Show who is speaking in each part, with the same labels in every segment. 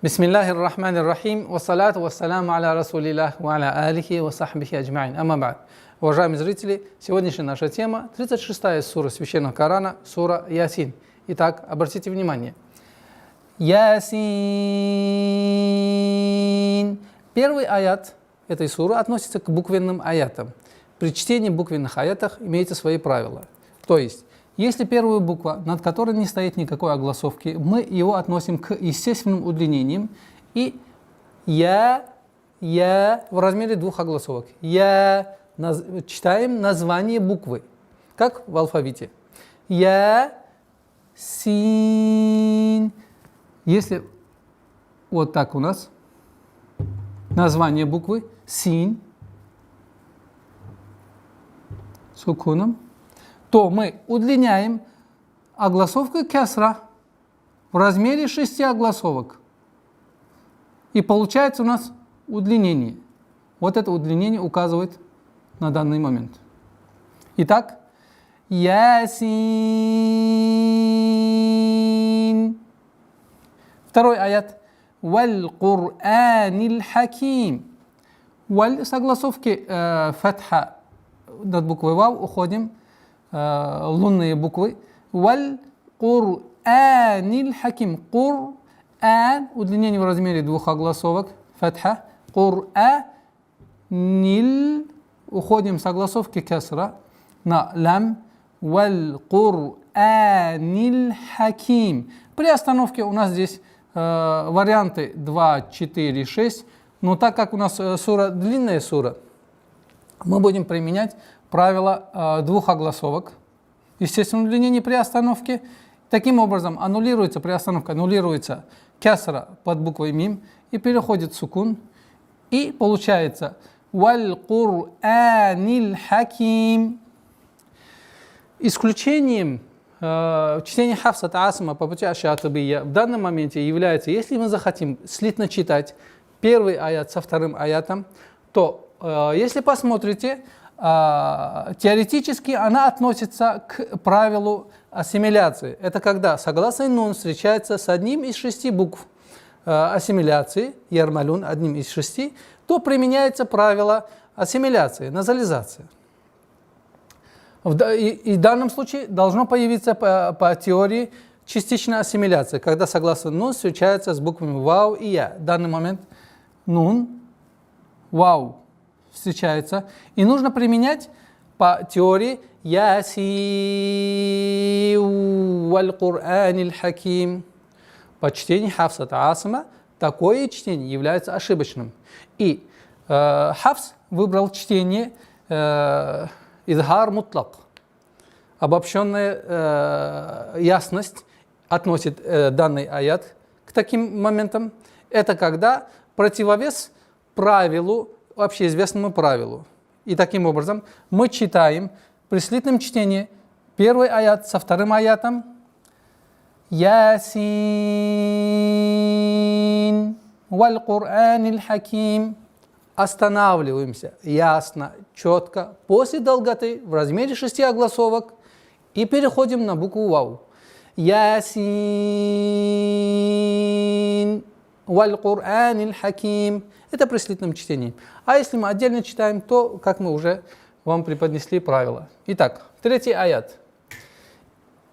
Speaker 1: Бисмиллахир рахманир рахим, вассалату вассаляму аля расулиллах, ва аля алихи ва сахбихи аджмаин. Амма ба'д. Уважаемые зрители, сегодняшняя наша тема 36-я сура Священного Корана, сура Ясин. Итак, обратите внимание. Ясин. Первый аят этой суры относится к буквенным аятам. При чтении буквенных аятах имеются свои правила. То есть, если первая буква, над которой не стоит никакой огласовки, мы его относим к естественным удлинениям, и я в размере двух огласовок. Читаем название буквы, как в алфавите. Син. Если вот так у нас название буквы син с сукуном, то мы удлиняем огласовкой кесра в размере 6 огласовок. И получается у нас удлинение. Вот это удлинение указывает на данный момент. Итак, Ясин. Второй аят. Валь Кур'анил Хаким. Валь с огласовки фатха над буквой вав уходим. Лунные буквы. Валь Кур'анил Хаким. Кур'ан. Удлинение в размере двух огласовок. Фатха. Кур'анил. Уходим с огласовки кесра на лам. Валь Кур'анил Хаким. При остановке у нас здесь варианты 2, 4, 6. Но так как у нас сура длинная сура, мы будем применять правило двух огласовок. Естественно, удлинение при остановке. Таким образом, при остановке аннулируется кесра под буквой мим и переходит сукун. И получается «Валь Кур'анил Хаким». Исключением чтения Хафса Асма по пути Аш-Шатибия в данном моменте является, если мы захотим слитно читать первый аят со вторым аятом, то если посмотрите, теоретически она относится к правилу ассимиляции. Это когда согласный нун встречается с одним из 6 букв ассимиляции, ярмалюн, одним из 6, то применяется правило ассимиляции, назализации. И в данном случае должно появиться по теории частичная ассимиляция, когда согласный нун встречается с буквами вау и я. В данный момент нун, вау встречается. И нужно применять по теории Яси валь Кур'анил Хаким. По чтению Хафса Асма такое чтение является ошибочным. И Хафс выбрал чтение Изхар мутлак. Обобщенная ясность относит данный аят к таким моментам. Это когда противовес правилу, общеизвестному правилу. И таким образом мы читаем при слитном чтении первый аят со вторым аятом. Ясин валь Кур'анил Хаким. Останавливаемся ясно, четко, после долготы в размере 6 огласовок и переходим на букву вау. Ясин валь Кур'анил Хаким. Это при слитном чтении. А если мы отдельно читаем, то, как мы уже вам преподнесли правила. Итак, третий аят.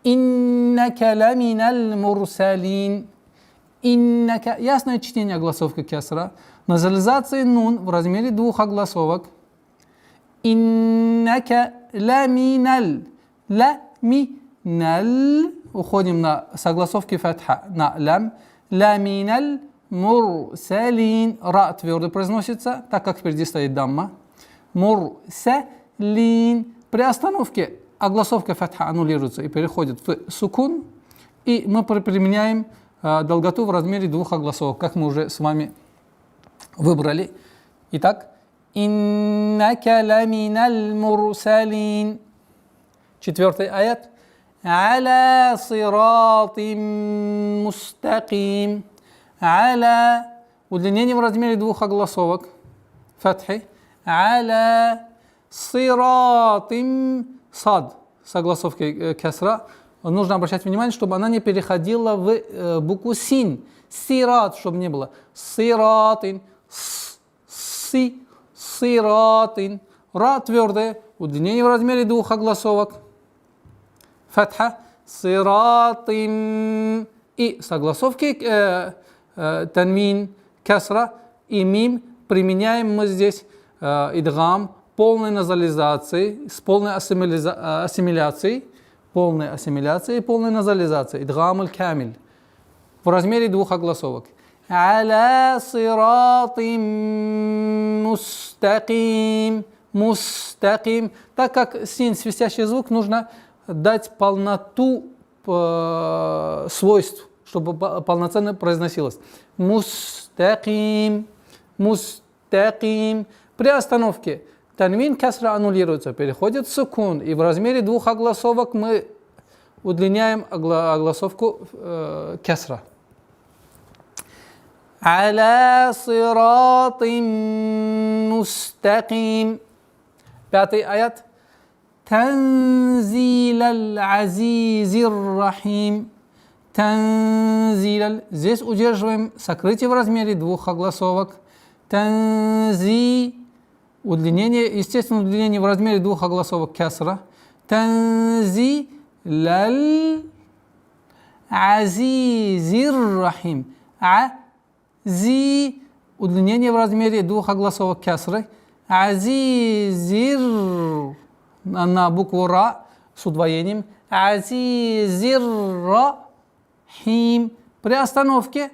Speaker 1: Иннака ламинал мурсалин. Иннака. Ясное чтение огласовка кесра. Назализация нун в размере двух огласовок. Иннака ламинал. Ламинал. Уходим на согласовки фатха на лам. Ламинал мурсалин. Ра твердо произносится, так как впереди стоит дамма. Мурсалин. При остановке огласовка фатха аннулируется и переходит в сукун. И мы применяем долготу в размере двух огласовок, как мы уже с вами выбрали. Итак, иннака ламинал мурсалин. Четвертый аят. Аля сиратим мустаким. Аля. Удлинение в размере двух огласовок. Фатхи. Аля сиратим. Сад. С огласовкой кесра. Нужно обращать внимание, чтобы она не переходила в букву син. Сират, чтобы не было. Сиратин. Сиратин. Ра твердое. Удлинение в размере двух огласовок. Фатха. Сиратин. И согласовки танвин, касра и мим применяем мы здесь идгам полной назализации, с полной ассимиляцией, и полной назализацией. Идгам аль-камиль. В размере двух огласовок. Аля сиратим мустаким. Мустаким. Так как син, свистящий звук, нужно дать полноту свойств, чтобы полноценно произносилось. Мустаким. Мустаким. При остановке танвин касра аннулируется, переходит в сукун, и в размере двух огласовок мы удлиняем огласовку касра. Аля сиратим мустаким. Пятый аят. Танзил аль-азизир рахим. Танзил. Здесь удерживаем сокрытие в размере двух огласовок. Танзи. Удлинение, естественно, удлинение в размере двух огласовок касра. Танзи лаль азизир рахим. Ази. Удлинение в размере двух огласовок касры. Азизир. На букву Ра с удвоением. Азизир рахим. При остановке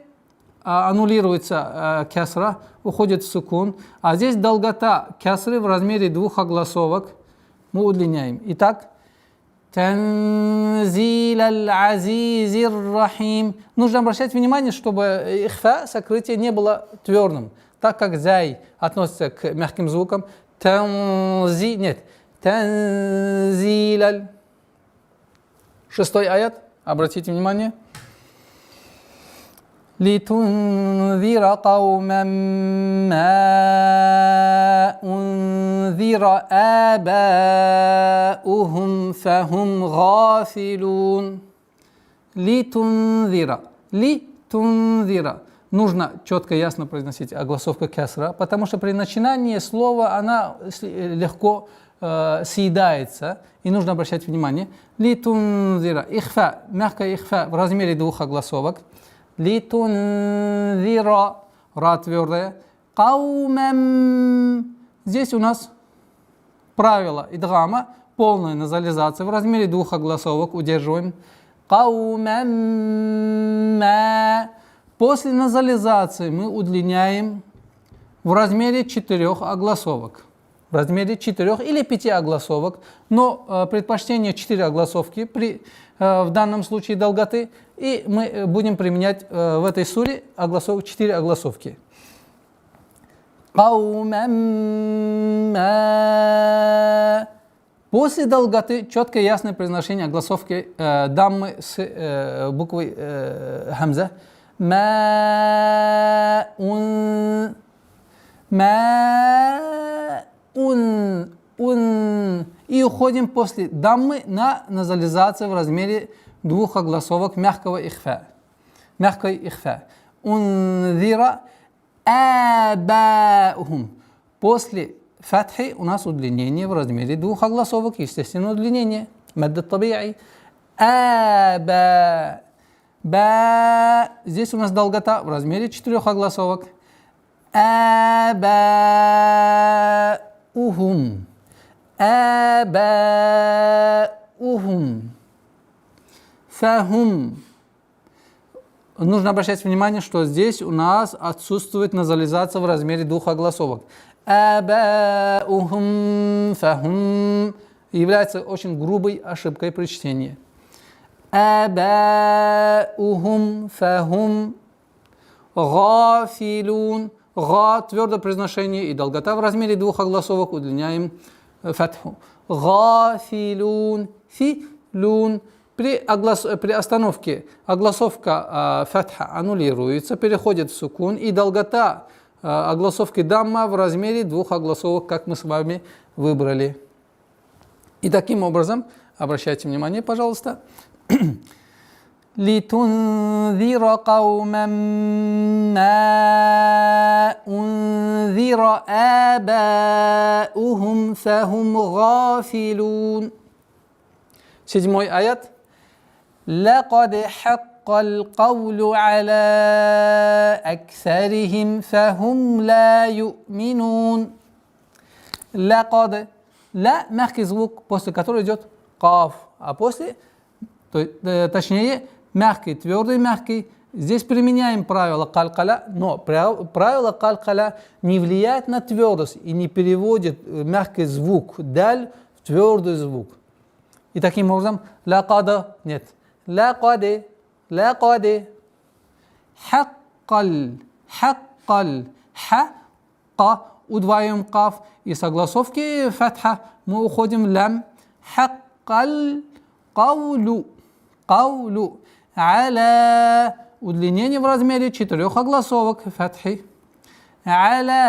Speaker 1: аннулируется касра, уходит в сукун. А здесь долгота касры в размере двух огласовок мы удлиняем. Итак, танзил аль-азизир рахим. Нужно обращать внимание, чтобы ихфа, сокрытие, не было твердым. Так как зай относится к мягким звукам. Танзи, нет. Танзил аль. Шестой аят. Обратите внимание. لتنذر قوما ما أنذر آباؤهم فهم غافلون. لتنذر. لتنذر. Нужно четко, ясно произносить огласовка касра, потому что при начинании слова она легко съедается, и нужно обращать внимание. Литунзира. Ихфа, мягкая ихфа в размере двух огласовок. Литунзира. Ра твердая. Каумам. Здесь у нас правило идгама, полная назализация в размере двух огласовок. Удерживаем. Каумам. После назализации мы удлиняем в размере 4 огласовок. В размере 4 или 5 огласовок, но предпочтение 4 огласовки в данном случае долготы, и мы будем применять в этой суре 4 огласовки. После долготы четкое ясное произношение огласовки даммы с буквой хамза. И уходим после даммы на назализацию в размере двух огласовок мягкого ихфа. Мягкой ихфа. Унзира абаухум. После фатхи у нас удлинение в размере двух огласовок, естественно удлинение. Мадд таби'и. Аба. Ба. Здесь у нас долгота в размере 4 огласовок. Абаухум. Абаухум. Фахум. Нужно обращать внимание, что здесь у нас отсутствует назализация в размере двух огласовок. Абаухум. Фахум. Является очень грубой ошибкой при чтении. Абаухум. Фахум. Гафилун. Га твердое произношение и долгота в размере двух огласовок удлиняем фатху. Гафилун. Филун. При остановке огласовка фатха аннулируется, переходит в сукун, и долгота огласовки дамма в размере двух огласовок, как мы с вами выбрали. И таким образом, обращайте внимание, пожалуйста, لتنذر قوما ما أنذر آباؤهم فهم غافلون. 7 аят. لقد حق القول على أكثرهم فهم لا يؤمنون. لقد. لا мягкий звук, после которого идет каф, а после, точнее, мягкий, твердый, мягкий. Здесь применяем правило калькаля, но правило калькаля не влияет на твердость и не переводит мягкий звук даль в твердый звук. И таким образом, лакада нет. Лакаде, лакаде. Хаккаль, хаккаль, хакка. Удваиваем каф. И согласовки фатха мы уходим в лям. Хаккаль, каулю, каулю. Аля. Удлинение в размере 4 огласовок фатхи. Аля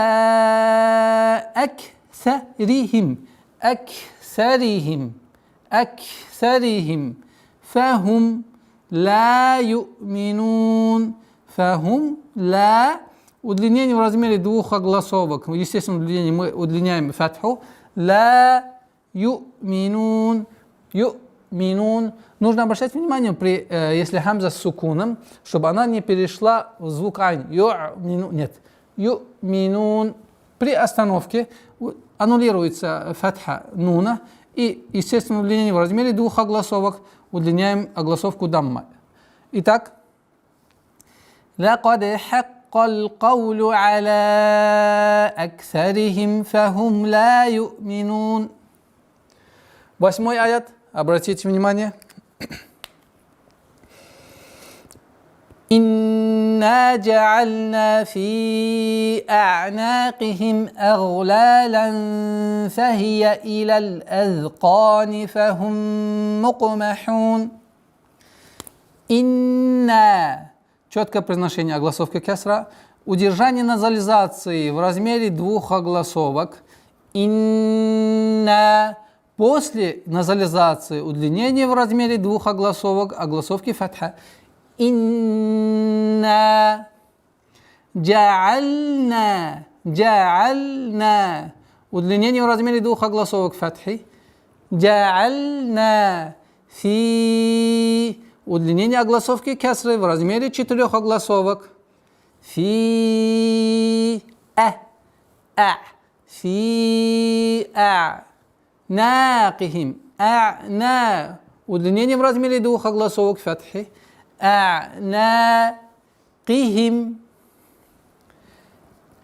Speaker 1: аксарихим, аксарихим, аксарихим. Фахум ла ю'минун. Фахум ла. Удлинение в размере 2 огласовок. Естественно, удлинение мы удлиняем фатху. Ла ю'минун. Ю'минун. Нужно обращать внимание, если хамза с сукуном, чтобы она не перешла в звук айн. Ю'минун. Нет. Ю'минун. При остановке аннулируется фатха нуна. И, естественно, удлинение в размере 2 огласовок. Удлиняем огласовку дамма. Итак. لقد حق القول على أكثرهم فهم لا يؤمنون. 8 аят. Обратите внимание. إنا جعلنا في أعناقهم أغلالا فهي إلى الأذقان فهم مقمحون. إنا. Четкое произношение огласовки кесра. Удержание назализации в размере 2 огласовок. Инна. После назализации удлинение в размере 2 огласовок, огласовки фатха. Инна. Джа'альна. Джа'альна. Удлинение в размере 2 огласовок фатхи. Джа'альна. Фи. Удлинение огласовки кесры в размере 4 огласовок. Фи. А. Фи. Накихим. На. Удлинение в размере 2 огласовок фатхи. Накихим.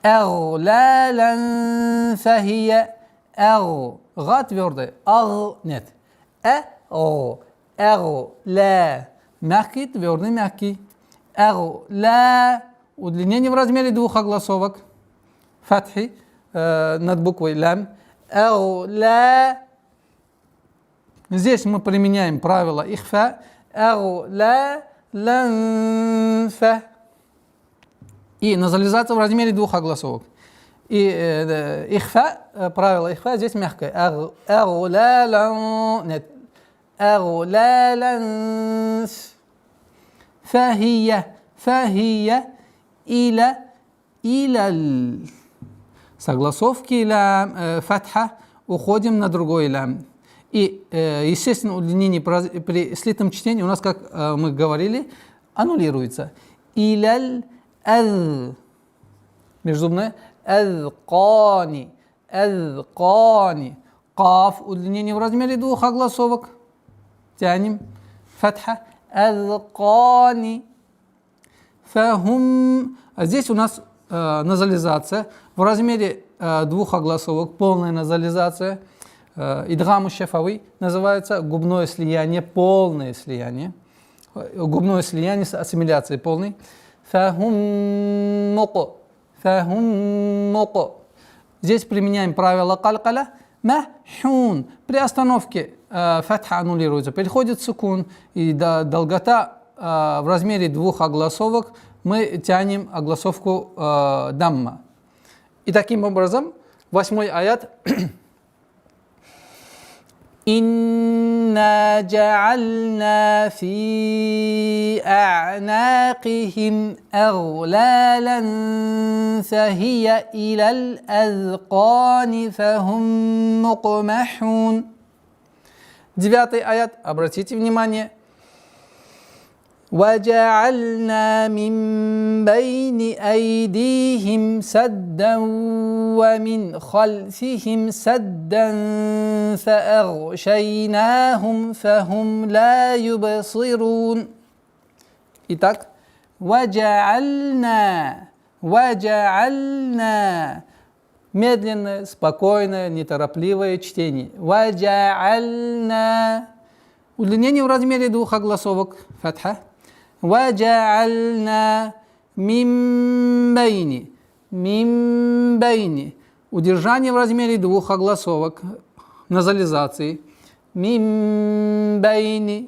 Speaker 1: Аглалан фахия. Га твердый. Нет. Ла. Мягкий, твердый, мягкий. Ла. Удлинение в размере 2 огласовок. Фатхи над буквой лам. Ла. Здесь мы применяем правило ихфа. Ла ланфа. И назализация в размере 2 огласовок. И ихфа, правило ихфа здесь мягкое. Нет. أغلالا فهي إلى согласовки лям, фатха, уходим на другой лям. И, естественно, удлинение при слитном чтении у нас, как мы говорили, аннулируется. Иляль аз. Межзубная. Азкани. Азкани. Каф. Удлинение в размере 2 огласовок. Тянем. Фатха. Азкани. Фахум. А здесь у нас назализация в размере 2 огласовок, полная назализация. Идгам шафави называется губное слияние, полное слияние. Губное слияние с ассимиляцией полной. Фахум муко. Фахум муко. Здесь применяем правило калькаля. Махун. При остановке фатха аннулируется, переходит сукун, и долгота в размере 2 огласовок мы тянем огласовку дамма. И таким образом, 8 аят. إنا جعلنا في أعناقهم أغلالا فهي إلى الأذقان فهم مقمحون. 9 аят, обратите внимание. وَجَعَلْنَا مِنْ بَيْنِ أَيْدِيهِمْ سَدًّا وَمِنْ خَلْفِهِمْ سَدًّا فَأَغْشَيْنَاهُمْ فَهُمْ لَا يُبْصِرُونَ. Итак, وَجَعَلْنَا. Медленное, спокойное, неторопливое чтение. وَجَعَلْنَا. Удлинение в размере двух огласовок. Фатха. وَجَعَلْنَا مِنْ بَيْنِ. Удержание в размере двух огласовок. Назализации. مِنْ بَيْنِ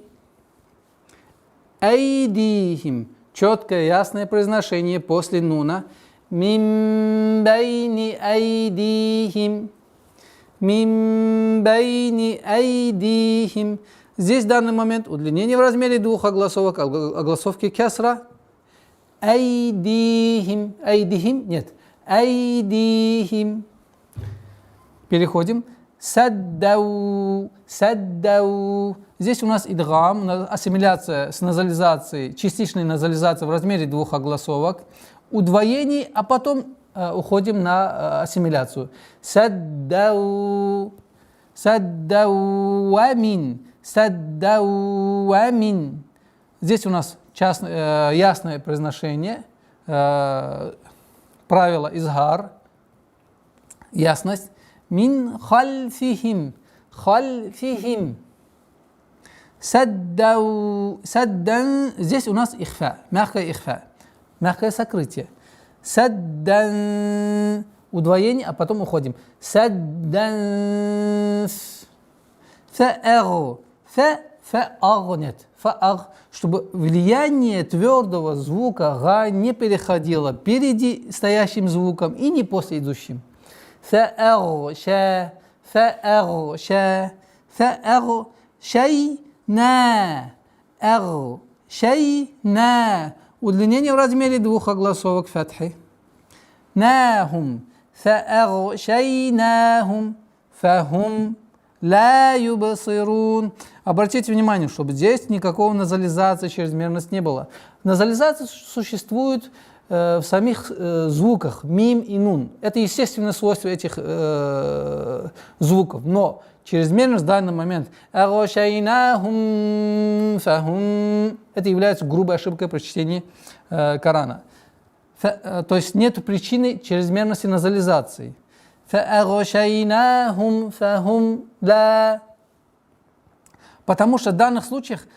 Speaker 1: أَيْدِيهِمْ. Четкое, ясное произношение после нуна. مِنْ بَيْنِ أَيْدِيهِمْ. مِنْ بَيْنِ أَيْدِيهِمْ. Здесь в данный момент удлинение в размере двух огласовок, огласовки кесра. Айдихим. Айдихим? Нет. Айдихим. Переходим. Саддау. Саддау. Здесь у нас идгам, ассимиляция с назализацией, частичной назализацией в размере двух огласовок. Удвоение, а потом уходим на ассимиляцию. Саддау. Саддау амин. Саддауамин. Здесь у нас ясное произношение, правило изгар, ясность. Мин хальфихим. Хальфихим. Саддан. Здесь у нас ихфа, мягкое ихфа, мягкое сокрытие. Саддан. Удвоение, а потом уходим. Саддан. Фа'агу. Фа'аг нет. Фа'аг, чтобы влияние твердого звука га не переходило перед стоящим звуком и не после идущим. Фа'аг ша. Фа'аг ша. Фа'аг шайна. Аг шайна. Удлинение в размере двух огласовок фатхи. Нахум. Фа'аг шайнахум. Фахум ла юбсирун. Обратите внимание, чтобы здесь никакого назализации, чрезмерности не было. Назализация существует в самих звуках мим и нун. Это естественное свойство этих звуков. Но чрезмерность в данный момент это является грубой ошибкой при чтении Корана. То есть нет причины чрезмерности назализации. Потому что в данных случаях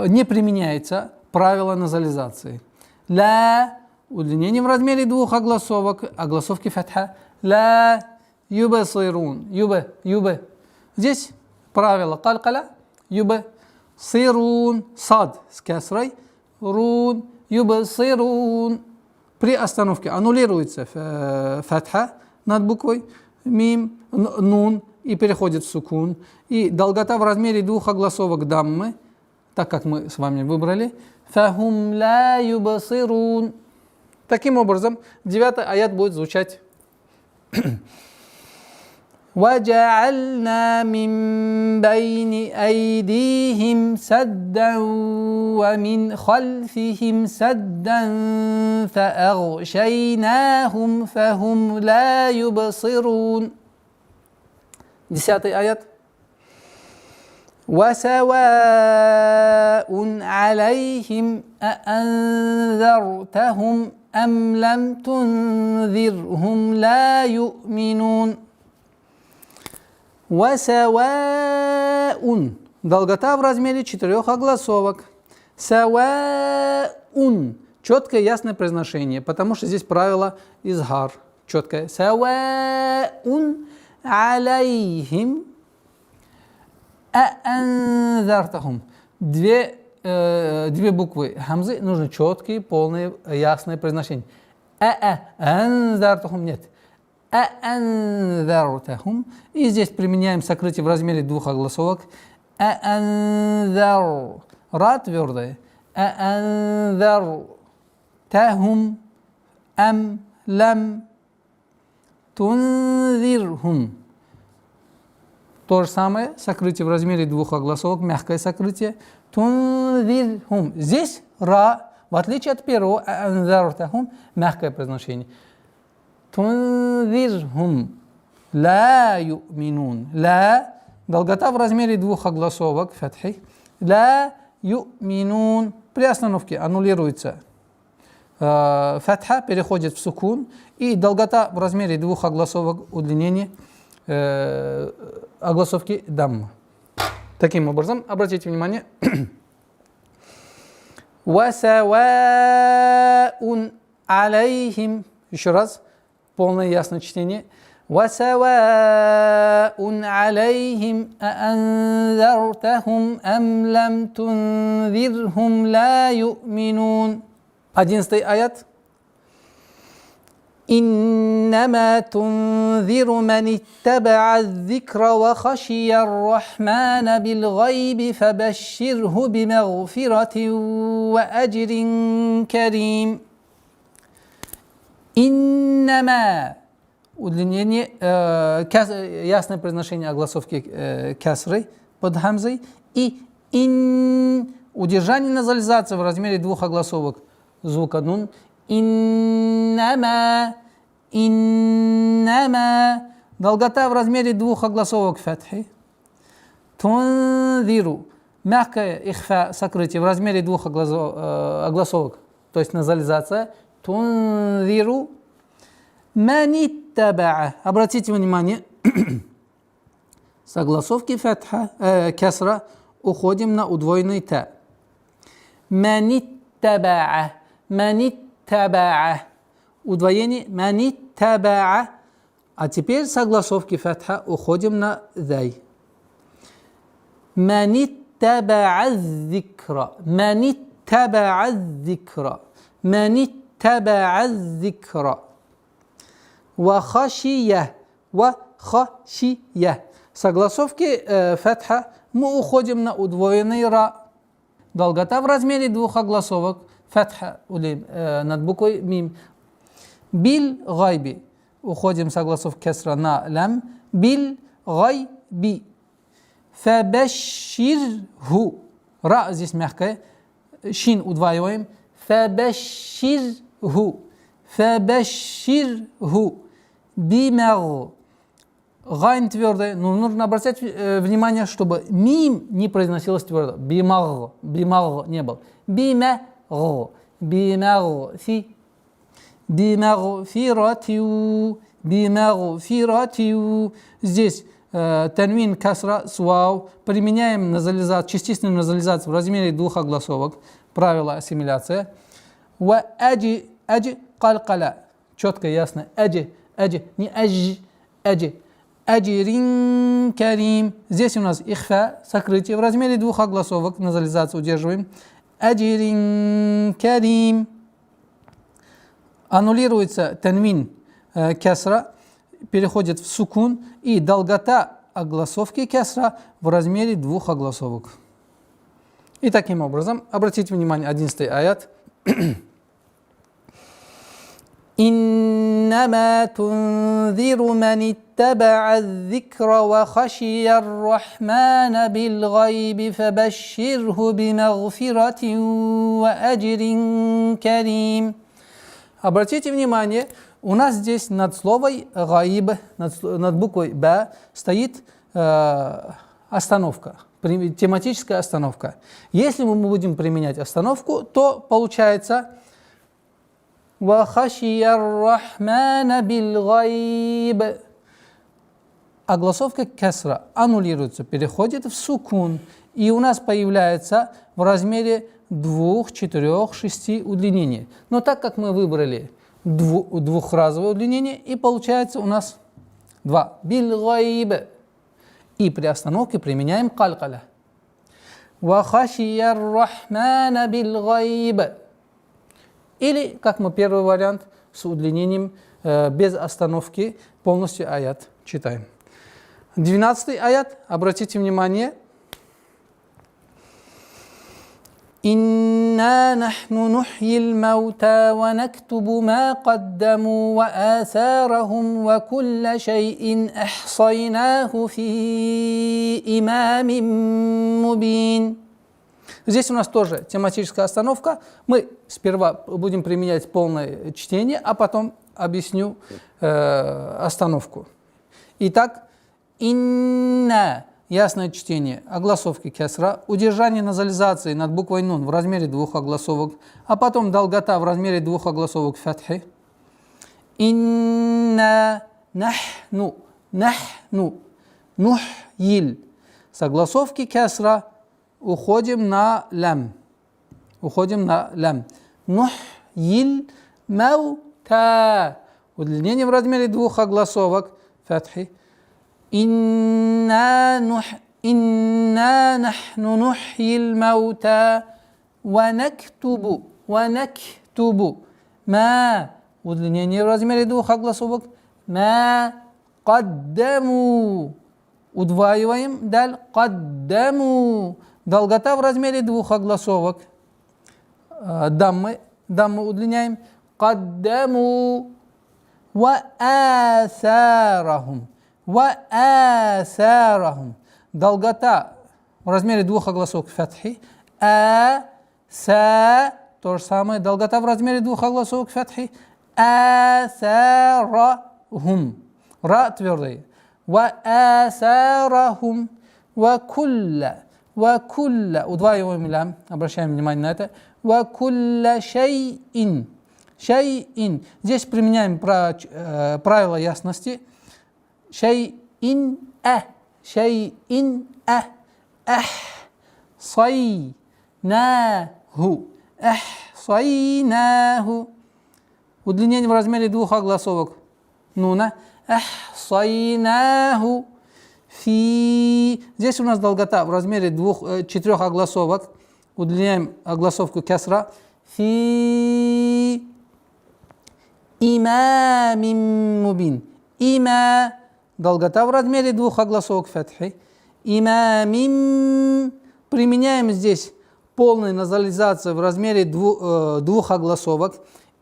Speaker 1: не применяется правило назализации. Ла – удлинение в размере двух огласовок, огласовки фатха. Ла юбасирун. Юбе. Здесь правило калькаля. Юбе. Сирун. Сад с кесрой. Рун. Юбасирун. При остановке аннулируется фатха над буквой мим, нун и переходит в сукун. И долгота в размере двух огласовок даммы, так как мы с вами выбрали, фахум ла юбасирун. Таким образом, 9 аят будет звучать وَجَعَلْنَا مِنْ بَيْنِ أَيْدِيهِمْ سَدًّا وَمِنْ خَلْفِهِمْ سَدًّا فَأَغْشَيْنَاهُمْ فَهُمْ لَا يُبْصِرُونَ. 10 аят. وَسَوَاءٌ عَلَيْهِمْ أَأَنذَرْتَهُمْ أَمْ لَمْ تُنذِرْهُمْ لَا يُؤْمِنُونَ. Васаваун. Долгота в размере 4 огласовок. Саваун. Четкое, ясное произношение, потому что здесь правило изгар. Четкое. Саваун алейхим аанзартахум. Две буквы хамзы нужны четкие, полные, ясное произношение. Аанзартахум нет. а'анзартахум. И здесь применяем сокрытие в размере двух огласовок. А'анзар. Ра твердая. А'анзартахум. Ам лам тунзирхум. То же самое, сокрытие в размере двух огласовок, мягкое сокрытие. Тунзирхум. Здесь ра, в отличие от первого, а'анзартахум, мягкое произношение. Тунзирхум. Ла ю'минун. Ла, долгота в размере двух огласовок, фатхи. Ла ю'минун. При остановке аннулируется фатха, переходит в сукун, и долгота в размере двух огласовок, удлинение огласовки дамма. Таким образом, обратите внимание. Васаваун алейхим. Еще раз, полное ясное чтение. Васаваун алейхим а'анзартахум ам лам тунзирхум ла ю'минун. 11 аят. إنما تنذر من اتبع الذكر وخشي الرحمن بالغيب فبشره بمغفرة وأجر كريم. إنما удлинение, ясное произношение огласовки кясры под хамзой, и удержание назализации в размере двух огласовок звука нун. Иннама, долгота в размере двух огласовок фатхи. Тунзиру, мягкое ихфа, сокрытие в размере двух огласовок, то есть назализация. Тунзиру маниттабаа. Обратите внимание, с огласовки фатха, кясра, уходим на удвоенный та. Маниттабаа. Маниттабаа. Удвоение маниттабаа. А теперь с огласовки фатха уходим на зай. Маниттабаа зикра. Маниттабаа зикра. Маниттабаа зикра. Вахашия. Вахашия. С огласовки фатха мы уходим на удвоенный ра. Долгота в размере двух огласовок. Фатха над буквой мим. Бил гайби. Уходим с огласовки кесра на лям. Бил гайби. Фабаширху. Ра здесь мягкая. Шин удваиваем. Фабаширху. Фабаширху. Бимагу. Гайн твердая. Но нужно обратить внимание, чтобы мим не произносилось твердо. Бимагу. Бимагу не был. Бимагу. بمغفرة بمغفرة. Здесь танвин касра суау. Применяем частичную назализацию в размере двух огласовок. Правило ассимиляции. Ва аджи калкала. Четко и ясно. Аджи, не аджи, аджи. Аджирин карим. Здесь у нас ихфа, сокрытие в размере двух огласовок. Назализацию удерживаем. Аджирин карим. Аннулируется танвин кясра, переходит в сукун, и долгота огласовки кясра в размере двух огласовок. И таким образом, обратите внимание, 11 аят. إنما تنذر من اتبع الذكر وخشي الرحمن بالغيب فبشره بمغفرة وأجر كريم. Обратите внимание, у нас здесь над словой гаиб, над буквой б стоит остановка, тематическая остановка. Если мы будем применять остановку, то получается وَخَشِيَ الرَّحْمَنَ بِالْغَيْبِ. Огласовка кесра аннулируется, переходит в сукун, и у нас появляется в размере 2, 4, 6 удлинений. Но так как мы выбрали двухразовое удлинение, и получается у нас 2. بِالْغَيْبِ. И при остановке применяем калкаля. وَخَشِيَ الرَّحْمَنَ بِالْغَيْبِ. Или, как мы первый вариант, с удлинением без остановки полностью аят читаем. 12 аят, обратите внимание. إنا نحن نحيي الموتى ونكتب ما قدموا وآثارهم وكل شيء أحصيناه في إمام مبين. Здесь у нас тоже тематическая остановка. Мы сперва будем применять полное чтение, а потом объясню остановку. Итак, инна. Ясное чтение, огласовки кесра, удержание назализации над буквой нун в размере 2 огласовок, а потом долгота в размере 2 огласовок фатхи. Инна нахну, нухйил. С огласовки кесра уходим на лям. Нухйил маута. Удлинение в размере 2 огласовок фатхи. إنا نحن نحيي الموتى ونكتب ما удлинение в размере 2 огласовок ما قدموا удваиваем даль قدموا долгота в размере 2 огласовок даммы удлиняем قدموا وآثارهم وآثارهم долгота в размере 2 огласовок фатхи то же самое долгота в размере 2 огласовок фатхи آثارهم ра твердый وآثارهم وكل удваиваем лям, обращаем внимание на это وكل شيء здесь применяем правило ясности شيء أحصيناه удлинение в размере 2 огласовок нуна أحصيناه في здесь у нас долгота в размере 4 огласовок удлиняем огласовку кесра في إمام مبين долгота в размере 2 огласовок фатхи. Имамим. Применяем здесь полную назализацию в размере 2 огласовок.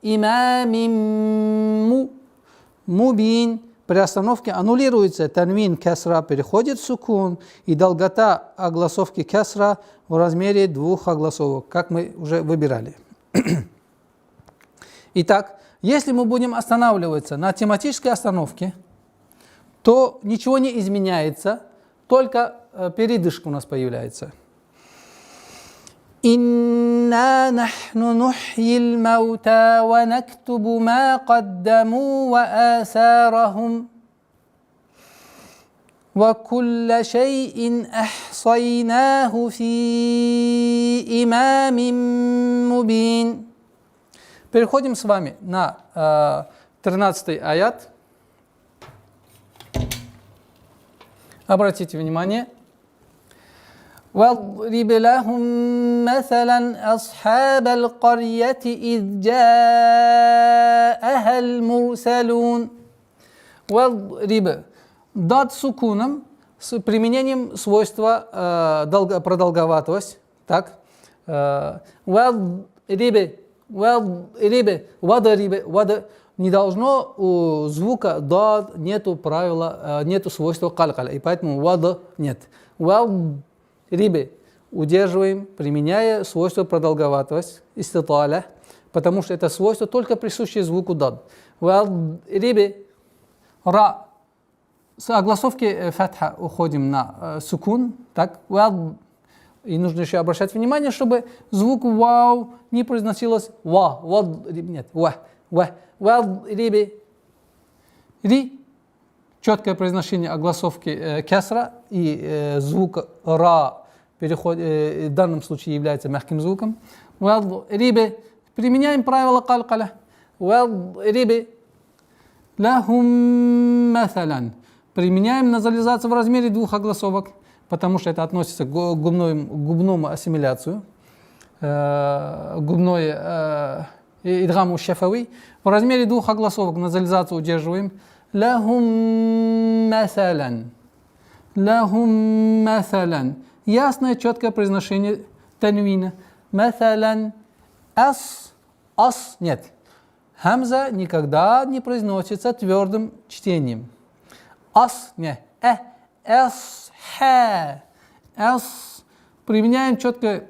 Speaker 1: Имамим мубин. При остановке аннулируется танвин кесра, переходит в сукун, и долгота огласовки кесра в размере 2 огласовок, как мы уже выбирали. Итак, если мы будем останавливаться на тематической остановке, то ничего не изменяется, только передышка у нас появляется. إنا نحن نحيي الموتى ونكتب ما قدموا وآثارهم وكل شيء أحصيناه في إمام مبين. Переходим с вами на 13 аят. Обратите внимание. واضرب لهم مثلا أصحاب القرية إذ جاءها المرسلون. واضرب дат сукуном с применением свойства продолговатость. Так. Не должно у звука дад нету правила, нету свойства калькаля, и поэтому вад нет. Рибы удерживаем, применяя свойство продолговатость, иститаля, потому что это свойство только присуще звуку дад. Рибы ра. С огласовки фатха уходим на сукун, так, и нужно еще обращать внимание, чтобы звук вау не произносилось ва, нет, ри, четкое произношение огласовки кесра, и звук ра в данном случае является мягким звуком. Применяем правило калькаля. Лахум масалян. Применяем назализацию в размере 2 огласовок, потому что это относится к губному ассимиляцию, губное идгам ушафави. В размере двух огласовок назализацию удерживаем. Лахум масалян. Лахум масалян. Ясное, четкое произношение танвина. Масалян. Ас. Нет. Хамза никогда не произносится твердым чтением. Ас. Не. Эс. Ха. Эс. Применяем четкое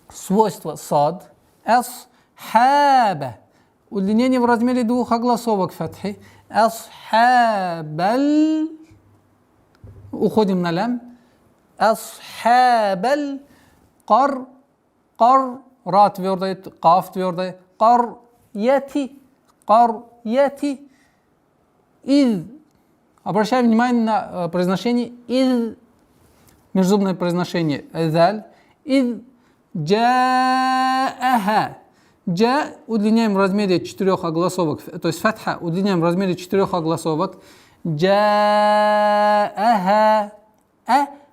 Speaker 1: свойство сад. Эс. Хаба. Удлинение в размере двух огласовок фатхи. Асхабаль. Уходим на лям. Асхабаль. Кар. Ра твердая, каф твердая. Карьяти. Из. Обращаем внимание на произношение из. Межзубное произношение эзаль. Из. Джааха. Джа удлиняем в размере 4 огласовок, то есть фатха удлиняем в размере 4 огласовок. Джааха.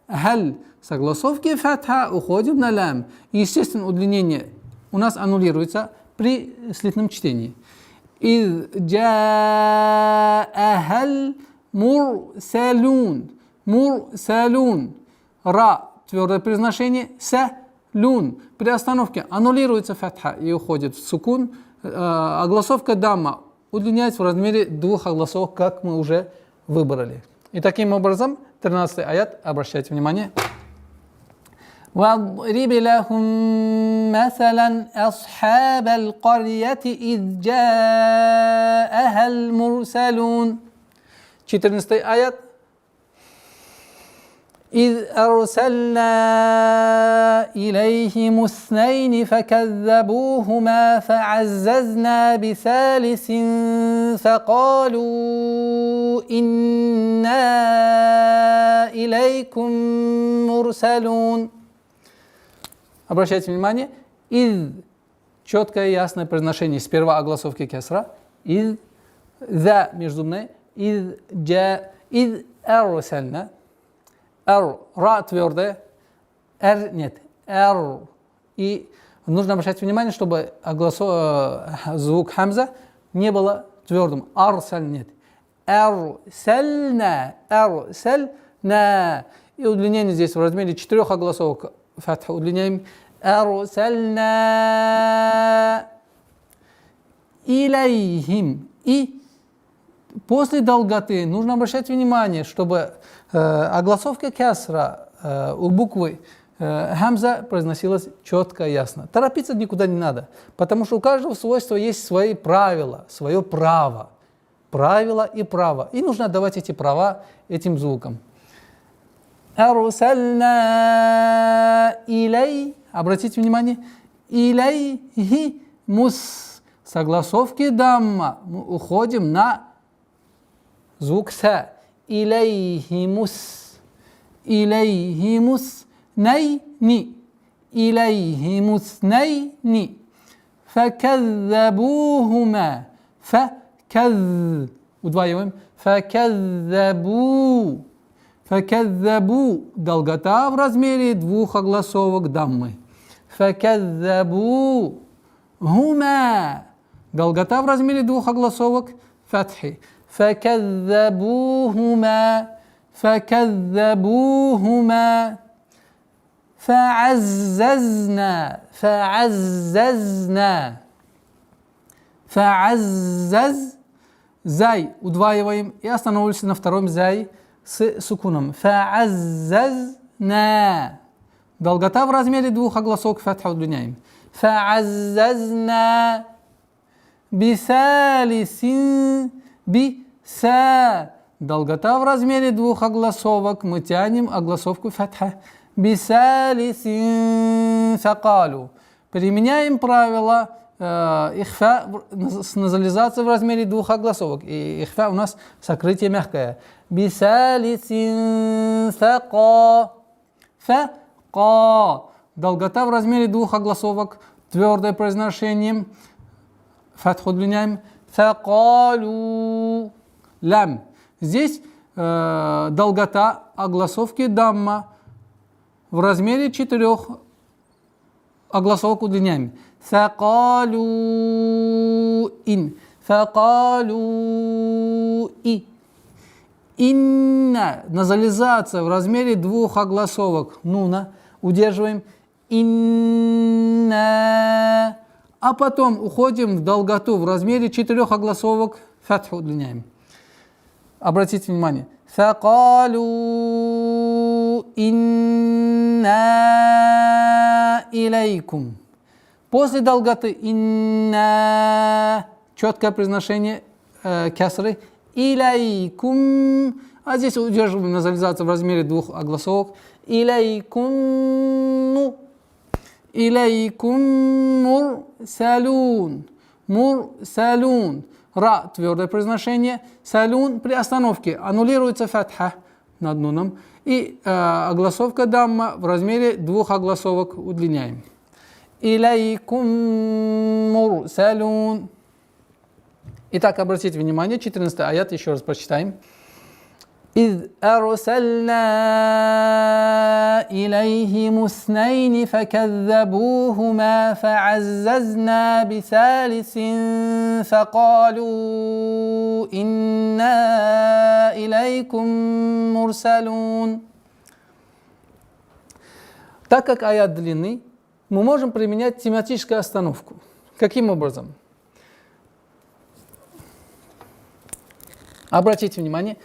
Speaker 1: Халь. Согласовки фатха уходим на лям. Естественно, удлинение у нас аннулируется при слитном чтении. Из джаахаль мурсалун. Ра твердое произношение. Лун. При остановке аннулируется фатха и уходит в сукун. Огласовка дамма удлиняется в размере 2 огласовок, как мы уже выбрали. И таким образом, 13-й аят, обращайте внимание. وَاضْرِبْ لَهُمْ مَثَلًا أَصْحَابَ الْقَرْيَةِ إِذْ جَاءَهَا الْمُرْسَلُونَ. 14-й аят. إذ أرسلنا إليهم اثنين فكذبوهما فعززنا بثالث فقالوا إنا إليكم مرسلون. Обращайте внимание, из четкое и ясное произношение сперва огласовки кесра, из за межзубное, из арсальна. Ра твердая, нет, и нужно обращать внимание, чтобы звук хамза не было твердым. Арсаль нет. Арсальна. И удлинение здесь в размере 4 огласовок. Фатха удлиняем. Арсальна илайхим. И после долготы нужно обращать внимание, чтобы огласовка кесра у буквы хамза произносилась четко и ясно. Торопиться никуда не надо, потому что у каждого свойства есть свои правила, свое право. Правила и право. И нужно отдавать эти права этим звукам. Арсальна илей. Обратите внимание. Илейхи мус. Согласовки дамма. Мы уходим на звук са. Илейхимус найни. Илейхимуснайни. Факаззабухума. Удваиваем. Факаззабу. Долгота в размере 2 огласовок даммы. Факаззабухума. Долгота в размере 2 огласовок фатхи. فكذبوهما فعزز зай удваиваем и останавливаемся на втором зай с сукуном. فعززنا. Долгота в размере 2 огласовок фатха удлиняем. فعززنا бисалисин биса. Долгота в размере 2 огласовок. Мы тянем огласовку фатха. Бисалисин факалу. Применяем правило ихфа с назализацией в размере 2 огласовок. И ихфа у нас сокрытие мягкое. Бисалисин фака. Долгота в размере 2 огласовок. Твердое произношение. Фатху удлиняем. Факалу. Лям. Здесь долгота огласовки дамма в размере 4 огласовок удлиняем. факалу ин, факалу и. Инна, назализация в размере двух огласовок нуна, удерживаем инна, а потом уходим в долготу в размере 4 огласовок, фатху удлиняем. Обратите внимание. Факалу инна илейкум. После долготы инна, четкое произношение кесры, илейкум, а здесь удерживаем назализацию в размере 2 огласовок, илейкум, илейкум мурсалун, мурсалун. Ра твердое произношение, салун при остановке аннулируется фатха над нуном, и огласовка дамма в размере 2 огласовок удлиняем. Илейкум мурсалун. Итак, обратите внимание, 14 аят, еще раз прочитаем. إذ أرسلنا إليهم اثنين فكذبوهما فعززنا بثالث فقالوا إنا إليكم مرسلون. Так как аят длинный, мы можем применять тематическую остановку. Каким образом? Обратите внимание.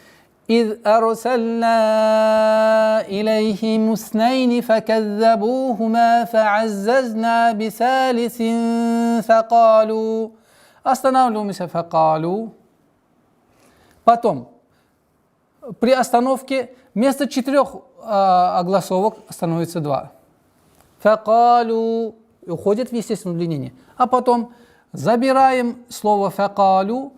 Speaker 1: إذ أرسلنا إليهم اثنين فكذبوهما فعززنا بثالث فقالوا. Останавливаемся, факалу. Потом, при остановке вместо 4 огласовок становится 2. Факалу. Уходит в естественное удлинение. А потом забираем слово факалу,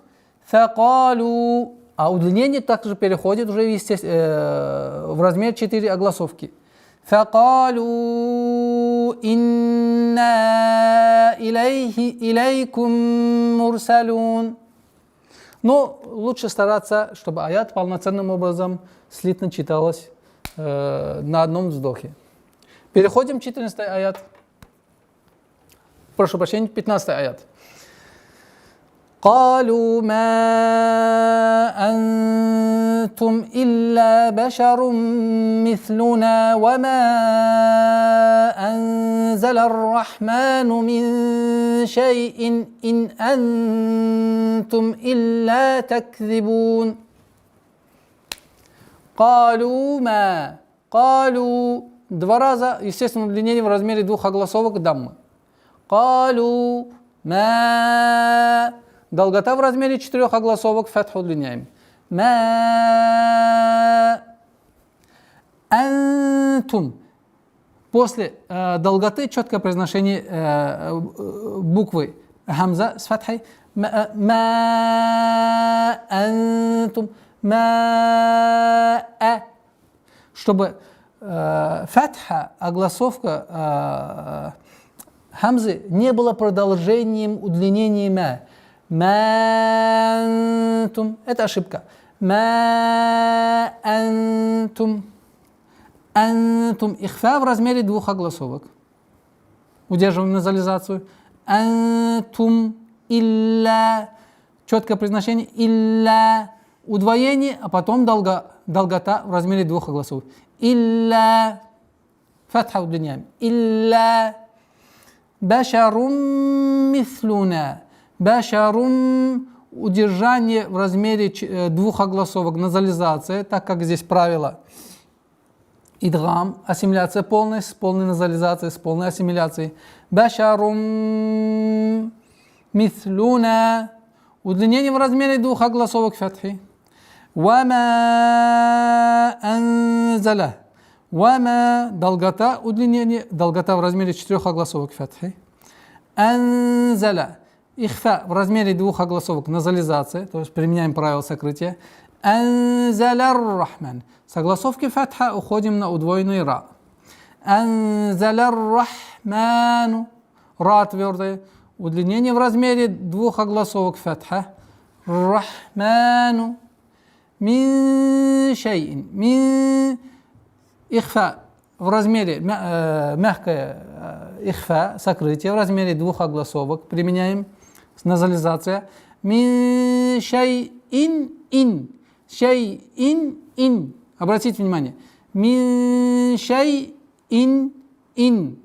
Speaker 1: факалу. А удлинение также переходит уже в размер 4 огласовки. Факалу инна илейкум мурсалун. Но лучше стараться, чтобы аят полноценным образом слитно читалось на одном вздохе. Переходим к 14 аят. Прошу прощения, 15 аят. قالوا ما أنتم إلا بشر مثلنا وما أنزل الرحمن من شيء إن أنتم إلا تكذبون. قالوا ما. قالوا. 2 раза, естественно, удлинение в размере 2 огласовок даммы. قالوا ما. Долгота в размере 4 огласовок, фатху удлиняем. Ма антум. После долготы четкое произношение буквы хамза с фатхой. Ма антум. Ма. Чтобы фатха, огласовка хамзы не было продолжением удлинения ма. Мантум. Это ошибка. Антум. Антум. Ихфа в размере 2 огласовок. Удерживаем назализацию. Антум. Илля. Четкое произношение. Илля. Удвоение, а потом долгота в размере 2 огласовок. Илля. Фатха удлиняем. Илля. Башарум мислуна. Башарум, удержание в размере 2 огласовок, назализация, так как здесь правило идгам, ассимиляция полная, с полной назализацией, с полной ассимиляцией. Башарум мислуна, удлинение в размере 2 огласовок фатхи. Вама анзаля. Вама, долгота, удлинение, долгота в размере 4 огласовок фатхи. Анзаля. Ихфа в размере 2 огласовок, назализация, то есть применяем правило сокрытия. Анзаляр рахман. С огласовки фатха уходим на удвоенный ра. Анзаляр рахману. Ра твердое. Удлинение в размере 2 огласовок фатха. Рахману. Мин шейин. Мин. Ихфа в размере мягкое ихфа, сокрытие, в размере двух огласовок применяем, назализация. Мин шайин ин. Шайин ин. Обратите внимание. Мин шайин ин.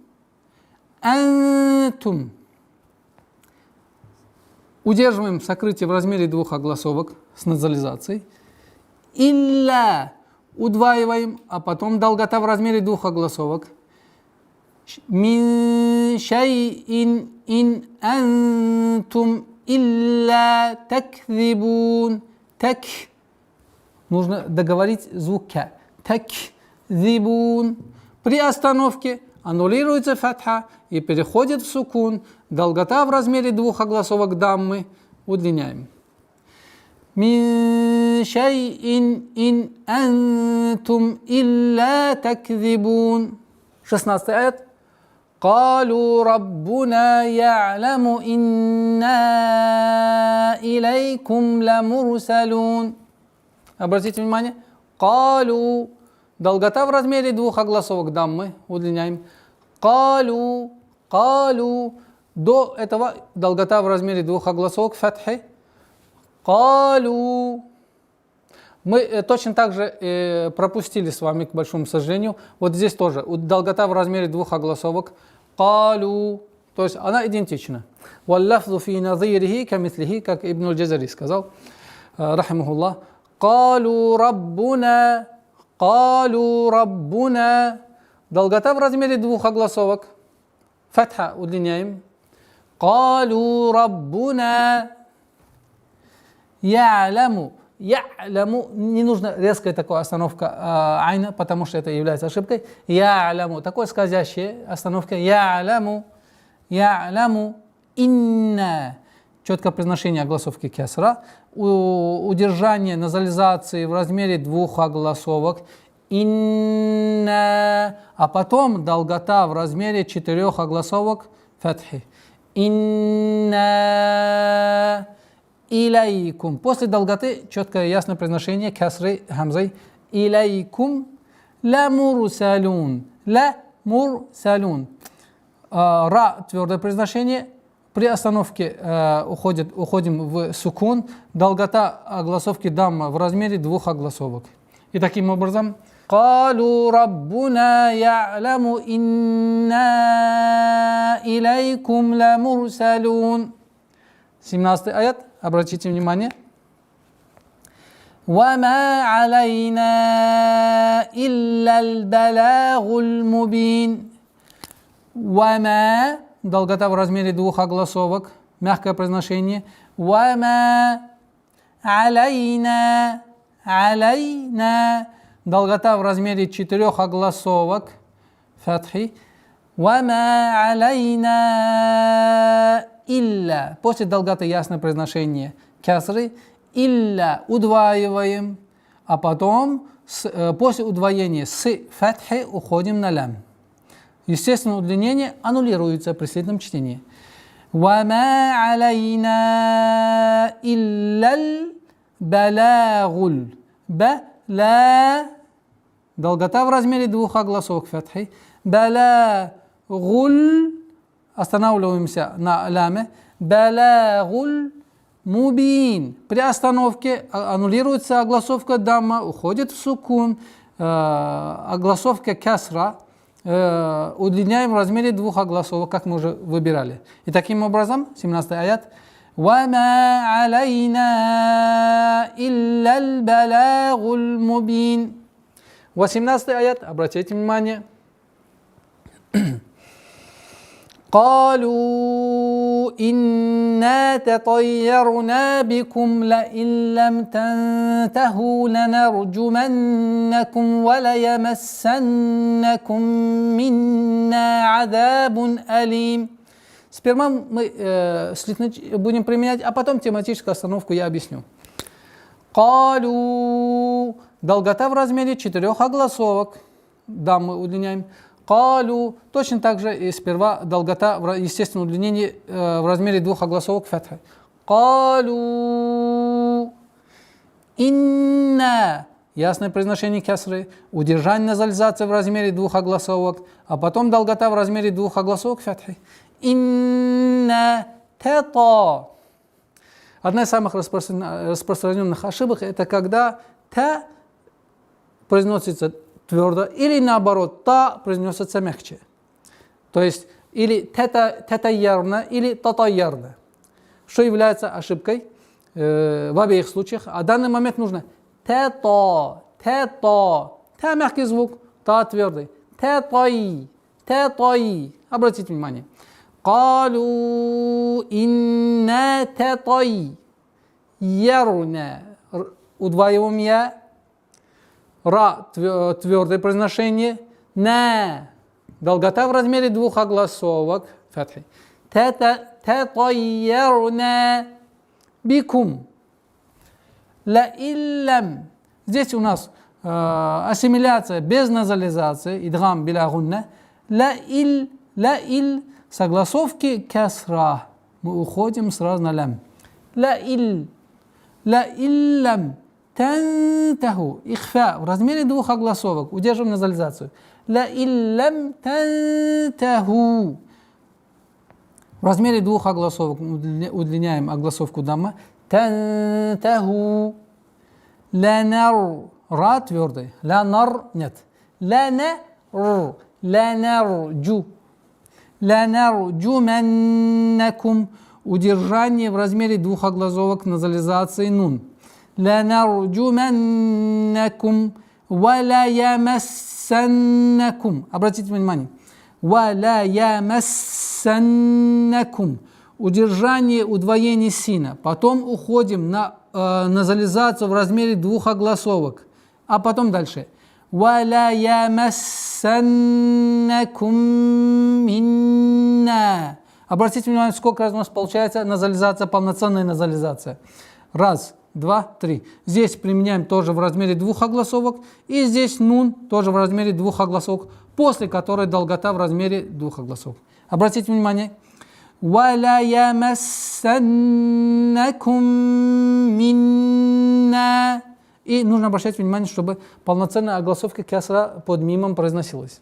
Speaker 1: Антум. Удерживаем сокрытие в размере двух огласовок с назализацией. Илля. Удваиваем, а потом долгота в размере двух огласовок. Мин шайин ин антум илля такзибун. Так. Нужно договорить звук ка. Такзибун. При остановке аннулируется фатха и переходит в сукун. Долгота в размере двух огласовок даммы удлиняем. Мин шайин ин антум илля такзибун. 16 аят. قالوا ربنا يعلم إنا إليكم لمرسلون. Обратите внимание. قالوا. Долгота в размере двух огласовок даммы удлиняем. قالوا. قالوا. До этого долгота в размере двух огласовок фатхи. قالوا. Мы точно так же пропустили с вами, к большому сожалению. Вот здесь тоже долгота в размере двух огласовок. قالوا. То есть она идентична. واللفظ في نظيره كمثله, как Ибн аль-Джазари сказал, рахимахуллах. قالوا ربنا. قالوا ربنا. Долгота в размере двух огласовок. Фатха удлиняем. قالوا ربنا. يعلم. Я'ляму, не нужно резкая такая остановка айна, потому что это является ошибкой. Я'ляму, такое скользящее остановка. Я'ляму, я'ляму, инна. Четкое произношение огласовки кесра. Удержание назализации в размере двух огласовок. Инна. А потом долгота в размере 4 огласовок фатхи. Инна. Илайкум. После долготы четкое ясное произношение касры хамзой. Илайкум ла мурсалун. Ла мурсалун. Ра твердое произношение. При остановке уходим в сукун. Долгота огласовки дамма в размере двух огласовок. И таким образом قالوا ربنا يعلم إنا إليكم لمرسلون. 17 аят. Обратите внимание. وَمَا عَلَيْنَا إِلَّا الْبَلَاغُ الْمُبِينُ. وَمَا. Долгота в размере двух огласовок. Мягкое произношение. وَمَا عَلَيْنَا. عَلَيْنَا. Долгота в размере 4 огласовок. Фатхи. وَمَا عَلَيْنَا илля. После долготы ясное произношение кясры. Илля удваиваем, а потом после удвоения с фатхи уходим на лям. Естественно, удлинение аннулируется при следующем чтении. وَمَا عَلَيْنَا إِلَّا الْبَلَاغُ. Бала. Долгота в размере двух огласовок фатхи. Балагуль. Останавливаемся на ляме. Балагуль мубин. При остановке аннулируется огласовка дамма, уходит в сукун. Огласовка касра удлиняем в размере двух огласовок, как мы уже выбирали. И таким образом, 17 аят. وَمَا عَلَيْنَا إِلَّا الْبَلَاغُ الْمُبِينُ. 18 аят, обратите внимание. قالوا إنا تطيرنا بكم لئن لم تنتهوا لنرجمنكم وليمسنكم منا عذاب أليم. Сперва мы будем применять, а потом тематическую остановку я объясню. قالوا. Долгота в размере 4 огласовок. Да, мы удлиняем. قالوا. Точно так же и сперва долгота, естественно, удлинение в размере 2 огласовок фатха. قالوا إنا. ясное произношение кесры, удержание назализации в размере двух огласовок, а потом долгота в размере двух огласовок фатхи. Инна тета. Одна из самых распространенных ошибок — это когда та произносится твердо, или наоборот, та произносится мягче. То есть или тета-ярна, или тата-ярна. Что является ошибкой в обеих случаях? А в данный момент нужно тета, тета, та мягкий звук, та твердый. Тетай, тетай. Обратите внимание. Калу инна тетай. Ярна. Удваиваем я. Ра твердое произношение. На. Долгота в размере двух огласовок. Фатхи. Татайярна бикум. Ла иллам. Здесь у нас ассимиляция без назализации. Идгам биля гунна. Ла ил. Согласовки кесра. Мы уходим сразу на лям. Ла иллам. Тантаху. Ихфа. В размере двух огласовок. Удерживаем назализацию. Ла иллам тантаху. В размере двух огласовок удлиняем огласовку дамма. Тантаху. Ла нар. Ра твердый. Ла нар нет. Ла нар. Ла нарджу. Ла нарджуманнакум. Удержание в размере двух огласовок назализации нун. Ла нарджуманнакум. Вала ямассаннакум. Обратите внимание. Вала ямассаннакум. Удержание, удвоение сина. Потом уходим на назализацию в размере двух огласовок. А потом дальше. Вала ямассаннакум минна. Обратите внимание, сколько раз у нас получается назализация, полноценная назализация. Раз, два, три. Здесь применяем тоже в размере двух огласовок. И здесь нун тоже в размере двух огласовок, после которой долгота в размере двух огласовок. Обратите внимание. وَلَا يَمَسَّنَّكُم مِّنَّا. И нужно обращать внимание, чтобы полноценная огласовка кесра под мимом произносилась.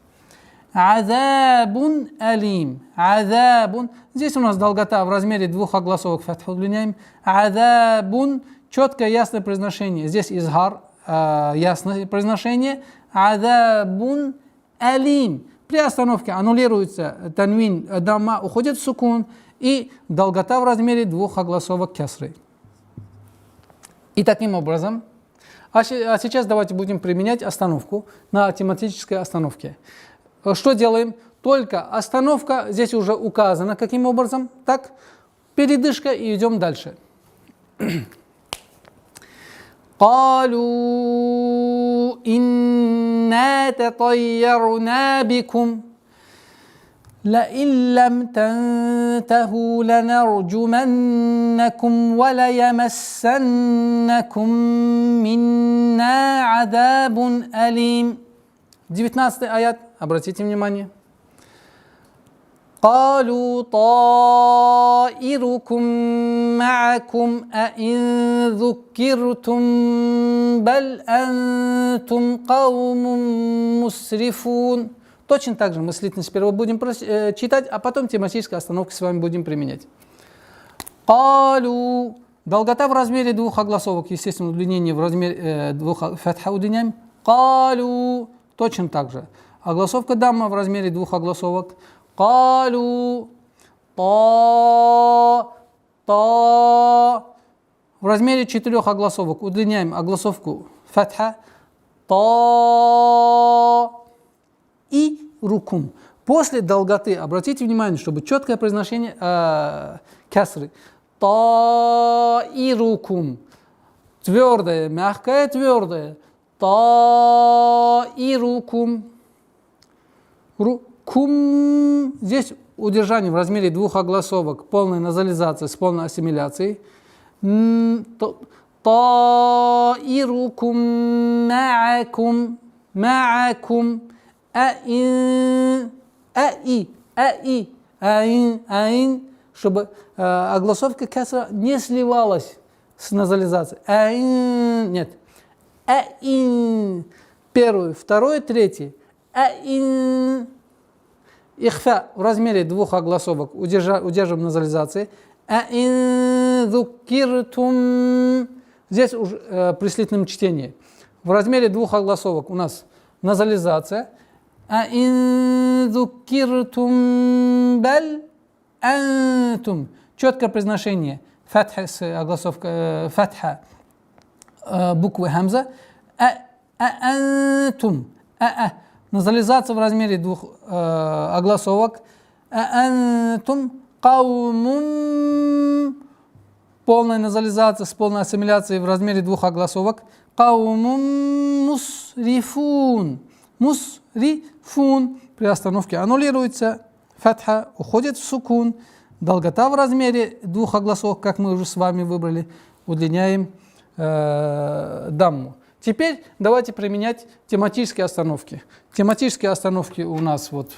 Speaker 1: Азабун алим. Азабун. Здесь у нас долгота в размере двух огласовок фатху удлиняем. Азабун. Четкое, ясное произношение. Здесь изгар, ясное произношение. Азабун алим. При остановке аннулируется танвин, дамма, уходит в сукун, и долгота в размере двух огласовок кесры. И таким образом, а сейчас давайте будем применять остановку на тематической остановке. Что делаем? Только остановка, здесь уже указано, каким образом. Так, передышка и идем дальше. قالوا إنا تطيرنا بكم لئن لم تنتهوا لنرجمنكم وليمسنكم منا عذاب أليم. 19 аят, обратите внимание. قالوا طائركم معكم أئن ذكرتم بل أنتم قوم مسرفون. Точно так же мыслительно сперва будем читать, а потом тематическую остановку с вами будем применять. قالوا. Долгота в размере двух огласовок, естественно, удлинение в размере двух фатха удлиняем. قالوا. Точно так же. Огласовка дамма в размере двух огласовок. قالوا та. В размере четырех огласовок удлиняем огласовку фатха. Та и рукум. После долготы, обратите внимание, чтобы четкое произношение кесры. Та и рукум. Твердое, мягкое, твердое. Та и рукум. Кум. Здесь удержание в размере двух огласовок, полная назализация с полной ассимиляцией. Таирукум ма'акум. Ма'акум. Аин. Чтобы огласовка кесра не сливалась с назализацией. Аин. Нет. Аин. Первый, второй, третий. Аин. Ихфа в размере двух огласовок. Удерживаем назализации. Аин зукиртум. Здесь уже при слитном чтении. В размере двух огласовок у нас назализация. Аин зукиртум баль антум. Четкое произношение. Фатха с огласовкой фатха буквы хамза. Антум. Назализация в размере двух огласовок. Антум каумум. Полная назализация с полной ассимиляцией в размере двух огласовок. Каумум мусрифун. Мусрифун. При остановке аннулируется. Фатха уходит в сукун. Долгота в размере двух огласовок, как мы уже с вами выбрали, удлиняем дамму. Теперь давайте применять тематические остановки. Тематические остановки у нас вот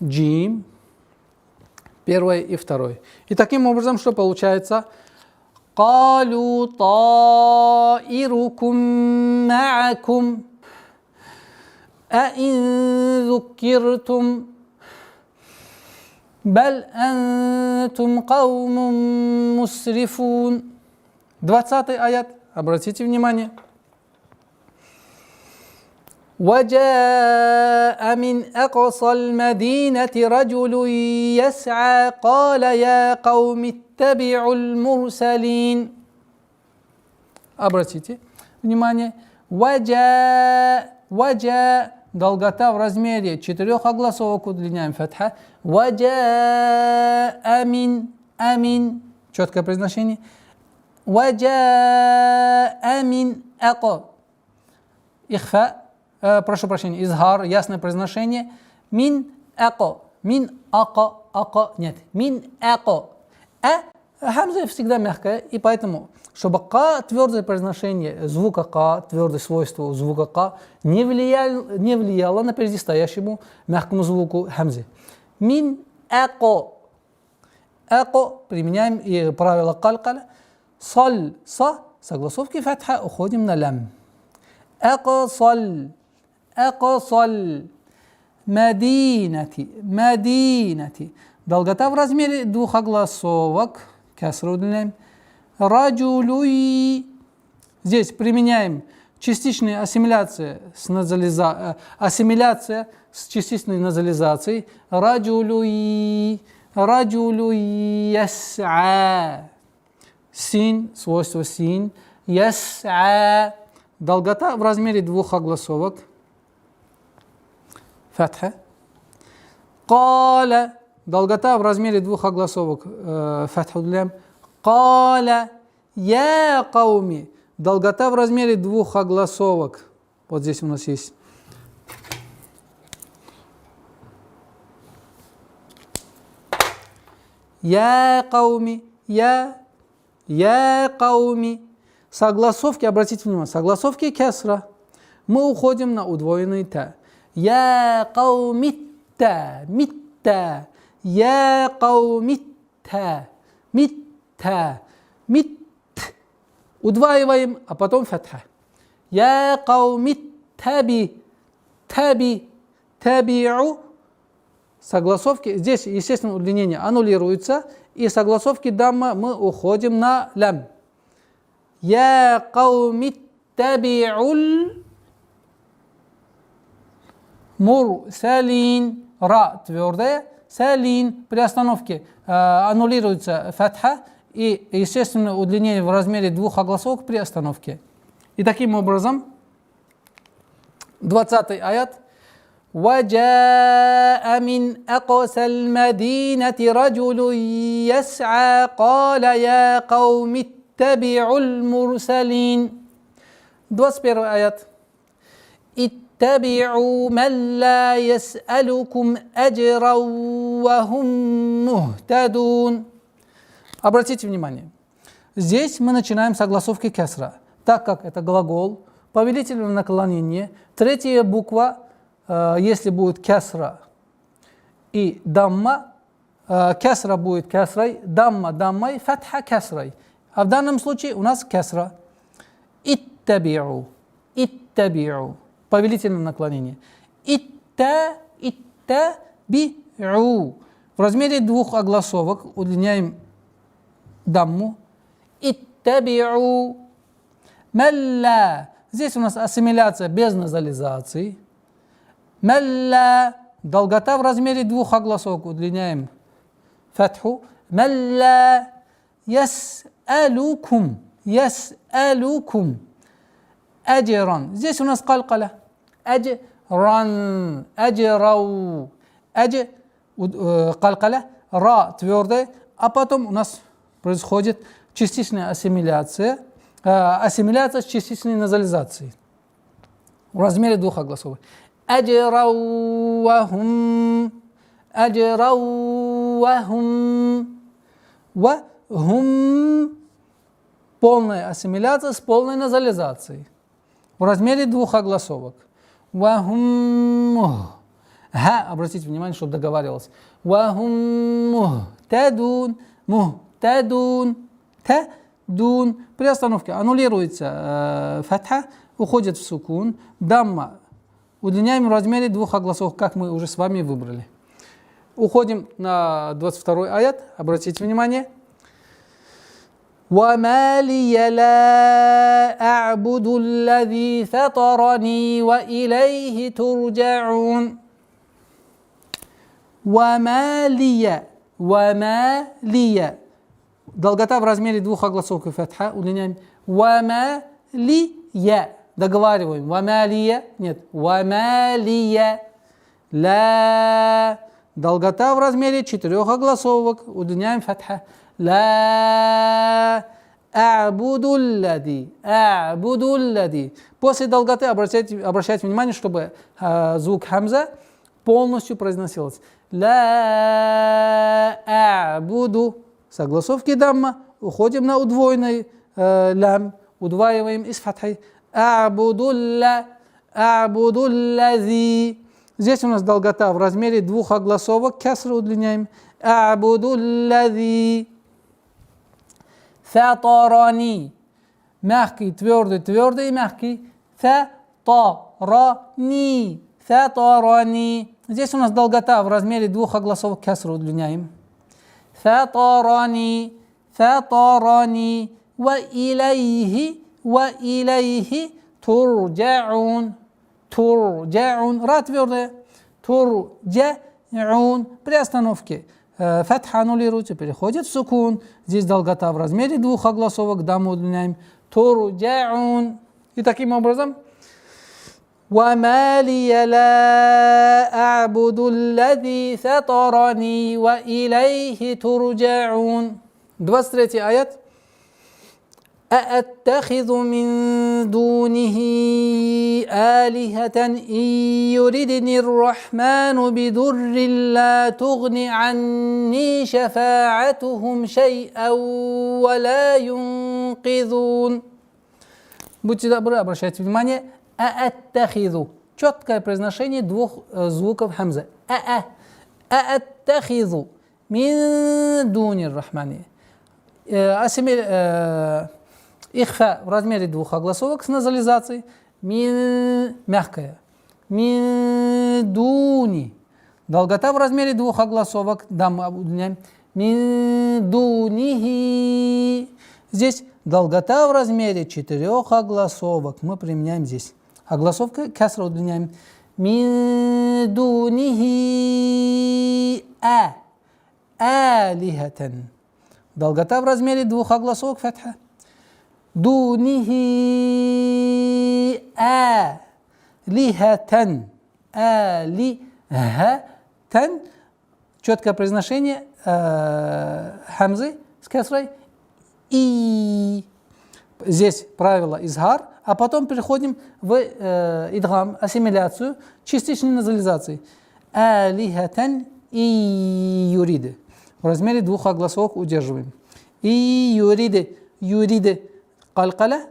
Speaker 1: джим, первое и второе. И таким образом, что получается? Калу таирукум ма'акум аин зукиртум баль антум каумум мусрифун. 20-й аят. Обратите внимание. وجاء من أقصى المدينة رجل يسعى قال يا قوم اتبعوا المرسلين. Обратите внимание. وجاء долгота в размере четырех огласовок удлиняем фатха. وجاء من амин. Четкое произношение. وجاء من أق. Ихфа. Прошу прощения, изхар, ясное произношение. Мин ако. Мин ако. Нет. Мин ако. Хамза всегда мягкая, и поэтому, чтобы ка, твердое произношение звука ка, твердое свойство звука ка, не влияло на предстоящему мягкому звуку хамзы. Мин ако. Ако. Применяем и правило калькаля. Саль. Са. Согласовки фатха. Уходим на лям. Ако саль. Акосаль мадинати. Долгота в размере двух огласовок. Касра удлиняем. Раджулюй. Здесь применяем частичная ассимиляция с частичной назализацией. Раджулюй яс'a. Син, свойство син. Яс'a. Долгота в размере двух огласовок. Фатха. Каля. Долгота в размере двух огласовок. Фатха удлиняем. Каля. Я кауми. Долгота в размере двух огласовок. Вот здесь у нас есть. Я кауми. Я кауми. Согласовки, обратите внимание, согласовки кесра. Мы уходим на удвоенный та. Я каумитта, митта, я каумитта, митта, мит. Удваиваем, а потом фатха. Я каумиттаби, таби'у. Согласовки, здесь, естественно, удлинение аннулируется, и согласовки дамма мы уходим на лям. Я каумиттаби'уль мурсалин. Ра твердая. Салин. При остановке аннулируется фатха и, естественно, удлинение в размере двух огласовок при остановке. И таким образом, 20-й аят. وَجَاءَ مِنْ أَقْصَى الْمَدِينَةِ رَجُلٌ يَسْعَى قَالَ يَا قَوْمِ اتَّبِعُوا الْمُرْسَلِينَ. 21 аят. اتَّبِعُوا مَنْ لَا يَسْأَلُكُمْ أَجْرًا وَهُمْ مُهْتَدُونَ. Обратите внимание, здесь мы начинаем с огласовки кесра, так как это глагол, повелительное наклонение, третья буква, если будет кесра и дамма, кесра будет кесрой, дамма даммой, фатха кесрой. А в данном случае у нас кесра. Иттаби'у. иттаби'у. Повелительное наклонение. Иттаби'у. В размере двух огласовок удлиняем дамму. Иттаби'у. Малла. Здесь у нас ассимиляция без назализации. Малла. Долгота в размере двух огласовок удлиняем фатху. Малла. Яс'алукум. Яс'алукум. Аджран. Здесь у нас калкаля. Аджран. Аджрау. Калкаля. Ра твердая. А потом у нас происходит частичная ассимиляция. Ассимиляция с частичной назализацией. В размере двух огласовок. Аджрауахум. Аджрауахум. Вахум. Полная ассимиляция с полной назализацией. В размере двух огласовок. Вахум. Ха, обратите внимание, чтобы договаривалось. Вахум. Тадун. Мухтадун. Тадун. При остановке аннулируется фатха, уходит в сукун. Дамма. Удлиняем в размере двух огласовок, как мы уже с вами выбрали. Уходим на 22 аят. Обратите внимание. وَمَا لِيَ لَا أَعْبُدُ الَّذِي فَطَرَنِي وَإِلَيْهِ تُرْجَعُونَ. وَمَا لِيَ. Долгота в размере двух огласовок и фатха. Удлиняем. وَمَا لِيَ. Договариваем. وَمَا لِيَ. Нет. وَمَا لِيَ. لا. Долгота в размере четырех огласовок. Удлиняем фатха. لا أعبد الذي. После долготы обращайте внимание, чтобы звук хамза полностью произносился. لا أعبد. Согласовки дамма. Уходим на удвоенный лям. Удваиваем из фатхи. أعبد الذي. Здесь у нас долгота в размере двух огласовок. Касру удлиняем. أعبد الذي. Фатарани. Мягкий, твердый, мягкий. Фатарани. Фатарани. Здесь у нас долгота в размере двух огласовок. Касру удлиняем. Фатарани. Фатарани. Ва илейхи турджаун. Турджаун. Ра твердая. Турджаун. При остановке фатха аннулируется, переходит в сукун. Здесь долгота в размере двух огласовок. Дамму удлиняем. Турджаун. И таким образом. وَمَا لِيَ لَا أَعْبُدُ الَّذِي فَطَرَنِي وَإِلَيْهِ تُرْجَعُونَ. 23 аят. أَأَتَّخِذُ مِن دُونِهِ آلِهَةً إِن يُرِدْنِي الرَّحْمَنُ بِضُرٍّ لَا تُغْنِ عَنِّي شَفَاعَتُهُمْ شَيْئًا وَلَا يُنقِذُونَ. Будьте добры, обращайте внимание. أَأَتَّخِذُ. Четкое произношение двух звуков хамза. أَأَتَّخِذُ مِن دُونِ الرَّحْمَنِ. Ихфа в размере двух огласовок с назализацией. Мин мягкая. Мин дуни. Долгота в размере двух огласовок. Дамма удлиняем. Мин дунихи. Здесь долгота в размере четырех огласовок. Мы применяем здесь. Огласовка касра удлиняем. Мин дунихи алихатан. Долгота в размере двух огласовок фатха. Дунихи алихатан. Алихатан. Четкое произношение хамзы с касрой. И здесь правило изхар, а потом переходим в идгам, ассимиляцию, частичной назализации. Алихатан и юриды. В размере двух огласовок удерживаем. И юриды. Юриды. Калкаля.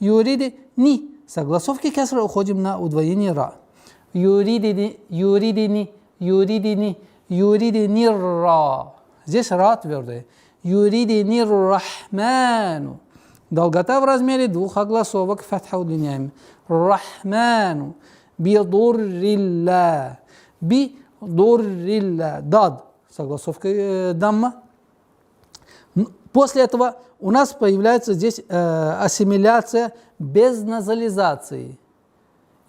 Speaker 1: Юриды. Ни. Согласовки касра уходим на удвоение ра. Юридини. Юридини. Юридини. Юридини ра. Здесь ра твердая. Юридини рахману. Долгота в размере двух огласовок, фатха удлиняем. Рахману, бидуррилля, бидуррилля, дад, согласовка дамма. После этого у нас появляется здесь ассимиляция без назализации.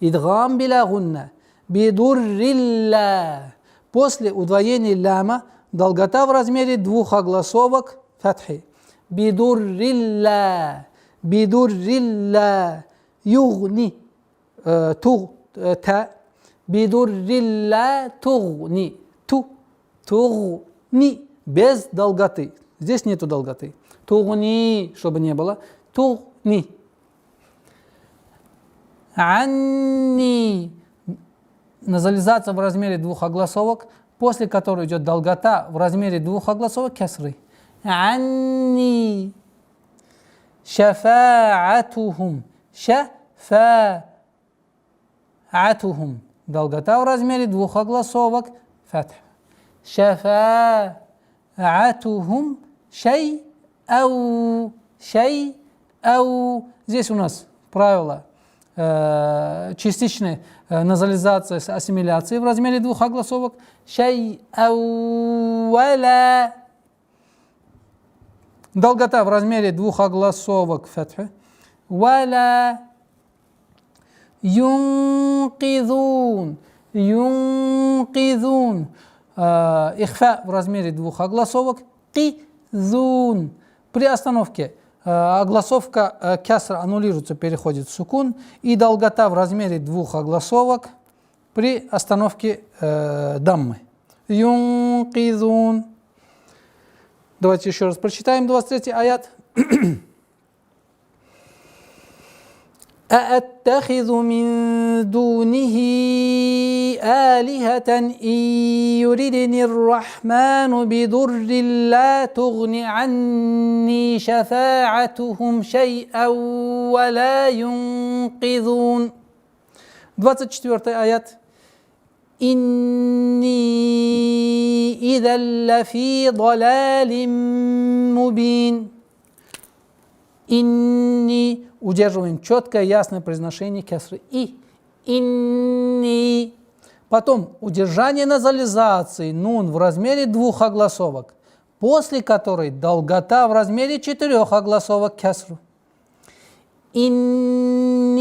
Speaker 1: Идгам биля гунна, бидуррилля. После удвоения ляма долгота в размере двух огласовок, фатхи. Бидуррилля, бидуррилля, югни, та, бидуррилля, тугни, тугни, без долготы. Здесь нету долготы. Тугни, чтобы не было, тугни. Анни, назализация в размере двух огласовок, после которой идет долгота в размере двух огласовок, кесры. Анни, шафаатухум, шафаатухум, долгота в размере двух огласовок, фатх. Шафаатухум, шай'ау, шай'ау. Здесь у нас правило частичной назализации с ассимиляцией в размере двух огласовок. Шай'ауаля. Долгота в размере двух огласовок, фатха. Валя. Юнкизун, юнкизун. Ихфа в размере двух огласовок. Кизун. При остановке огласовка кясра аннулируется, переходит в сукун, и долгота в размере двух огласовок при остановке даммы. Юнкизун. Давайте еще раз прочитаем 23-й аят. أَأَتَّخِذُ مِن دُونِهِ آلِهَةً إِن يُرِدْنِ الرَّحْمَنُ بِضُرٍّ لَّا تُغْنِ عَنِّي شَفَاعَتُهُمْ شَيْئًا وَلَا يُنقِذُونَ. 24-й аят. إِنِّي إِذًا لَّفِي ضَلَالٍ مُّبِينٍ. Инни, удерживаем четкое, ясное произношение кесры. И. Инни. Потом удержание назализации нун в размере двух огласовок, после которой долгота в размере четырех огласовок кесру. Инни.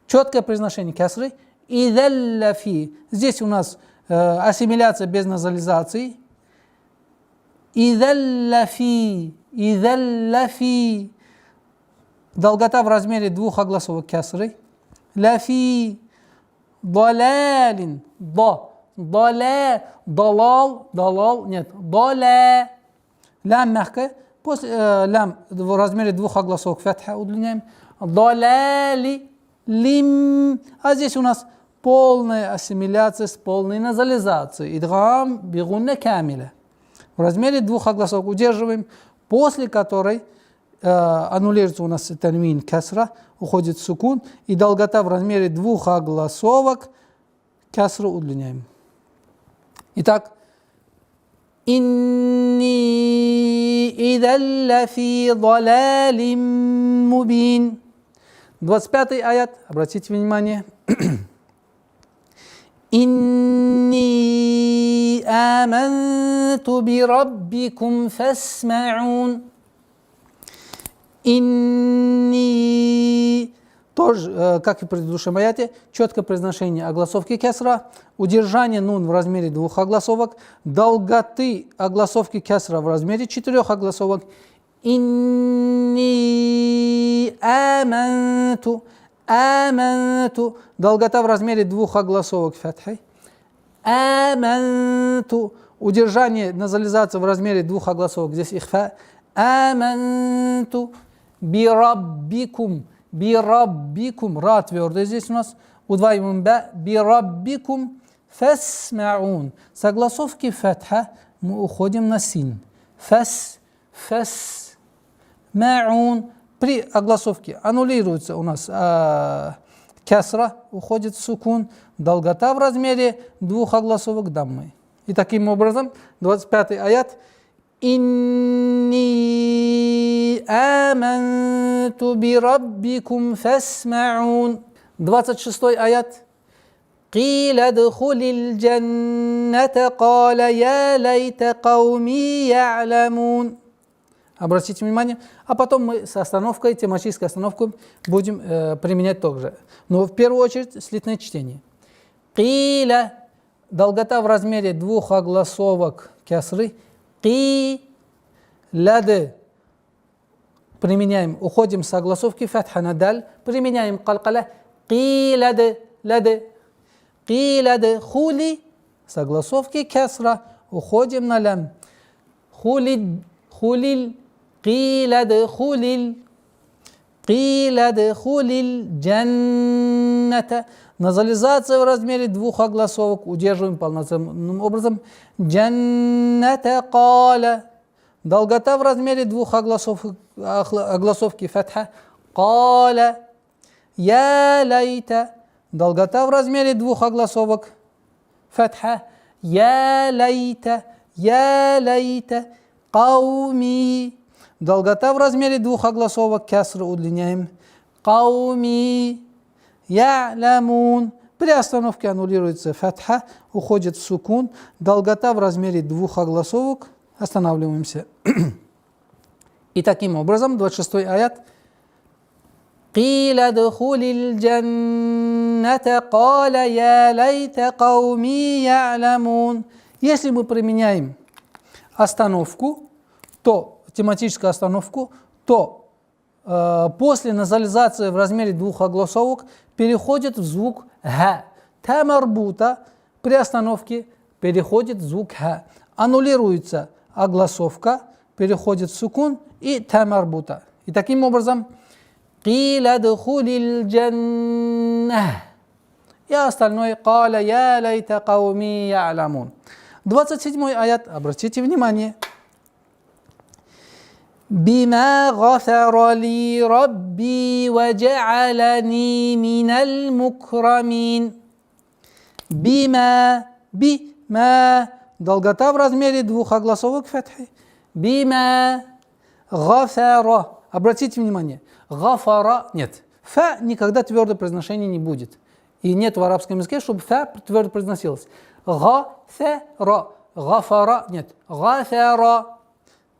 Speaker 1: Четкое произношение кесры. Идаллафи. Здесь у нас ассимиляция без назализации. Идаллафи. Идаллафи. Долгота в размере двух огласовок кесры. Лафи. Далалин. Далал. Далал. Нет. Далал. Лям мягкая. После лям в размере двух огласовок фатха удлиняем. Далали. Лим. А здесь у нас полная ассимиляция с полной назализацией. Идгам бигунна камиля. В размере двух огласовок удерживаем, после которой аннулируется у нас танвин касра, уходит сукун, и долгота в размере двух огласовок касру удлиняем. Итак, инни идалля фи далалим мубин. 25-й аят, обратите внимание. Инни аманту би раббикум фасмаун. Инни, тоже, как и в предыдущем аяте, четкое произношение огласовки кесра, удержание нун в размере двух огласовок, долготы огласовки кесра в размере четырех огласовок. Инни аманту. Аманту. Долгота в размере двух огласовок фатхи. Аманту. Удержание назализации в размере двух огласовок. Здесь ихфа. Аманту. Бираббикум. Бираббикум. Ра твердая здесь у нас. Удваиваем ба. Бираббикум. Фасмаун. С огласовки фатха мы уходим на син. Маун. При огласовке аннулируется у нас кесра, уходит сукун, долгота в размере двух огласовок даммы. И таким образом, 25-й аят. Инни аманту би раббикум фасмаун. 26 аят. Киля дхулил джанната каля я лайта кауми я'ламун. Обратите внимание. А потом мы с остановкой, тематической остановкой будем применять тоже. Но в первую очередь слитное чтение. Киля. Долгота в размере двух огласовок кясры. Ки. Ляды. Применяем. Уходим с огласовки фатха на даль. Применяем калкаля. Ки ляды. Ляды. Ки ляды. Хули. С огласовки кясра. Уходим на лям. Хули. Хулил. Киля дхулил джанната. Назализация в размере двух огласовок удерживаем полноценным образом. Джанната каля. Долгота в размере двух огласовки фатха. Каля. Я лайта. Долгота в размере двух огласовок фатха. Я лайта. Я лайта. Кауми. Долгота в размере двух огласовок кясры удлиняем. Кауми я'лямун. При остановке аннулируется фатха, уходит в сукун. Долгота в размере двух огласовок. Останавливаемся. И таким образом, 26 аят. Киля дхулил джанната каля я лайта кауми я'лямун. Если мы применяем остановку, то тематическую остановку, то после назализации в размере двух огласовок переходит в звук ха. Та марбута при остановке переходит в звук ха. Аннулируется огласовка, переходит в сукун и та марбута. И таким образом киля дхулил джанна. И остальное каля я лайта кауми я'лямун. 27 аят. Обратите внимание. Бима гафара ли рабби ва джа'алани минал мукрамин. Бима. Долгота в размере двух огласовок фатхи. Бима гафара. Обратите внимание. Гафара нет. Фа никогда твердое произношение не будет. И нет в арабском языке, чтобы фа твердо произносилось. Гафара. Гафара нет. Гафара.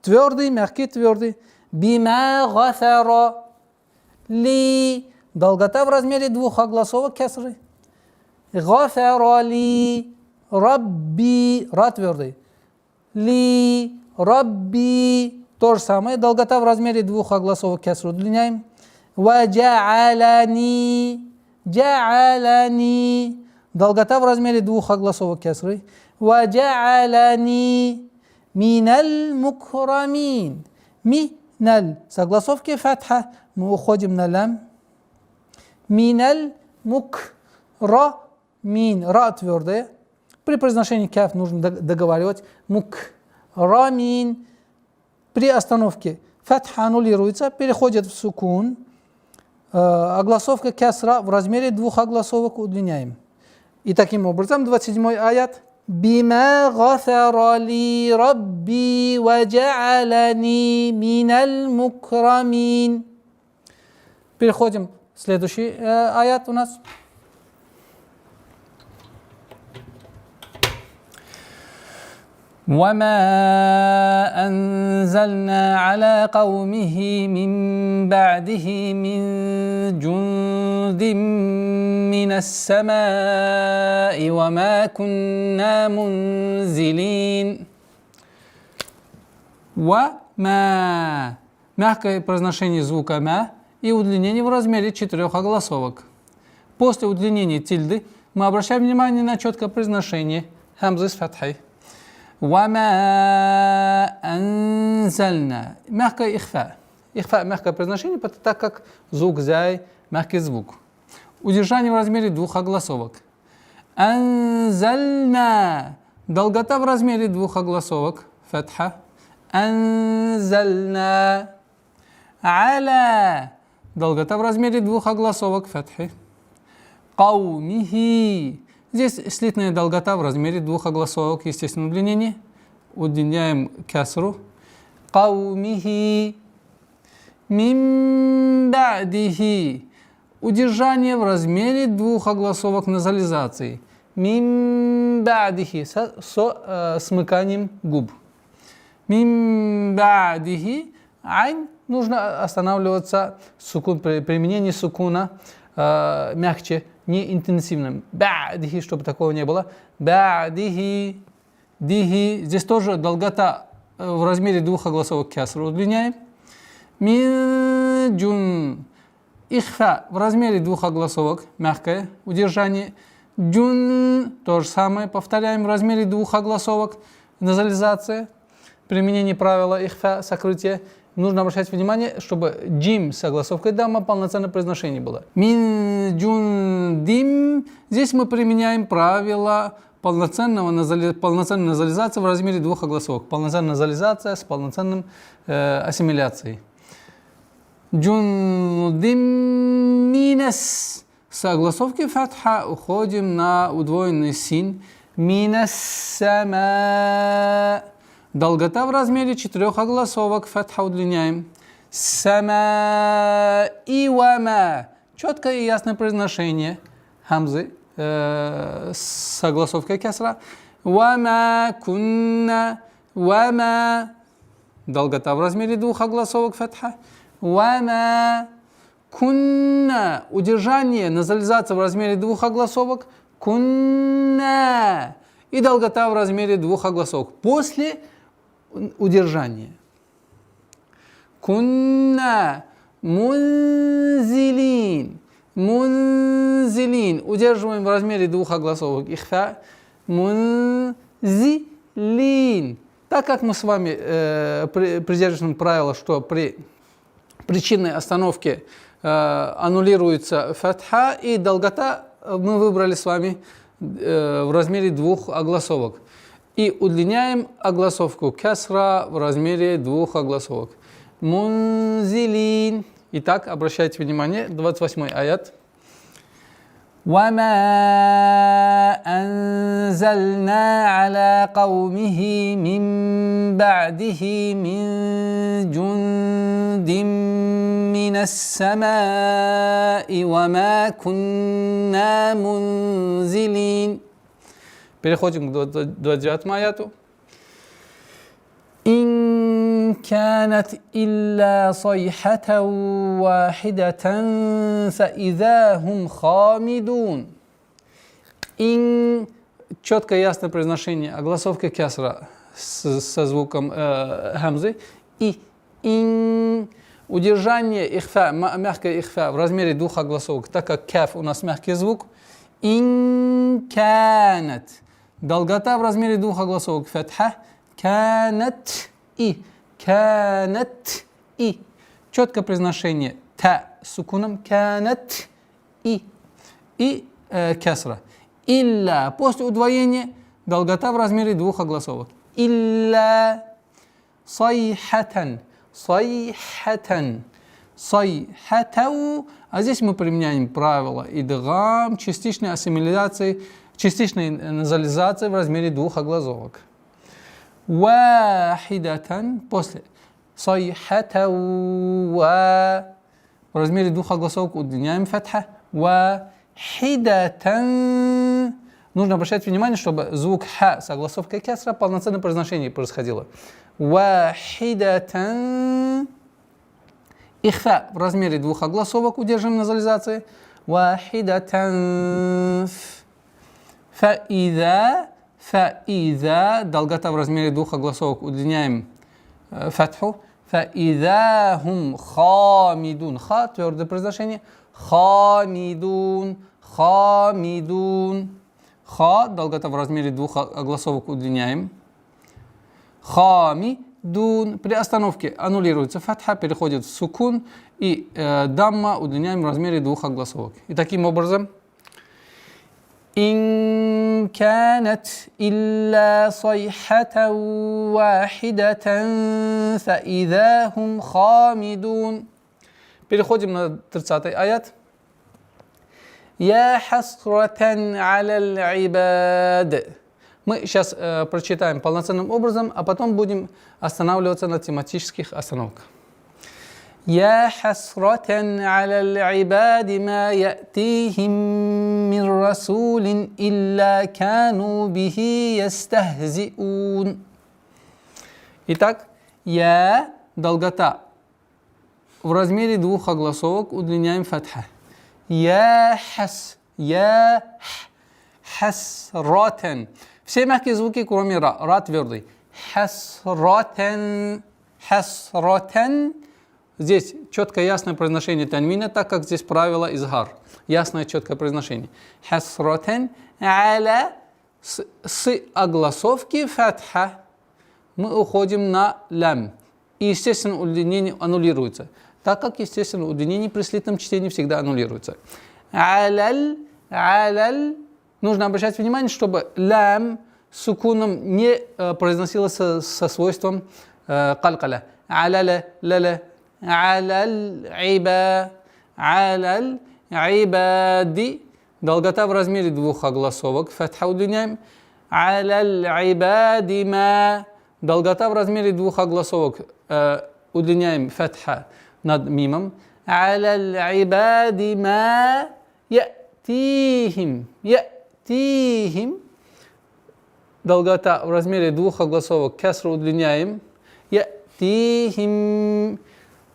Speaker 1: Твердый, мягкий, твердый. Бима гафара ли. Долгота в размере двух огласовок кясры. Гафара ли рабби. Ра твердый. Ли рабби. То же самое. Долгота в размере двух огласовок кясры удлиняем. Ва джа'алани. Джа'алани. Долгота в размере двух огласовок кясры. Ва джа'алани минал мукрамин. Минал. С огласовки фатха мы уходим на лям. Минал мукрамин. Ра твердая. При произношении каф нужно договаривать. Мукрамин. При остановке фатха аннулируется, переходит в сукун. Огласовка кясра в размере двух огласовок удлиняем. И таким образом 27 аят. Бима гафара ли рабби ва джа'алани минал мукрамин. Переходим. Следующий аят у нас. وما أنزلنا على قومه من بعده من جند من السماء وما كنا منزلين. وما. Мягкое произношение звука ма и удлинение в размере 4 огласовок. После удлинения тильды мы обращаем внимание на четкое произношение хамзы с фатхой. Вама анзальна. Мягкое ихфа. Ихфа мягкое произношение, так как звук зай мягкий звук. Удержание в размере 2 огласовок. Анзальна. Долгота в размере 2 огласовок. Фатха. Анзальна. Аля. Долгота в размере 2 огласовок. Фатхи. Каумихи. Здесь слитная долгота в размере 2 огласовок, естественное удлинение. Удлиняем кясру. Каумихи. Мин ба'дихи. Удержание в размере двух огласовок назализации. Мин ба'дихи. Со смыканием губ. Мин ба'дихи. Айн. Нужно останавливаться сукун, при применении сукуна мягче, не интенсивным. Ба'дихи, чтобы такого не было. Ба'дихи. Дихи. Здесь тоже долгота в размере двух огласовок кясра удлиняем. Мин джун. Ихфа в размере двух огласовок, мягкое удержание. Джун, то же самое, повторяем в размере двух огласовок, назализация. Применение правила ихфа, сокрытие. Нужно обращать внимание, чтобы джим с огласовкой дамма полноценное произношение было. Мин джун дим. Здесь мы применяем правило полноценной назализации в размере двух огласовок. Полноценная назализация с полноценным ассимиляцией. Джундим минас. С огласовки фатха уходим на удвоенный син. Минас сама. Долгота в размере 4 огласовок. Фатха удлиняем. Сама и вама. Четкое и ясное произношение хамзы с огласовкой кесра. Вама кунна. Вама. Долгота в размере 2 огласовок. Фатха. Вама кунна. Удержание, назализация в размере 2 огласовок. Кунна. И долгота в размере 2 огласовок. После удержания. Кунна мунзилин. Мунзилин. Удерживаем в размере 2 огласовок. Ихфа. Мунзилин. Так как мы с вами придерживаем правило, что при причинной остановке аннулируется фатха, и долгота мы выбрали с вами в размере 2 огласовок. И удлиняем огласовку кесра в размере 2 огласовок. Мунзилин. Итак, обращайте внимание, 28 аят. وَمَا أَنزَلْنَا عَلَى قَوْمِهِ مِنْ بَعْدِهِ مِنْ جُنْدٍ مِنَ السَّمَاءِ وَمَا كُنَّا مُنْزِلِينَ. Переходим к 29 аяту. إن كانت إلا صيحة واحدة فإذا هم خامدون. إن четкое ясное произношение огласовка кесра со звуком хамзы. И ин удержание ихфа, мягкое ихфа в размере 2 огласовок, так как каф у нас мягкий звук. Ин канат. Долгота в размере 2 огласовок. Фатха. Канат и. Канат и. Четкое произношение та сукуном. Канат и. И кесра. Илля. После удвоения долгота в размере 2 огласовок. Илля сайхатан. Сайхатан. Сайхатау. А здесь мы применяем правило идгам, частичной ассимиляции, частичной назализации в размере 2 огласовок. Вахидатан. После сайхатау ва. В размере 2 огласовок удлиняем фатха. Вахидатан. Нужно обращать внимание, чтобы звук ха с огласовкой кесра полноценное произношение происходило. Вахидатан. Ихфа в размере 2 огласовок удерживаем назализации. Вахидатан. Фаида. Фаида. Долгота в размере 2 огласовок удлиняем фатху. Фаида хум хамидун. Ха, твердое произношение. Хамидун. Хамидун. Ха, долгота в размере 2 огласовок удлиняем. Хамидун. При остановке аннулируется фатха, переходит в сукун, и дамма удлиняем в размере 2 огласовок. И таким образом إن كانت إلا صيحة واحدة فإذا هم خامدون. Переходим на 30 аят. Я хасратан аля аль-ибад. Мы сейчас прочитаем полноценным образом, а потом будем останавливаться на тематических остановках. Я хасратан аля аль-ибади ма ятихим мин расулин илля кану бихи ястахзиун. Итак, я, долгота, в размере двух огласовок удлиняем фатха. Я хасратан. Все мягкие звуки, кроме ра. Ра твердый. Хасратан. Здесь четкое ясное произношение танвина, так как здесь правило изгар. Ясное четкое произношение. Хасратан аля с огласовки фатха. Мы уходим на лям. И, естественно, удлинение аннулируется. Так как, естественно, удлинение при слитном чтении всегда аннулируется. Аляль. Нужно обращать внимание, чтобы лям сукуном не произносилось со свойством калькаля. Аляля, ляля. Аляль ибади. Долгота в размере двух огласовок. Фатха удлиняем. Аляль ибади ма. Долгота в размере двух огласовок. Удлиняем фатха над мимом. Аляль ибади ма ятихим. Долгота в размере двух огласовок. Кесру удлиняем. Ятихим.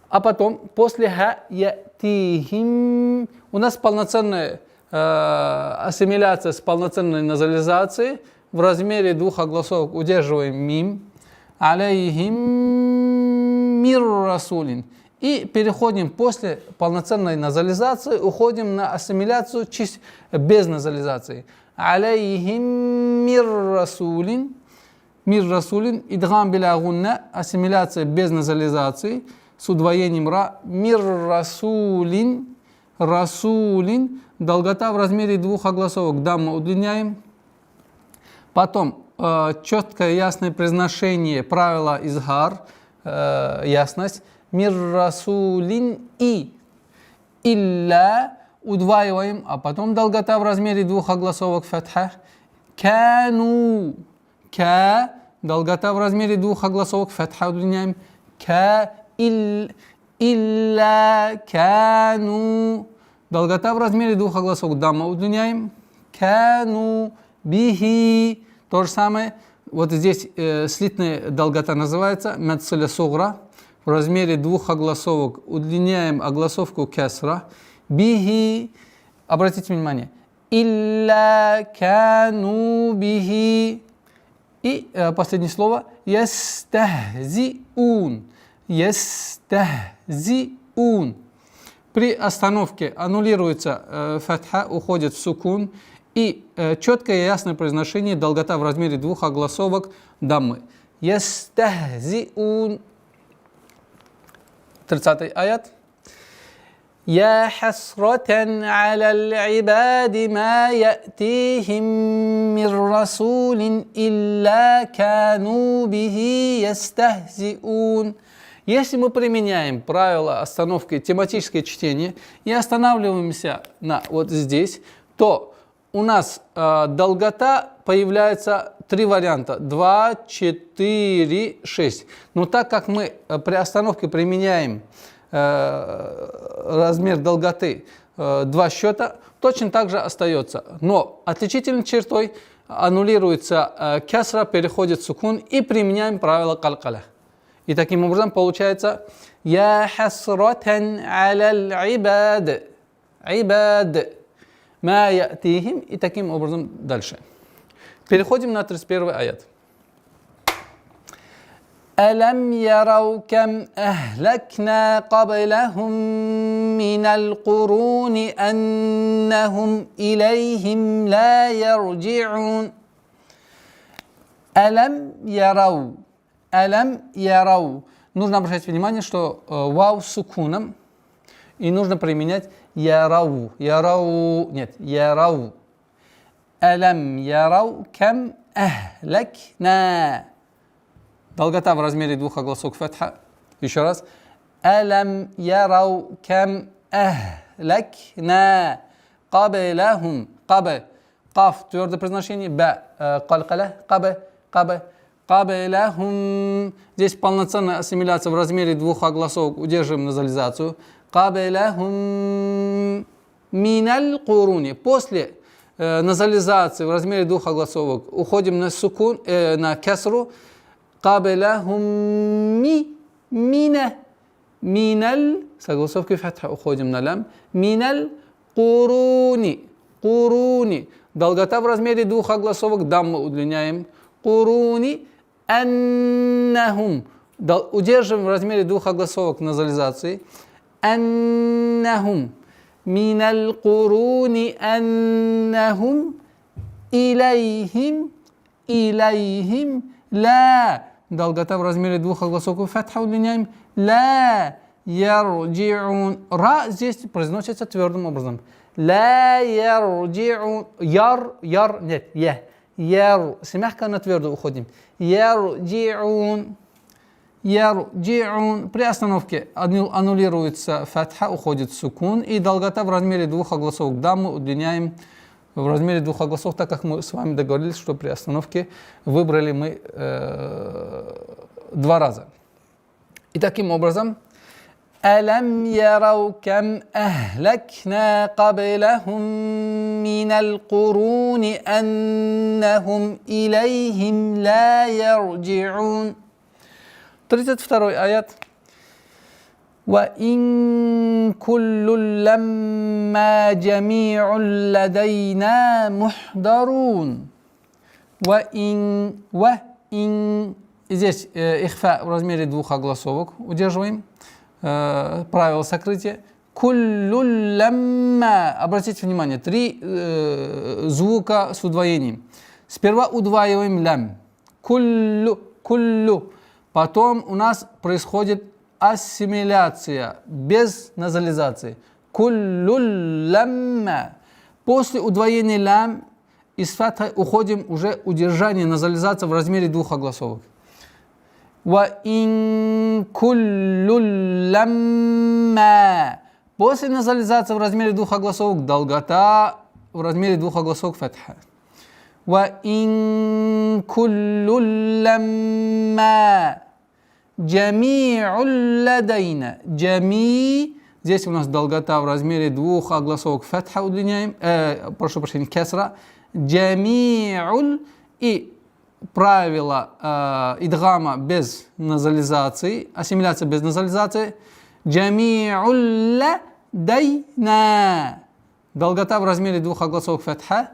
Speaker 1: А потом, после ха, ятихим, у нас полноценная ассимиляция с полноценной назализацией. В размере двух огласовок удерживаем мим. Алейхим мир расулин. И переходим после полноценной назализации, уходим на ассимиляцию без назализации. Алейхим мир расулин. Мир расулин. Идгам биля гунна. Ассимиляция без назализации. С удвоением ра. Мир расулин. Расулин. Долгота в размере двух огласовок. Дамма удлиняем. Потом четкое ясное произношение правила изгар. Ясность. Мир расулин и. Илля. Удваиваем. А потом долгота в размере двух огласовок фатха. Кану. Ка. Долгота в размере двух огласовок фатха удлиняем. Ка. Илля кану. Долгота в размере двух огласовок. Дамма удлиняем. Кану бихи. То же самое. Вот здесь слитная долгота называется мадсиля сугра. В размере двух огласовок удлиняем огласовку кесра. Бихи. Обратите внимание. Илля кану бихи. И последнее слово. Ястахзиун. Ястахзиун. При остановке аннулируется фатха, уходит в сукун. И четкое и ясное произношение, долгота в размере двух огласовок даммы. Ястахзиун. 30-й аят. Я хасратан аля аль-ибади ма ятихим мир расулин илля кану бихи ястахзиун. Если мы применяем правило остановки тематическое чтение и останавливаемся на вот здесь, то у нас долгота появляется три варианта. 2, 4, 6. Но так как мы при остановке применяем размер долготы 2 счета, точно так же остается. Но отличительной чертой аннулируется кесра, переходит в сукун и применяем правило калькаля. И таким образом получается «Я хасратан аля аль-ибад». «Ибад». «Ма ятихим». И таким образом дальше. Переходим на 31 аят. ألم يروا كم أهلكنا قبلهم من القرون أنهم إليهم لا يرجعون. ألم يروا. Алям ярау. Нужно обращать внимание, что вау с сукуном. И нужно применять ярау. Ярау. Нет, ярау. Алям ярау кам ахлакна. Долгота в размере двух огласовок фатха. Еще раз. Алям ярау кам ахлакна. Кабелахум. Кабе. Каф. Твердое произношение. Ба. Калькаля. Кабе. Кабе. Кабелахум. Здесь полноценная ассимиляция в размере двух огласовок. Удерживаем назализацию. Кабелахум миналь куруни. После назализации в размере двух огласовок уходим на сукун, на кесру. Кабелахум мина. Миналь. С огласовки фатха уходим на лям. Миналь куруни. Куруни. Долгота в размере двух огласовок. Дамму удлиняем. Куруни аннахум. Удерживаем в размере двух огласовок назализации. Аннахум. Миналь куруни аннахум илайхим. Илайхим. Ла. Долгота в размере двух огласовок. Фатха удлиняем. Ла ярджиун. Ра здесь произносится твердым образом. Ла ярджиун. Яр, нет, я. Яр. Мягко на твердо уходим. Ярджиун. Ярджиун. При остановке аннулируется фатха, уходит сукун. И долгота в размере двух огласовок. Да, мы удлиняем в размере двух огласовок, так как мы с вами договорились, что при остановке выбрали мы 2 раза. И таким образом, ألم يروا كم أهلكنا قبلهم من القرون أنهم إليهم لا يرجعون. 32 аят. وإن كل لما جميع لدينا محضرون. وإن здесь ихфа в размере двух огласовок. Удерживаем. Правило сокрытия. Куллю лямма. Обратите внимание, 3 звука с удвоением. Сперва удваиваем лям. Куллю, куллю. Потом у нас происходит ассимиляция без назализации. Куллю лямма. После удвоения лям из фатха уходим уже удержание назализации в размере двух огласовок. وَإِن كُلُّ لَمَّا. После назализации в размере двух огласовок долгота в размере двух огласовок фатха. وَإِن كُلُّ لَمَّا جَمِيعٌ لَدَيْنَا. Джами. Здесь у нас долгота в размере двух огласовок фатха удлиняем. Прошу прощения, кесра. Джами'уль. И правило идгама без назализации, ассимиляция без назализации. Джами'уль дайна. Долгота в размере двух огласовок фатха.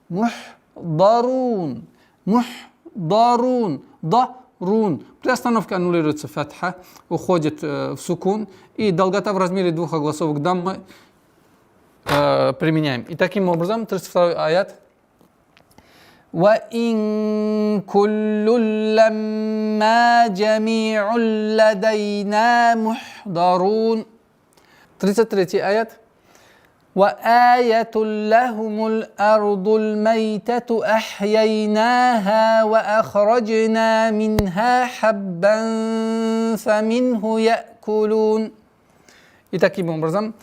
Speaker 1: Мухдарун. Мухдарун. Дарун. При остановке аннулируется фатха, уходит в сукун. И долгота в размере двух огласовок даммы применяем. И таким образом, 32 аят. وَإِن كُلٌّ لَمَّا جَمِيعٌ لَدَيْنَا مُحْضَرُونَ. 33 аят. وَآيَةٌ لَهُمُ الْأَرْضُ الْمَيْتَةُ أَحْيَيْنَاهَا وَأَخْرَجْنَا مِنْهَا حَبًّا فَمِنْهُ يَأْكُلُونَ. И таким образом,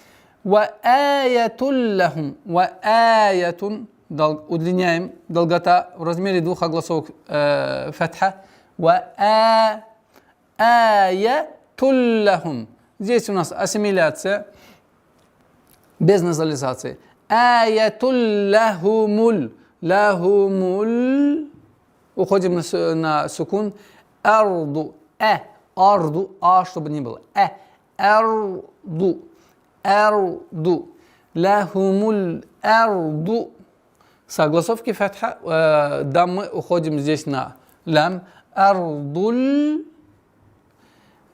Speaker 1: وَآيَةٌ لَهُمْ. وَآيَةٌ. Удлиняем долгота в размере двух огласовок фатха. Аятуллахум. Здесь у нас ассимиляция без назализации. Аятуллахумуль. Лахумуль. Уходим на сукун. Арду. Арду. Чтобы не было. Арду. Арду. Лахумуль арду. Согласовки фатха, да, мы уходим здесь на лям. Ардуль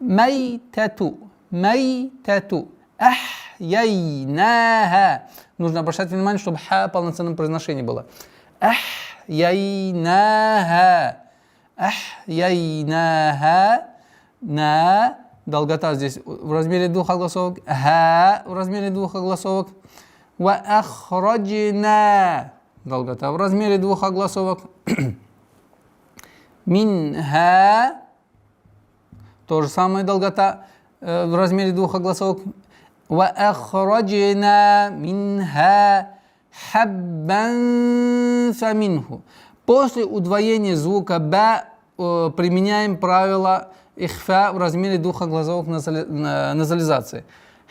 Speaker 1: майтату. Майтату. Ахяйнаха. Нужно обращать внимание, чтобы ха полноценном произношении было. Ахяйнаха. Ахяйнаха. На. Долгота здесь в размере двух огласовок. Ха в размере двух огласовок. Ва ахраджна. Долгота в размере двух огласовок. Минха. То же самое долгота в размере двух огласовок. Ва ахраджна минха хаббан фаминху. После удвоения звука «б» применяем правило ихфа в размере двух огласовок назализации.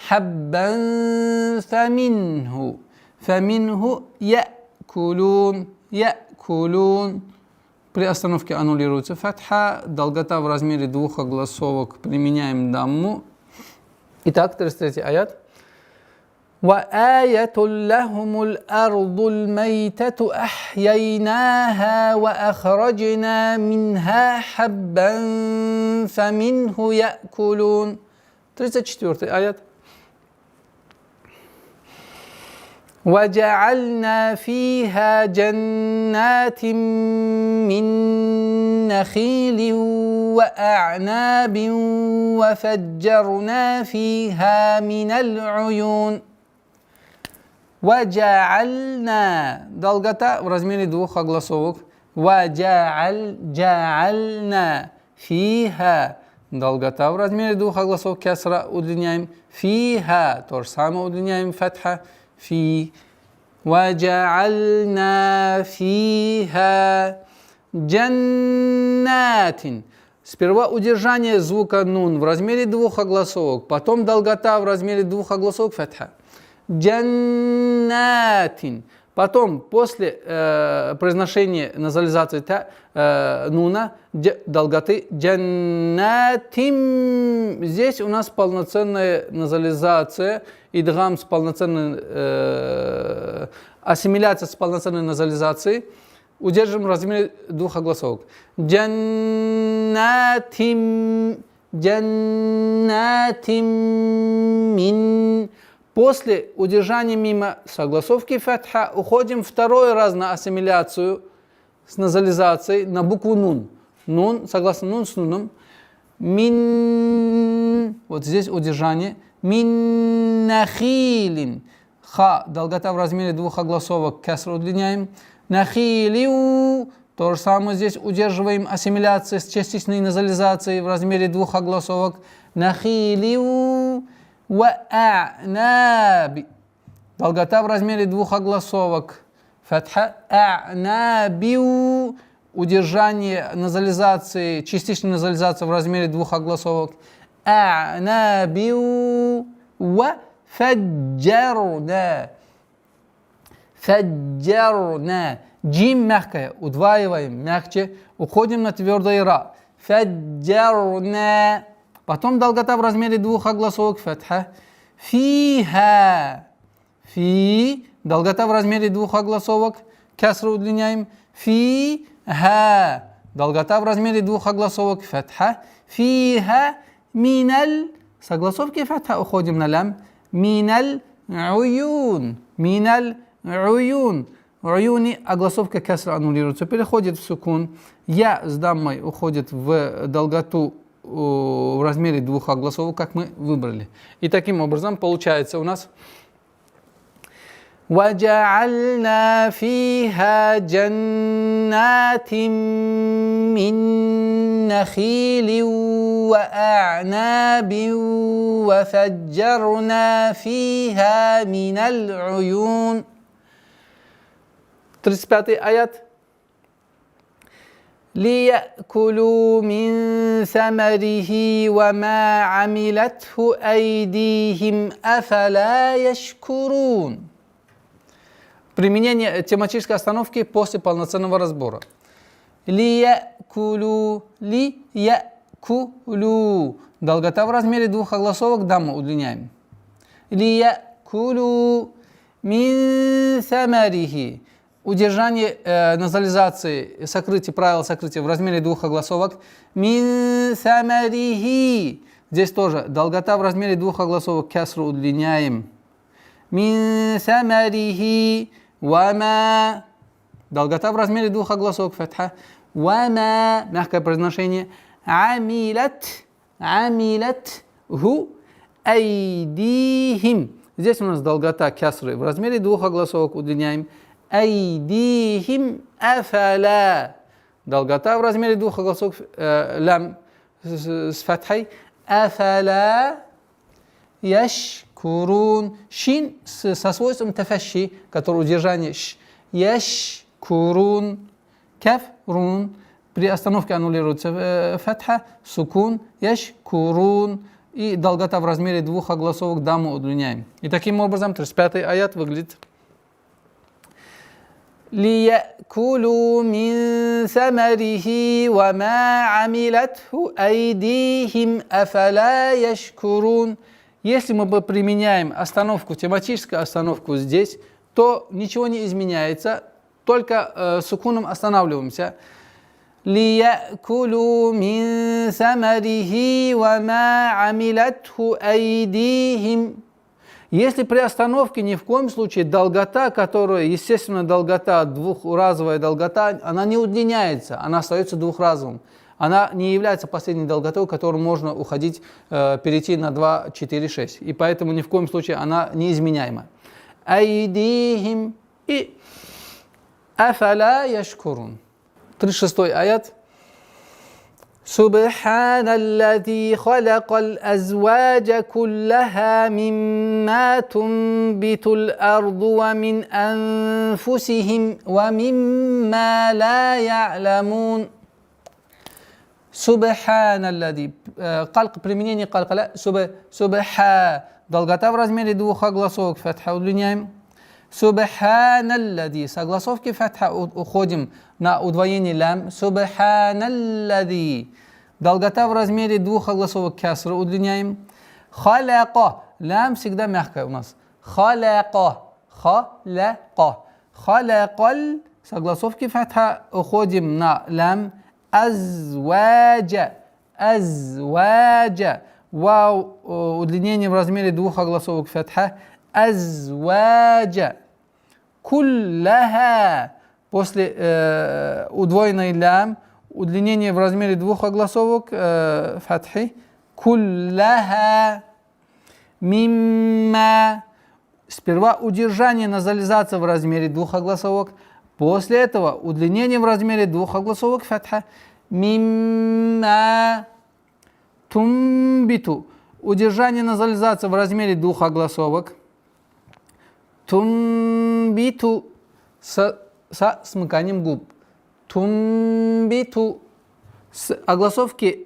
Speaker 1: Хаббан фаминху. Фаминху якулун. Якулун. При остановке аннулируется фатха. Долгота в размере двух огласовок применяем дамму. Итак, 33 аят. وآية لهم الأرض الميتة أحييناها وأخرجنا منها حبا فمنه يأكلون. 34 аят. وجعلنا فيها جنات من نخيل وأعناب وفجرنا فيها من العيون. وجعلنا долгота в размере двух огласовок. وجعلنا فيها долгота в размере двух огласовок. Кесра удлиняем. فيها то же самое удлиняем. Фатха. في وجعلنا فيها جنات. Сперва удержание звука нун в размере двух огласовок, потом долгота в размере двух огласовок фатха. Джаннатин. Потом, после произношения назализации нуна, долготы джаннатим. Здесь у нас полноценная назализация, идгам с полноценной ассимиляция с полноценной назализацией. Удерживаем в размере двух огласовок. Джаннатим. Джаннатим мин. После удержания мимо согласовки фатха уходим второй раз на ассимиляцию с назализацией на букву нун. Нун, согласно нун с нуном. Мин. Вот здесь удержание. Мин нахилин. Ха. Долгота в размере двух огласовок. Кеср удлиняем. Нахилиу. То же самое здесь удерживаем ассимиляцию с частичной назализацией в размере двух огласовок. Нахилиу. وأعناب. Долгота в размере двух огласовок. Фатха. А'набиу. Удержание назализации, частичной назализации в размере двух огласовок. А'набиу. Ва фаджарна. Фаджарна. Джим мягкое. Удваиваем мягче. Уходим на твердое ра. Фаджарна. Потом долгота в размере двух огласовок фатха. Фиха. Фи. Долгота в размере двух огласовок. Кесру удлиняем. Фиха. Долгота в размере двух огласовок фатха. Фиха. Миналь. С огласовки фатха уходим на лям. Миналь уюн. Миналь уюн. Уюни огласовка кесра аннулируется. Переходит в сукун. Я с даммой уходит в долготу в размере двух огласовок, как мы выбрали. И таким образом получается у нас وَجَعَلْنَا فِيهَا جَنَّاتٍ مِّن نَخِيلٍ وَأَعْنَابٍ وَفَجَّرْنَا فِيهَا مِنَ الْعُيُونِ. 35 аят. لِيَأْكُلُوا مِنْ ثَمَرِهِ وَمَا عَمِلَتْهُ أَيْدِيهِمْ أَفَلَا يَشْكُرُونَ. Применение тематической остановки после полноценного разбора. Лиякулу, лиякулу. Долгота в размере двух огласовок дамму удлиняем. Лиякулу мин самарихи. Удержание назализации, сокрытие, правило сокрытия в размере двух огласовок. Мин самарихи. Здесь тоже долгота в размере двух огласовок. Кесру удлиняем. Мин самарихи. Вама. Долгота в размере двух огласовок. Фатха. Вама. Мягкое произношение. Амилат. Амилат. Ху. Айдихим. Здесь у нас долгота кесры в размере двух огласовок. Удлиняем. Айдихим афаля. Долгота в размере двух огласовок. Лям с фатхой. Афаля. Яшкурун. Шин со свойством тафаши, который удержание ш. Яшкурун. кафрун. При остановке аннулируется фатха, сукун, яшкурун. И долгота в размере двух огласовок дамму удлиняем. И таким образом 35-й аят выглядит. لِيَأْكُلُوا مِنْ ثَمَرِهِ وَمَا عَمِلَتْهُ أَيْدِيهِمْ أَفَلَا يَشْكُرُونَ. Если мы бы применяем остановку, тематическую остановку здесь, то ничего не изменяется, только сукуном останавливаемся. لِيَأْكُلُوا مِنْ ثَمَرِهِ وَمَا عَمِلَتْهُ أَيْدِيهِمْ. Если при остановке ни в коем случае долгота, которая, естественно, долгота, двухразовая долгота, она не удлиняется, она остается двухразовым. Она не является последней долготой, которую можно уходить, перейти на 2, 4, 6. И поэтому ни в коем случае она неизменяема. Айдихим и афаля яшкурун. 36-й аят. سبحان الذي خلق الأزواج كلها مما تنبت الأرض ومن أنفسهم ومما لا يعلمون. سبحان الذي. Калк, применение калкаля. Субха. Долгота в размере двух огласовок. Фатха удлиняем. Субханаллади. С огласовки фатха уходим на удвоение лям. Субханаллади. Долгота в размере двух огласовок кясра удлиняем. Халяка. Лям всегда мягкая у нас. Халяка. Халяка. Халякал. С огласовки фатха уходим на лям. Азваджа. Азваджа. Вау. Удлинение в размере двух огласовок фатха. Азваджа. Кулляха. После удвоенной лям, удлинение в размере двух огласовок фатхи. Кулляха. Мимма. Сперва удержание назализация в размере двух огласовок. После этого удлинение в размере двух огласовок фатха. Мимма. Тумбиту. Удержание назализация в размере двух огласовок. Тумбиту. Со смыканием губ. Тумбиту. С огласовки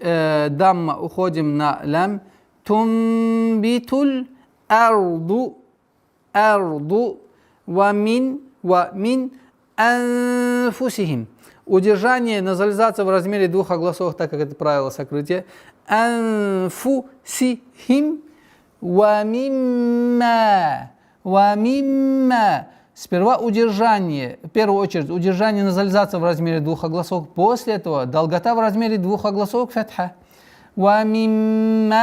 Speaker 1: дамма уходим на лям. Тумбитуль арду. Арду. Вамин анфусихим. Удержание назализация в размере двух огласовок, так как это правило сокрытия. Анфусихим. Вамимма. Сперва удержание, в первую очередь удержание назализация в размере двух огласовок, после этого долгота в размере двух огласовок фатха. Вамиммаля.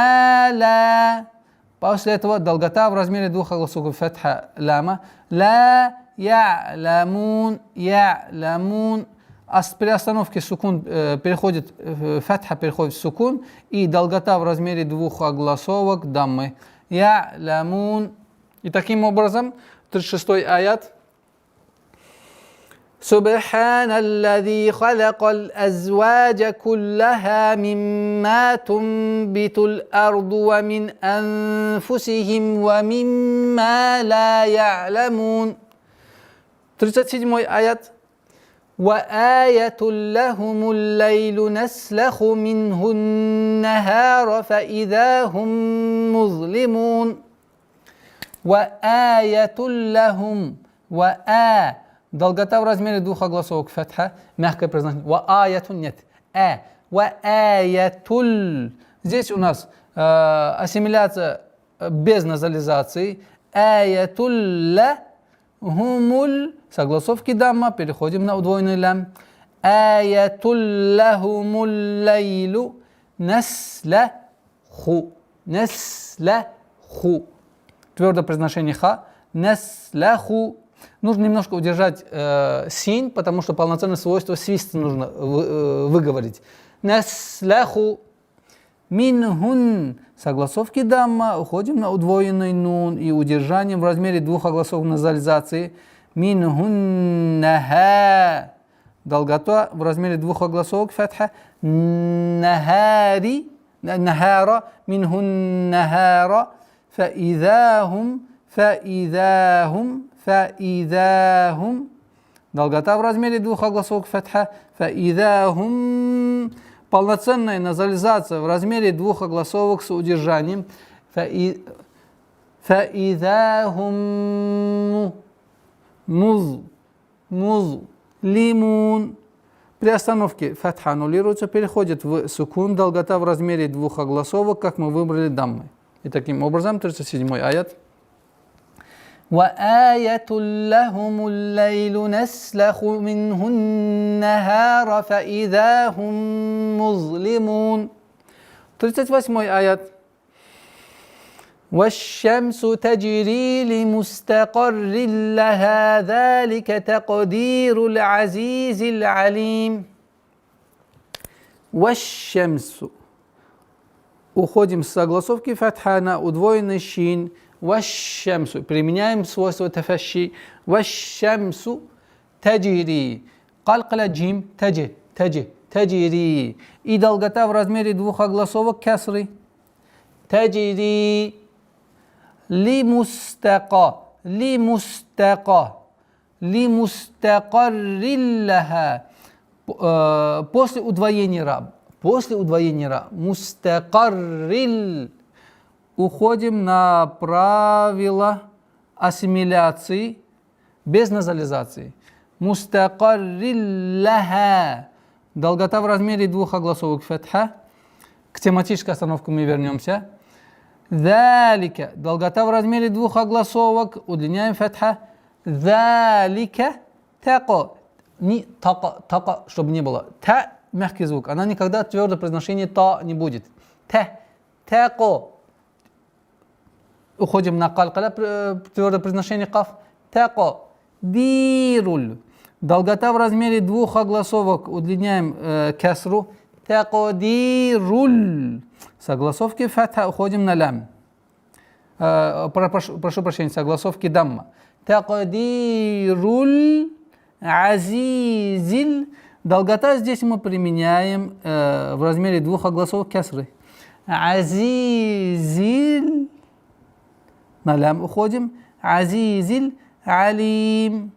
Speaker 1: После этого долгота в размере двух огласовок фатха лама. Ла я'ламун. При остановке сукун переходит, фатха переходит в сукун, и долгота в размере двух огласовок даммы. Я'ламун. И таким образом 36-й аят. سبحان الذي خلق الأزواج كلها مما تنبت الأرض ومن أنفسهم ومما لا يعلمون. 37-й аят. وآية لهم الليل نسلخ منه النهار فإذا هم مظلمون. وآية لهم. Долгота в размере двух огласовок фатха, мягкое произношение. Вааятун нет. Вааятуль. Здесь у нас ассимиляция без назализации. Аятулля хумуль. С огласовки дамма переходим на удвоенный лям. Аятулля хумуль лейлу наслаху. Наслаху. Твердое произношение ха. Наслаху. Нужно немножко удержать син, потому что полноценное свойство свиста нужно выговорить. Наслаху. Минхун. С огласовки дамма уходим на удвоенный нун и удержанием в размере двух огласовок назализации. Минхуннаха. Долгота в размере двух огласовок фатха. Нахари. Нахара. Минхуннахара. فإذا هم долгота в размере двух огласовок фатха. Фаидахум, полноценная назализация в размере двух огласовок с удержанием. Фаидахум музлимун. При остановке фатха аннулируется, переходит в сукун, долгота в размере двух огласовок, как мы выбрали даммы. И таким образом, 37-й аят. وَآيَةٌ لَهُمُ اللَّيْلُ نَسْلَخُ مِنْهُ النَّهَارَ فَإِذَا هُمْ مُظْلِمُونَ. 38-й аят. وَالشَّمْسُ تَجْرِي لِمُسْتَقَرٍّ لَهَا ذَلِكَ تَقْدِيرُ الْعَزِيزِ الْعَلِيمِ. وَالشَّمْسُ. Уходим с согласовки фатха на удвоенный шин. وَالشَّمْسُ. Применяем свойство тафаши. وَالشَّمْسُ تَجْرِي. قلقلة джим تجري. И долгота в размере двух огласовок кесры. تجري لمستقر لها. После удвоения ра. Мустакаррил. Уходим на правила ассимиляции без назализации. Мустакаррилляха. Долгота в размере двух огласовок фатха. К тематической остановке мы вернемся. Залика. Долгота в размере двух огласовок. Удлиняем фатха. Залика. Тако. Не тако, чтобы не было. Та мягкий звук. Она никогда твердое произношение та не будет. Тако. Уходим на калкаля, твердое произношение каф. Тако. Дируль. Долгота в размере двух огласовок. Удлиняем кесру. Такодируль. Согласовки фатха. Уходим на лям. Прошу прощения, согласовки дамма. Такодируль азизиль. Долгота здесь мы применяем в размере двух огласовок кесры. Азизиль. На лям уходим. Азизиль алим.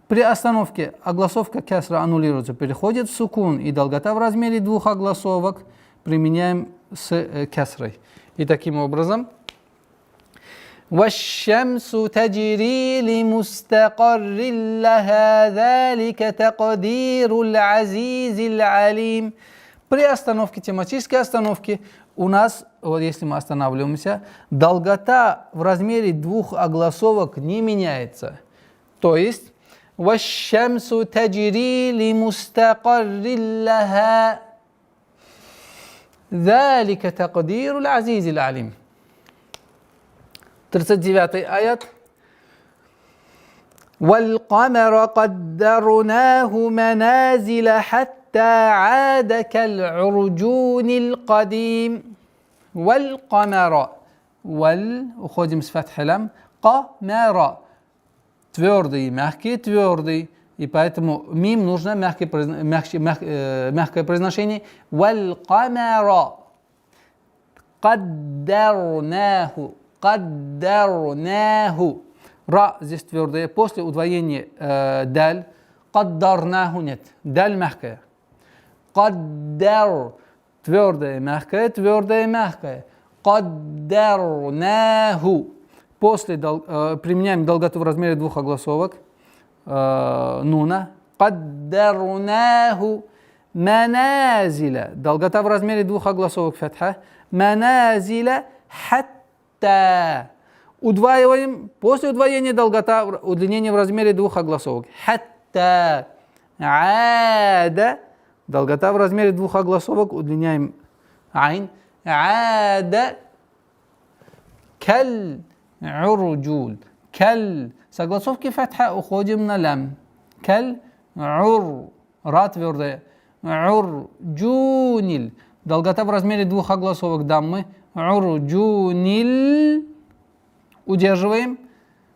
Speaker 1: При остановке огласовка кесра аннулируется, переходит в сукун, и долгота в размере двух огласовок применяем с кесрой. И таким образом وَالشَّمْسُ تَجْرِي لِمُسْتَقَرٍّ لَهَا ذَلِكَ تَقْدِيرُ الْعَزِيزِ الْعَلِيمِ. При остановке, тематической остановке, у нас, вот если мы останавливаемся, долгота в размере двух огласовок не меняется. То есть وَالشَّمْسُ تَجْرِي لِمُسْتَقَرٍّ لَهَا ذَلِكَ تَقْدِيرُ الْعَزِيزِ الْعَلِيمِ. 39-й аят. وَالْقَمَرَ قَدَّرْنَاهُ مَنَازِلَ حَتَّى عَادَ كَالْعُرْجُونِ الْقَدِيمِ. وَالْقَمَرَ. Уходим с фатхи лам. قَمَرَ. Твердый, мягкий, твердый. И поэтому мим нужно мягкое произношение. وَالْقَمَرَ قَدَّرْنَاهُ. Ра здесь твердая. После удвоения даль. قَدَّرْنَاهُ нет. Даль мягкая. قَدَّرْ. Твердая, мягкая, твердая, мягкая. قَدَّرْنَاهُ. После применяем долготу в размере двух огласовок. Нуна. قَدَّرْنَاهُ маназиля. Долгота в размере двух огласовок фатха. Маназиля хатта. Удваиваем. После удвоения долгота, удлинение в размере двух огласовок. Хатта. Ада. Долгота в размере двух огласовок. Удлиняем айн. Ада. Каль. Урджуль. Каль. Согласовки фатха. Уходим на лям. Каль. Ур. Ра твердая. Урджунил. Долгота в размере двух огласовок даммы. Урджунил. Удерживаем.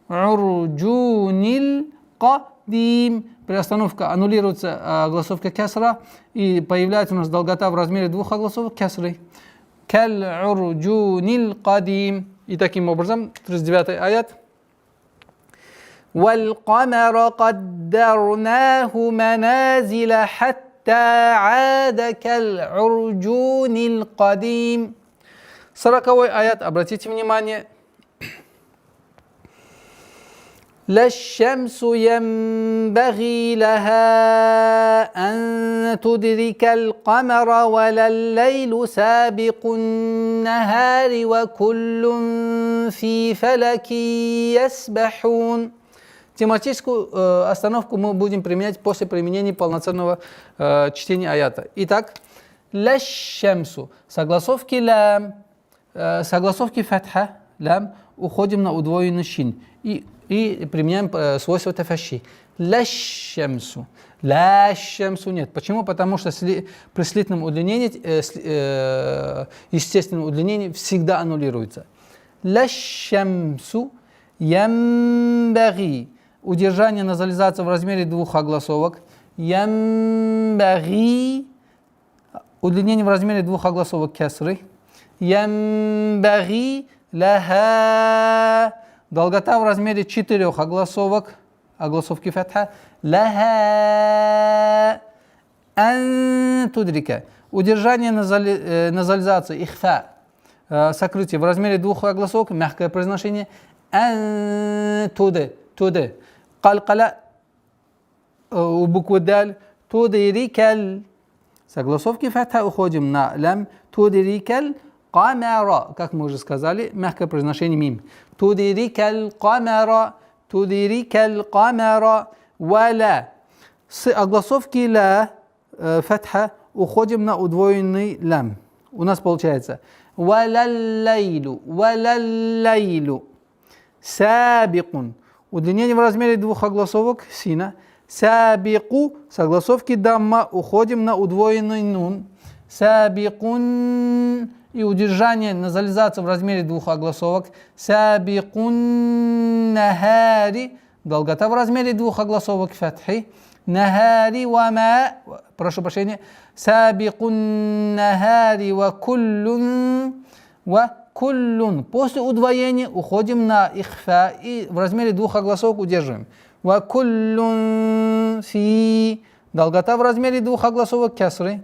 Speaker 1: Урджунил кадим. Приостановка аннулируется огласовка кесра. И появляется у нас долгота в размере двух огласовок кесры. Каль урджунил кадим. И таким образом, 39-й аят. والقمر قدرناه منازل حتى عاد كالعرجون القديم. 40-й аят, обратите внимание. لا الشمس ينبغي لها أن تدرك القمر ولا الليل سابق النهار وكل في فلك يسبحون. Тематическую остановку мы будем применять после применения полноценного чтения аята. Итак, لا الشمس, согласовки лям, согласовки фатха, лям, уходим на удвоенный шин. И применяем свойство тафаши. Ла шамсу. Ла шамсу нет. Почему? Потому что при слитном удлинении, естественном удлинении всегда аннулируется. Ла шамсу ямбаги. Удержание назализации в размере двух огласовок. Ямбаги. Удлинение в размере двух огласовок кесры. Ямбаги лаха. Долгота в размере 4 огласовок, огласовки фатха. Лаха ан тудрика. Удержание назализации, ихфа, сокрытие в размере 2 огласовок, мягкое произношение. Ан туды. Калкала у буквы даль. Тудрикаль. С огласовки фатха уходим на лям. Тудрикаль. Камера, как мы уже сказали, мягкое произношение мим. Тудирикаль камера, валя. С огласовки ла, фатха, уходим на удвоенный лям. У нас получается валяллайлу, сабикун. Удлинение в размере 2 огласовок сина. Сабику, с огласовки дамма, уходим на удвоенный нун. Сабикун. И удержание назализации в размере 2 огласовок. Сабикун нахари. Долгота в размере 2 огласовок фатхи. Нахари вама. Прошу прощения. Сабикун нахари ва куллун. После удвоения уходим на ихфа и в размере 2 огласовок удерживаем. Ва куллун фи. Долгота в размере 2 огласовок кесры.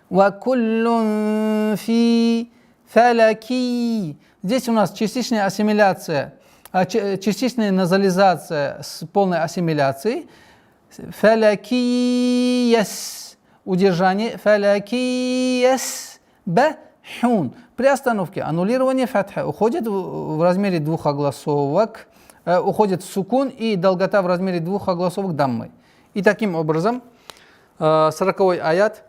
Speaker 1: وَكُلٌّ فِي فَلَكِي. Здесь у нас частичная ассимиляция, частичная назализация с полной ассимиляцией. فَلَكِيَّس. Удержание. فَلَكِيَّس бахун. При остановке аннулирование фатха уходит в размере 2 огласовок, уходит в сукун и долгота в размере 2 огласовок даммы. И таким образом 40-й аят.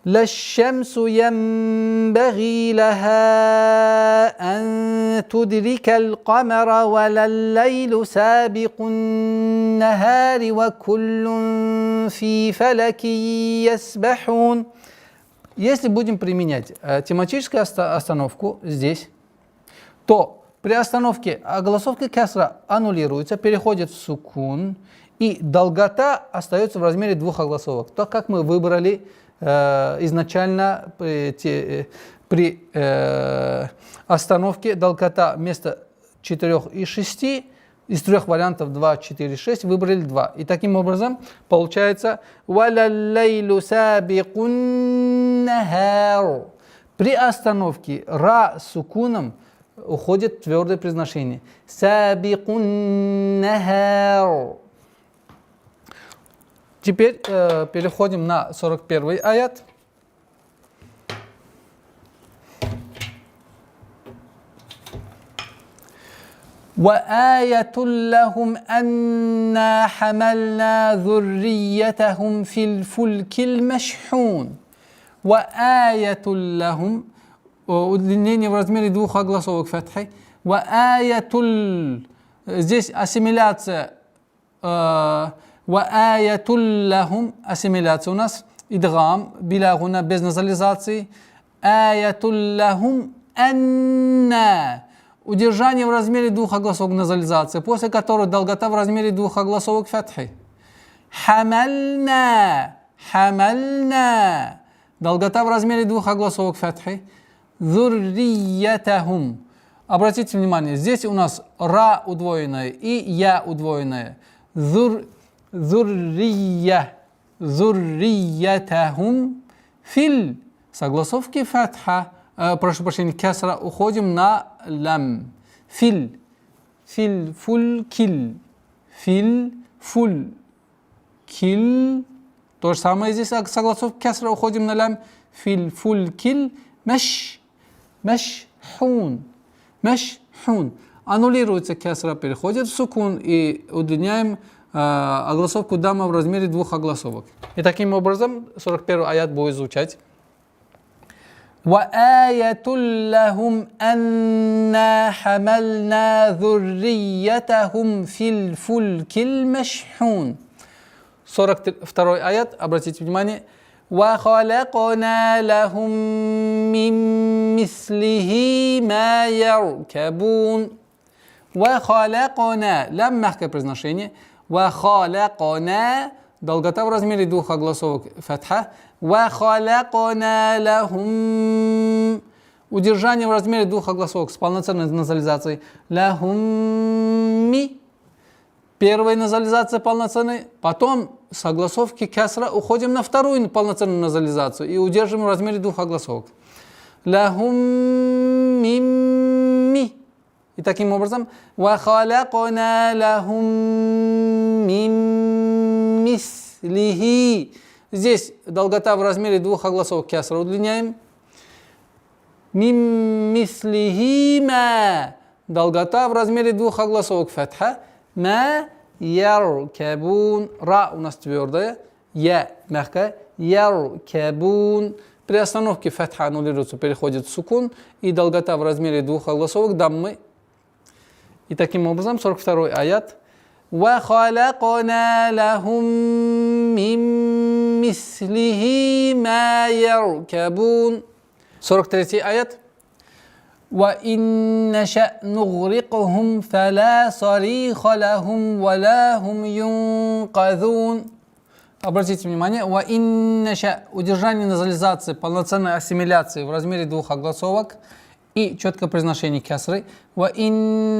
Speaker 1: لا الشمس ينبغي لها أن تدرك القمر ولا الليل سابق النهار وكل في فلك يسبحون. Если будем применять тематическую остановку здесь, то при остановке огласовка кесра аннулируется, переходит в сукун, и долгота остается в размере 2 огласовок. То, как мы выбрали изначально при остановке долгота вместо 4 и 6, из 3 вариантов 2, 4, 6 выбрали 2. И таким образом получается وَلَلَّيْلُ سَابِقُ النَّهَارُ. При остановке ра с сукуном уходит твердое произношение. سَابِقُ النَّهَارُ. Теперь переходим на 41-й аят. وَآيَةٌ لَهُمْ أَنَّا حَمَلْنَا ذُرِّيَّتَهُمْ فِي الْفُلْكِ الْمَشْحُونِ. وَآيَةٌ لَهُمْ. Удлинение в размере 2 огласовок фатхи. وَآيَةٌ. Здесь ассимиляция. وَآيَةٌ لَهُمْ. Ассимиляция у нас. Идгам, билагуна, без назализации. آيَةٌ لَهُمْ أَنَّا. Удержание в размере 2 огласовок назализации, после которой долгота в размере 2 огласовок фатхи. Хамальна. Долгота в размере 2 огласовок фатхи. Зурриятахум. Обратите внимание, здесь у нас ра удвоенное и я удвоенное. Зуррия. Зурриятахум филь. Согласовки фатха. Прошу прощения, кесра. Уходим на лям. Филь. Филь, фуль, киль. Филь, фуль, киль. То же самое здесь согласовки кесра. Уходим на лям. Филь, фуль, киль. Маш. Машхун. Машхун. Аннулируется кесра, переходит в сукун и удлиняем огласовку дамма в размере двух огласовок. И таким образом 41 аят будет звучать. وَآيَةٌ لَهُمْ أَنَّا حَمَلْنَا ذُرِّيَّتَهُمْ فِي الْفُلْكِ الْمَشْحُونِ. 42 аят, обратите внимание. وَخَلَقْنَا لَهُم مِّن مِّثْلِهِ مَا يَرْكَبُونَ. وَخَلَقْنَا. Лям мягкое произношение. وَخَلَقْنَا. Долгота в размере двух огласовок фатха. وَخَلَقْنَا لَهُم. Удержание в размере двух огласовок с полноценной назализацией. لَهُم. Первая назализация полноценной, потом с огласовки кесра уходим на вторую полноценную назализацию и удерживаем в размере двух огласовок. Лахум мимми. И таким образом وَخَلَقْنَا لَهُم مِّن مِّثْلِهِ. Здесь долгота в размере двух огласовок кесра удлиняем. مِن مِّثْلِهِ ма. Долгота в размере двух огласовок фатха. Ма яркабун. Ра у нас твердая, я мягкая. Яркабун. При остановке фатха аннулируется, переходит в сукун, и долгота в размере двух огласовок даммы. И таким образом 42 аят. وَخَلَقْنَا لَهُم مِّن مِّثْلِهِ مَا يَرْكَبُونَ. 43 аят. وَإِن نَّشَأْ نُغْرِقْهُمْ فَلَا صَرِيخَ لَهُمْ وَلَا هُمْ يُنقَذُونَ. Обратите внимание, وَإِن نَّشَأْ. Удержание назализации, полноценной ассимиляции в размере двух огласовок и четкое произношение кесры. وَإِن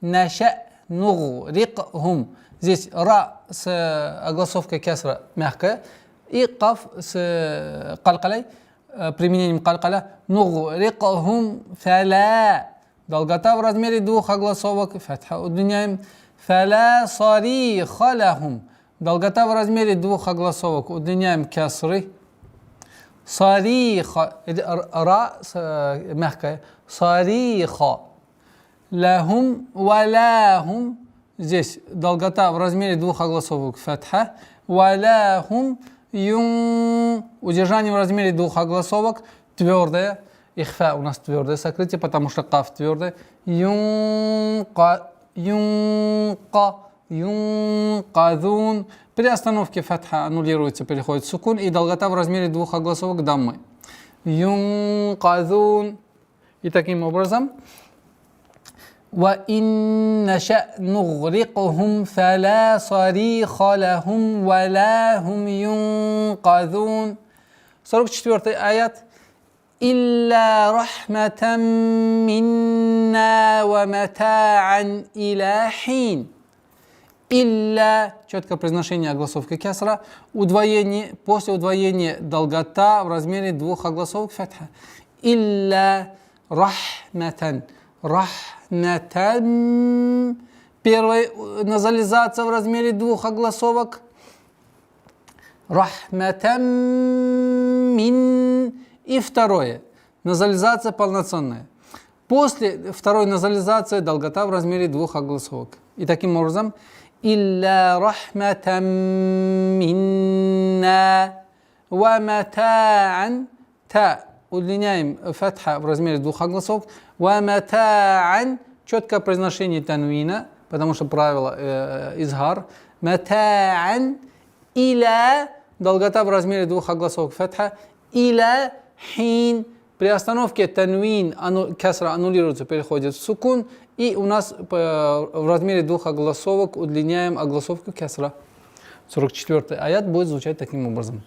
Speaker 1: نَّشَأْ نُغْرِقْهُمْ. Здесь ра с огласовкой кесра мягкая и каф с калькалей, применением калькаля. نُغْرِقْهُمْ فَلَا. Долгота в размере двух огласовок фатха удлиняем. فَلَا صَرِيخَ لَهُمْ. Долгота в размере двух огласовок удлиняем кесры. صَرِيخَ. Ра мягкая. صَرِيخَ. لَهُمْ وَلَاهُمْ. Здесь долгота в размере двух огласовок фатха. وَلَاهُمْ юн. Удержание в размере двух огласовок твердое. Ихфа у нас твердое сокрытие, потому что каф твердое. Юнка. Юнкадун. При остановке фатха аннулируется, переходит в сукун, и долгота в размере двух огласовок даммы. Юнкадун. И таким образом وَإِن نَّشَأْ نُغْرِقْهُمْ فَلَا صَرِيخَ لَهُمْ وَلَا هُمْ يُنقَذُونَ. 44 аят. إِلَّا رَحْمَةً مِنَّا وَمَتَاعًا إِلَى حِينٍ. Илля, четкое произношение огласовки кесра, удвоение, после удвоения долгота в размере двух огласовок фатха. Илля рахматан. Рахматан. Первая назализация в размере двух огласовок. Рахматан мин. И второе. Назализация полноценная. После второй назализации долгота в размере двух огласовок. И таким образом илля рахматан минна ва мата'ан. Та. Удлиняем фатха в размере двух огласовок. Ва мата'ан. Четкое произношение танвина, потому что правило изгар. Мата'ан иля. Долгота в размере двух огласовок фатха. Иля хин. При остановке танвин кесра аннулируется, переходит в сукун, и у нас в размере двух огласовок удлиняем огласовку кесра. 44 аят будет звучать таким образом.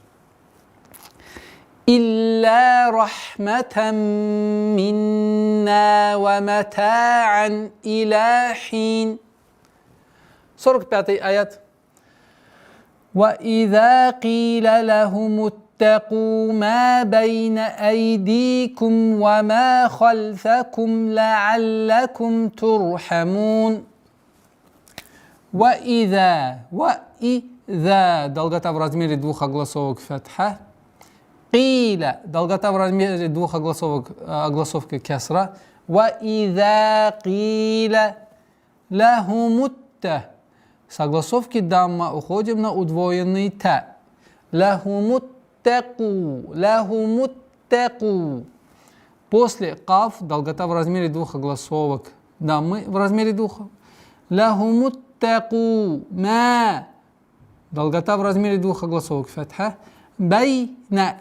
Speaker 1: Илля рахматан минна ва ومتاعا إلى حين. 45 аят. وإذا قيل لهم اتقوا ما بين أيديكم وما خلفكم لعلكم ترحمون. وإذا долгота в размере двухогласовок фатха. Qila долгота в размере двухогласовки кесра. وإذا قيل لهم согласовки дамма уходим на удвоенный та. Лахумуттаку. После каф долгота в размере двухогласовок даммы в размере двух. Лахумуттаку ма долгота в размере двухогласовок фатха. Байна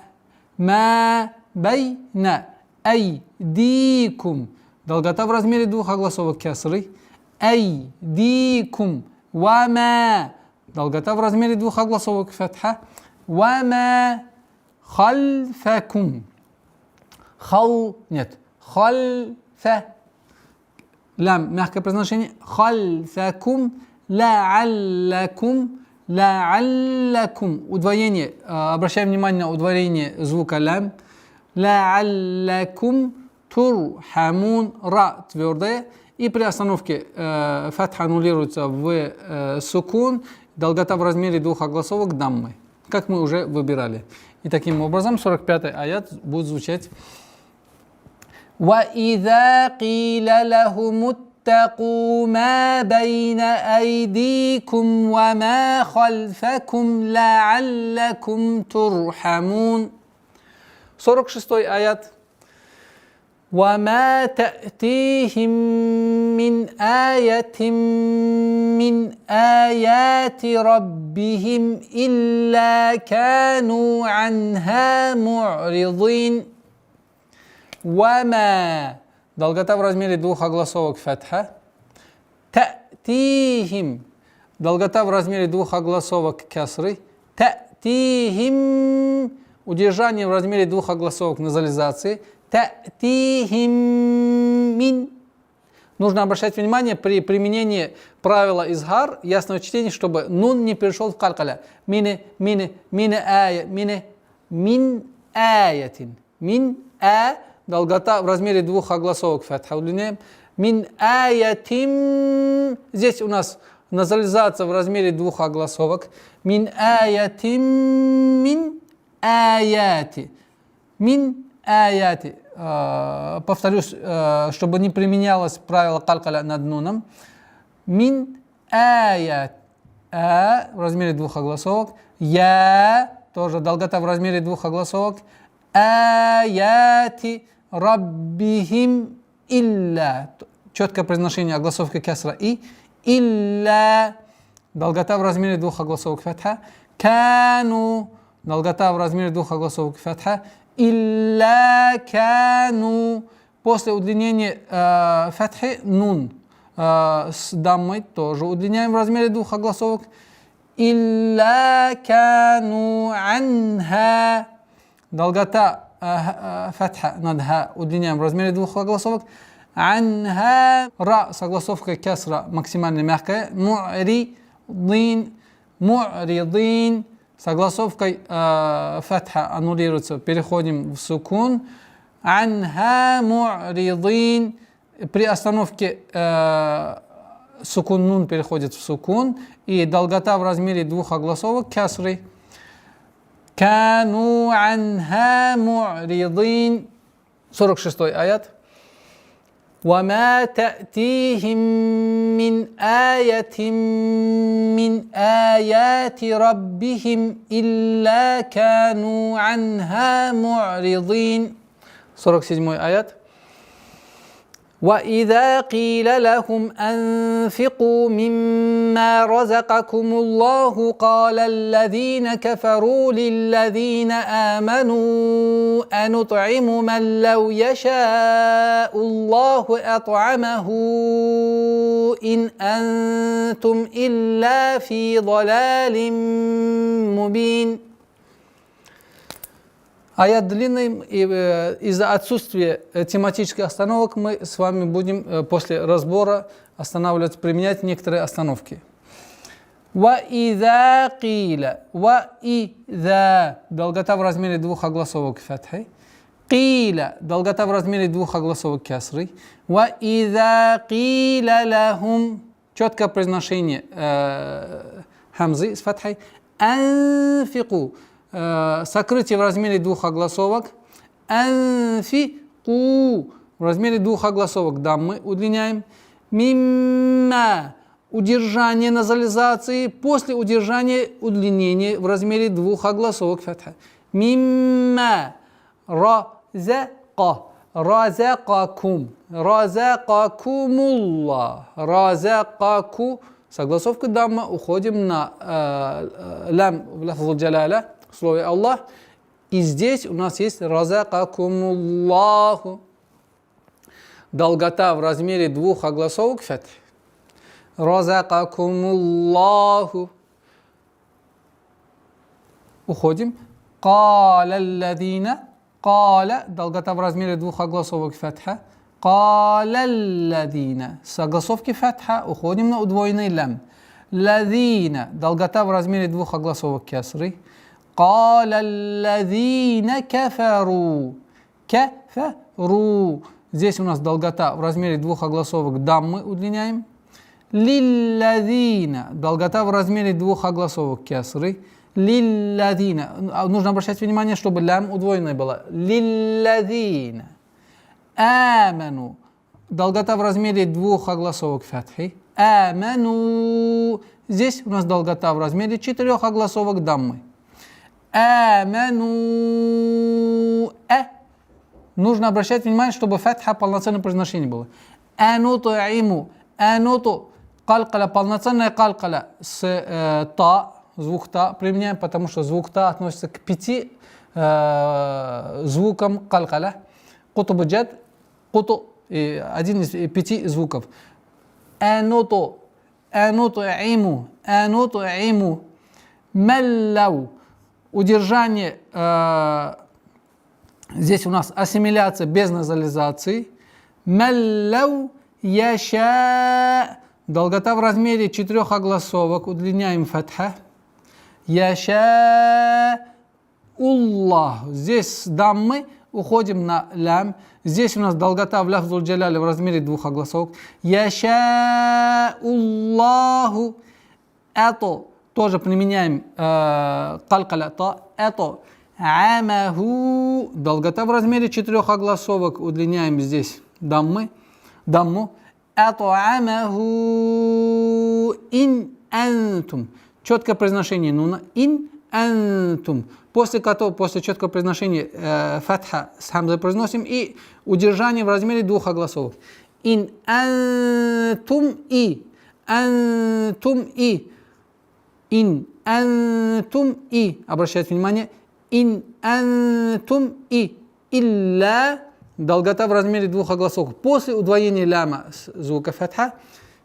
Speaker 1: ма байна айдикум долгота в размере двухогласовок кесры. Айдикум вама долгота в размере двухогласовок фатха. Вама хальфакум. Хальфа. Лям, мягкое произношение. Хальфакум. Ла'аллакум. Удвоение. Обращаем внимание на удвоение звука лям. Ла'аллакум турхамун. Ра твердая. И при остановке фатха аннулируется в сукун. Долгота в размере двухогласовок даммы, как мы уже выбирали. И таким образом 45-й аят будет звучать: وَإِذَا قِيلَ لَهُمُ اتَّقُوا مَا بَيْنَ أَيْدِيكُمْ وَمَا خَلْفَكُمْ لَعَلَّكُمْ تُرْحَمُونَ. 46-й аят. وَمَا تَأْتِيهِمْ مِنْ آيَةٍ مِنْ آيَاتِ رَبِّهِمْ إِلَّا كَانُوا عَنْهَا مُعْرِضِينَ. وَمَا долгота в размере двухогласовок фатха. تَأْتِيهِمْ долгота в размере двухогласовок кесры. تَأْتِيهِمْ удержание в размере двухогласовок назализации. تَأْتِيهِمْ мин. Нужно обращать внимание при применении правила изгар, ясного чтения, чтобы нун не перешел в калькаля. Мин аятин. Мин долгота в размере двухогласовок фатха удлиняем. Мин аятим. Здесь у нас назализация в размере двухогласовок. Мин аятим мин аяти. Мин аяти. Повторюсь, чтобы не применялось правило калькаля над нуном. Мин аят. В размере двухогласовок. Я тоже долгота в размере двухогласовок. Аяти раббихим илля. Четкое произношение огласовки кесра и. Илля. Долгота в размере двухогласовок фатха. Кану. Долгота в размере двухогласовок фатха. Илля кану. После удлинения фатхи нун с даммой тоже удлиняем в размере двухогласовок. Илля кану анха. Долгота фатха над ха удлиняем в размере двухогласовок. Анха. Ра согласовка кесра максимально мягкая. Му'ридин. Согласовкой фатха аннулируется. Переходим в сукун. Анха му'ридин. При остановке сукун нун переходит в сукун. И долгота в размере двухогласовок кесры. Кану анха му'ридин. 46-й аят. وَمَا تَأْتِيهِمْ مِنْ آيَةٍ مِنْ آيَاتِ رَبِّهِمْ إِلَّا كَانُوا عَنْهَا مُعْرِضِينَ. 47-й аят. وَإِذَا قِيلَ لَهُمْ أَنْفِقُوا مِمَّا رَزَقَكُمُ اللَّهُ قَالَ الَّذِينَ كَفَرُوا لِلَّذِينَ آمَنُوا أَنُطْعِمُ مَنْ لَوْ يَشَاءُ اللَّهُ أَطْعَمَهُ إِنْ أَنْتُمْ إِلَّا فِي ضَلَالٍ مُبِينٍ. Аят длинный, и из-за отсутствия тематических остановок мы с вами будем после разбора останавливаться, применять некоторые остановки. وَإِذَا قِيلَ وَإِذَا долгота в размере двух огласовок фатхи. قِيلَ долгота в размере двух огласовок кясры. وَإِذَا قِيلَ لَهُمْ четкое произношение хамзы с фатхой. أَنْفِقُوا сокрытие в размере двух огласовок. أَنْفِقُوا в размере двух огласовок даммы удлиняем. مِمَّا удержание назализации, после удержания удлинение в размере двух огласовок фатха. Мимма разака разакакум разакакумулла разакаку. Согласовка дамма, уходим на лям в лафзу джаляля, в слове Аллах. И здесь у нас есть разакакумуллаху. Долгота в размере двух огласовок фатха. Разакакумуллаху. Уходим. Каля алладина. Каля. Долгота в размере двух огласовок фатха. Каля алладина. Согласовки фатха. Уходим на удвоенный лям. Ладина. Долгота в размере двух огласовок кясры. Каля алладина кафару. Кафару. Здесь у нас долгота в размере двух огласовок даммы удлиняем. Лилладина. Долгота в размере двух огласовок кясры. Лилладина. Нужно обращать внимание, чтобы лям удвоенной была. Лилладина. Аману. Долгота в размере двух огласовок фатхи. Аману. Здесь у нас долгота в размере четырех огласовок даммы. Аману. Нужно обращать внимание, чтобы фатха полноценное произношение было. Анутуиму. Ануту. Калкаля, полноценная калкаля с та, звук та применяем, потому что звук та относится к 5 звукам калкаля. Кутубу джад, куту, один из 5 звуков. Ануту, анутуиму, анутуиму. Маллау. Удержание, здесь у нас ассимиляция без назализации. Маллау яша. Долгота в размере 4 огласовок. Удлиняем фатха. Яша Аллах. Здесь даммы. Уходим на лям. Здесь у нас долгота в лафзуль джаляле в размере 2 огласовок. Яша Аллаху. Это тоже применяем калкаля та. Это амаху. Долгота в размере 4 огласовок. Удлиняем здесь дамму. Ат'амаху ин антум. Четкое произношение нуна. Ин антум. После четкого произношения фатха с хамзой произносим и удержание в размере 2 огласовок. Ин антум и. Антум и. Ин антум и. Обращайте внимание. Ин антум и. Илля. Долгота в размере 2 огласовок. После удвоения ляма звука фатха.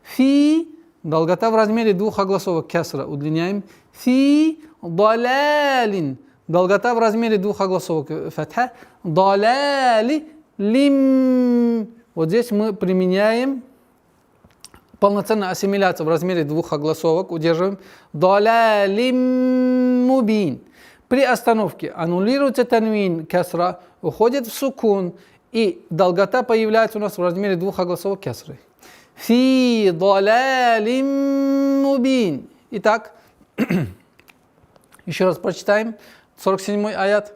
Speaker 1: Фи. Долгота в размере 2 огласовок кясра. Удлиняем. Фи. Далалин. Долгота в размере 2 огласовок фатха. Далали. Лим. Вот здесь мы применяем полноценную ассимиляцию в размере 2 огласовок. Удерживаем. Далалим мубин. При остановке аннулируется танвин кясра. Уходит в сукун. И долгота появляется у нас в размере 2 огласовок кясры. Фи далалим мубин. Итак, еще раз прочитаем 47-й аят.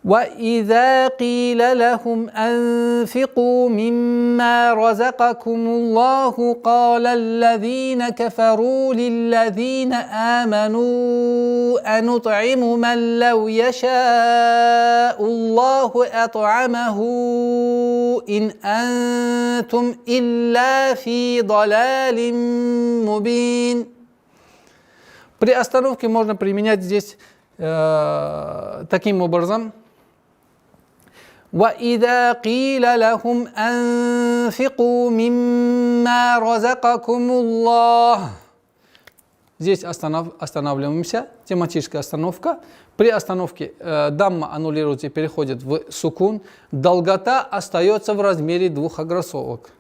Speaker 1: وَإِذَا قِيلَ لَهُمْ أَنْفِقُوا مِمَّا رَزَقَكُمُ اللَّهُ قَالَ الَّذِينَ كَفَرُوا لِلَّذِينَ آمَنُوا أَنُطْعِمُ مَنْ لَوْ يَشَاءُ اللَّهُ أَطْعَمَهُ إِنْ أَنْتُمْ إِلَّا فِي ضَلَالٍ مُبِينٍ. При остановке можно применять здесь таким образом. وَإِذَا قِيلَ لَهُمْ أَنْفِقُوا مِمَّا رَزَقَكُمُ اللَّهُ. Здесь останавливаемся, тематическая остановка. При остановке дамма аннулируется и переходит в сукун. Долгота остается в размере двух огласовок.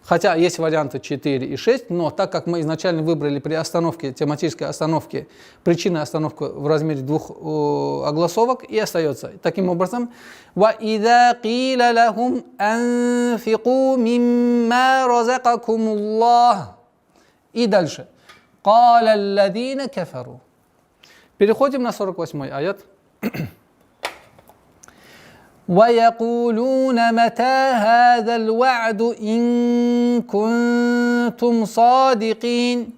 Speaker 1: Хотя есть варианты 4 и 6, но так как мы изначально выбрали при остановке, тематической остановке, причинной остановку в размере двух огласовок и остается. Таким образом, وَإِذَا قِيلَ لَهُمْ أَنْفِقُوا مِمَّا رَزَقَكُمُ اللَّهُ. И дальше. قَالَ الَّذِينَ كَفَرُوا. Переходим на 48-й аят. وَيَقُولُونَ مَتَى هَذَا الْوَعْدُ إِن كُنتُمْ صَادِقِينَ.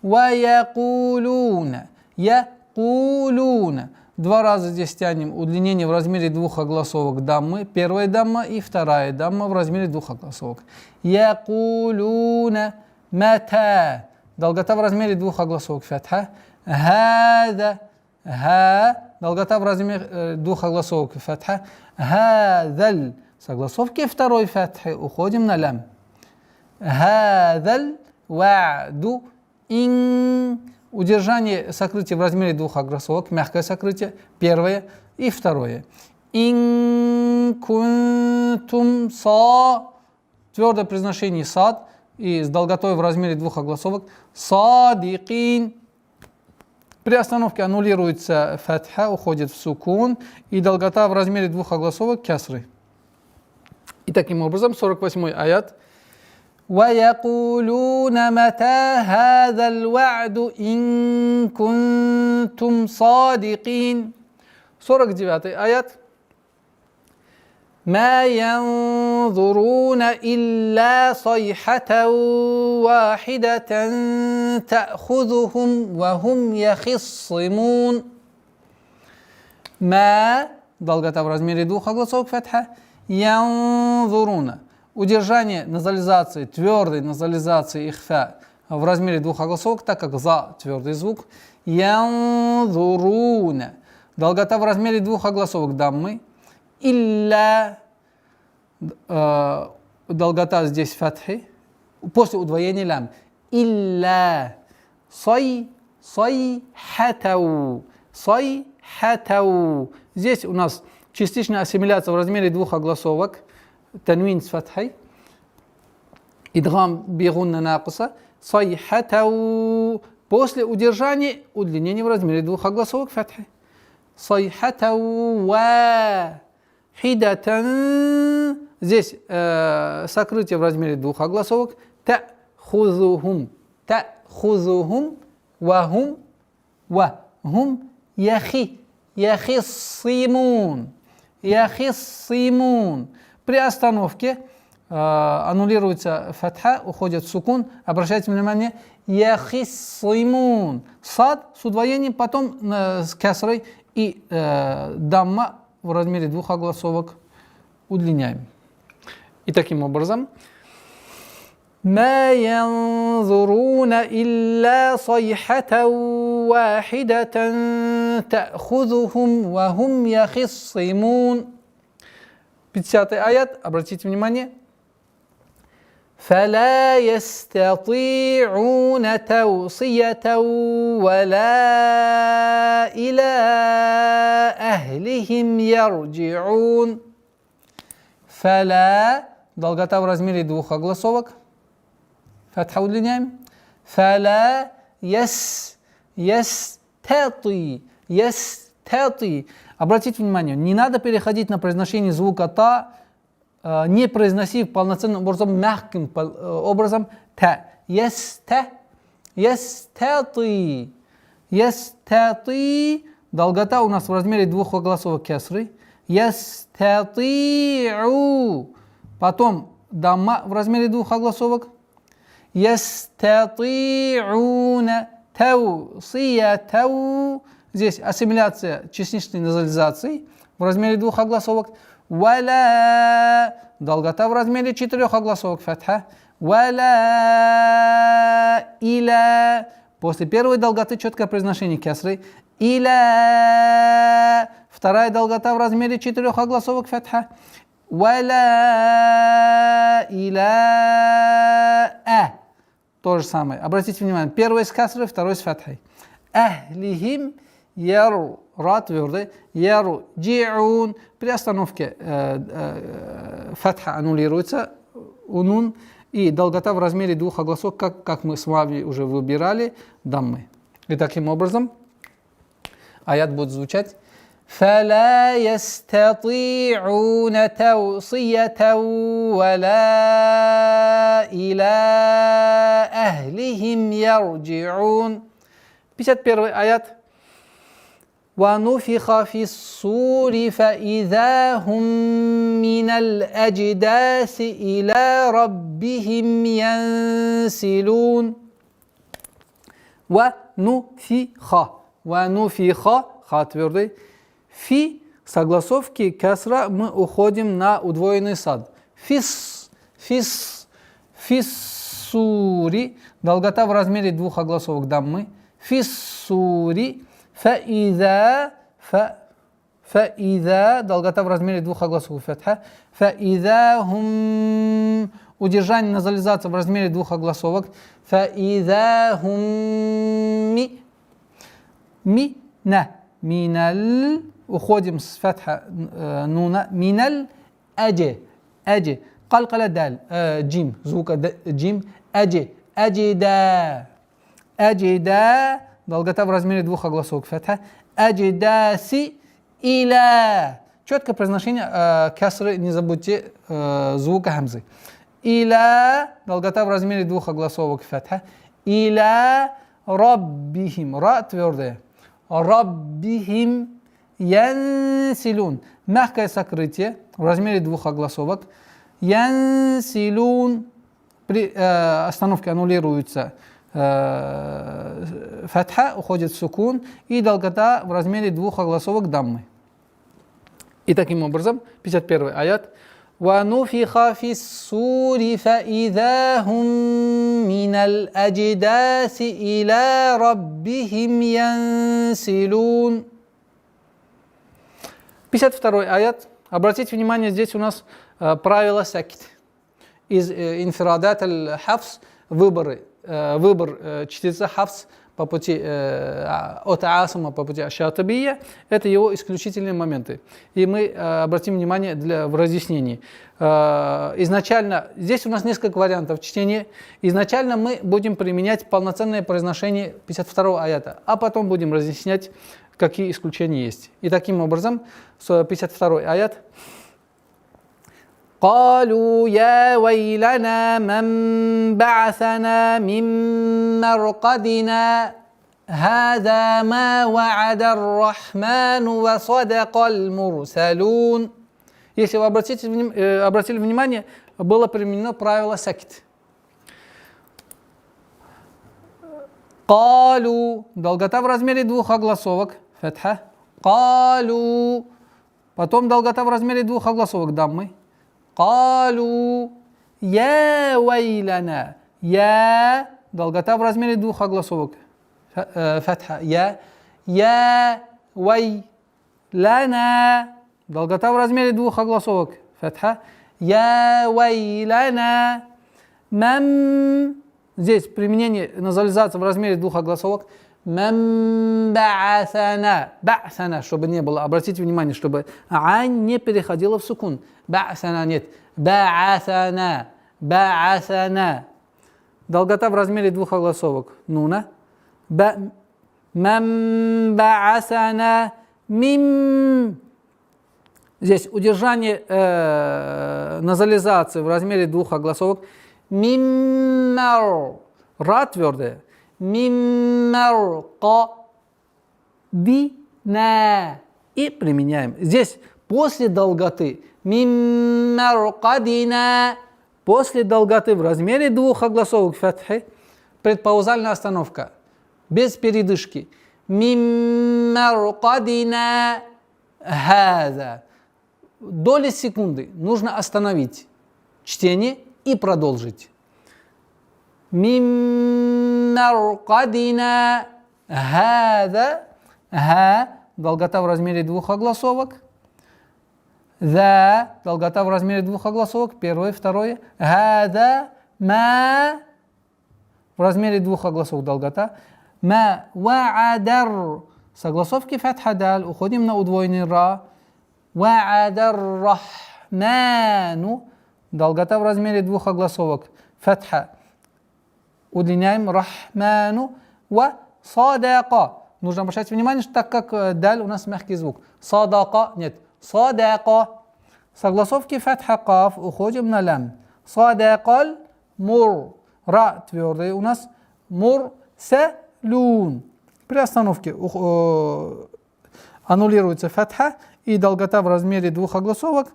Speaker 1: وَيَقُولُونَ. يَقُولُونَ. Два раза здесь тянем удлинение в размере двух огласовок даммы. Первая дамма и вторая дамма в размере двух огласовок. يَقُولُونَ مَتَى. Долгота в размере двух огласовок фатха. هَذَا. Долгота в размере двух огласовок фатха. هَذَا. Согласовки второй фатхи уходим на лям. هَذَا الْوَعْدُ إِن. Удержание сокрытия в размере двух огласовок, мягкое сокрытие, первое и второе. إِن كُنتُمْ صَادِقِينَ. Твердое произношение сад и с долготой в размере двух огласовок. صَادِقِينَ. При остановке аннулируется фатха, уходит в сукун, и долгота в размере двух огласовок кясры. И таким образом 48-й аят. وَيَقُولُونَ مَتَى هَذَا الْوَعْدُ إِن كُنتُمْ صَادِقِينَ. 49-й аят. مَا يَنْظُرُونَ إِلَّا صَيْحَةً وَاحِدَةً تَأْخُذُهُمْ وَهُمْ يَخِصِّمُونَ. مَا. Долгота в размере двух огласовок фатха. يَنْظُرُونَ. Удержание назализации, твердой назализации ихфа в размере двух огласовок, так как за твердый звук. يَنْظُرُونَ. Долгота в размере двух огласовок даммы. Илля. Долгота здесь фатхи. После удвоения лям. Илля. Сайхатау. Сайхатау. Здесь у нас частичная ассимиляция в размере двух огласовок. Танвин с фатхой. Идгам бигунна накуса. Сайхатау. После удержания удлинение в размере двух огласовок фатхи. Сайхатау ва. Хидатан. Здесь сокрытие в размере двух огласовок. Та'хузухум. Та'хузухум. Вахум. Вахум. Яхиссимун. Яхиссимун. При остановке аннулируется фатха, уходит сукун. Обращайте внимание. Яхиссимун. Сад с удвоением, потом с кясрой и дамма в размере двух огласовок удлиняем. И таким образом ما ينظرون إلا صيحة واحدة تأخذهم وهم يخصمون. 50-й аят, обратите внимание. فلا يستطيعون توصية ولا إلى أهلهم يرجعون. فلا. Долгота в размере двух огласовок. Фатха удлиняем. فلا يستطيع. Обратите внимание, не надо переходить на произношение звука та, не произносив полноценным образом, мягким образом та. Ястати. Долгота у нас в размере двух огласовок кясры. Ястати'у. Потом дамма в размере двух огласовок. Ястати'уна таусиятау. Здесь ассимиляция частичной назализации в размере двух огласовок. Валя. Долгота в размере четырех огласовок фатха. Валя иля. После первой долготы четкое произношение кясры. Иля. Вторая долгота в размере четырех огласовок фатха. Валя иля. То же самое. Обратите внимание. Первый с касрой, второй с фатхой. Ахлихим ра твердый, ярджиун. При остановке фатха аннулируется у нун, и долгота в размере двух огласов, как мы с вами уже выбирали, даммы. И таким образом аят будет звучать: فَلَا يَسْتَطِيعُونَ تَوْصِيَةً وَلَا إِلَىٰ أَهْلِهِمْ يَرْجِعُونَ. 51 аят. وَنُفِخَ فِي الصُّورِ فَإِذَا هُمْ مِنَ الْأَجْدَاثِ إِلَىٰ رَبِّهِمْ يَنْسِلُونَ. وَنُفِخَ ха твердый. Фи согласовки кесра мы уходим на удвоенный сад. Фиссури, долгота в размере двух огласовок даммы. Фиссури, фаиза, долгота в размере двух огласовок фатха. Фаиза хум, удержание назализации в размере двух огласовок. Фаиза хум миналь, уходим с фатха нуна, миналь аджи, калкала даль, джим, звука джим, аджида, долгота в размере двух огласовок фатха, аджидаси иля. Четкое произношение касры, не забудьте звука хамзы. Иля, долгота в размере двух огласовок фатха, иля раббихим, ра твердая. Раббихим янсилун. Мягкое сокрытие в размере двух огласовок. Янсилун. При остановке аннулируется фатха, уходит в сукун, и долгота в размере двух огласовок даммы. И таким образом, 51 аят. وَنُفِخَ فِي الصُّورِ فَإِذَا هُمْ مِنَ الْأَجْدَاثِ إِلَىٰ رَبِّهِمْ يَنْسِلُونَ. 52 аят. Обратите внимание, здесь у нас правило сакит. Из инфирадат аль-хафс, выбор чтеца хафс по пути от асама по пути шатабия, это его исключительные моменты. И мы обратим внимание в разъяснении. Изначально, здесь у нас несколько вариантов чтения. Изначально мы будем применять полноценное произношение 52 аята, а потом будем разъяснять, какие исключения есть. И таким образом, 52 аят. قالوا يا ويلنا من بعثنا من مرقدنا هذا ما وعد الرحمن وصدق المرسلون. Если вы обратили внимание, было применено правило сакит. قالوا, долгота в размере двух огласовок, фатха. قالوا, потом долгота в размере двух огласовок даммы. قالوا يا ويلنا, я, долгота в размере двух огласовок, фатха, я ويلنا, долгота в размере двух огласовок, фатха, я ويلنا, мам, здесь применение назализации в размере двух огласовок, мам ба'асана, чтобы не было, обратите внимание, чтобы ань не переходила в сукун. Ба'асана нет. Ба'асана. Долгота в размере двух огласовок. Нуна. Мам ба'асана мим. Здесь удержание назализации в размере двух огласовок. Миммар. Ра твердая. Миммар дина. И применяем. Здесь после долготы. Миммаркадина, после долготы в размере двух огласовок фатхи, предпаузальная остановка, без передышки. Миммаркадина хаза. Доли секунды нужно остановить чтение и продолжить. Миммаркадина хаза. Долгота в размере двух огласовок. За, долгота в размере двух огласовок, первое, второе. Хада, ма, в размере двух огласовок долгота. Ма, ваадар, согласовки фатха даль, уходим на удвоенный ра. Ваадар рахману, долгота в размере двух огласовок. Фатха. Удлиняем рахману. Ва садака. Нужно обращать внимание, что так как даль у нас мягкий звук. Садака, нет, садака. Согласовки фатха каф, уходим на лям. Садакаль мур. Ра твердый у нас. Мурсалун. При остановке аннулируется фатха и долгота в размере двух огласовок.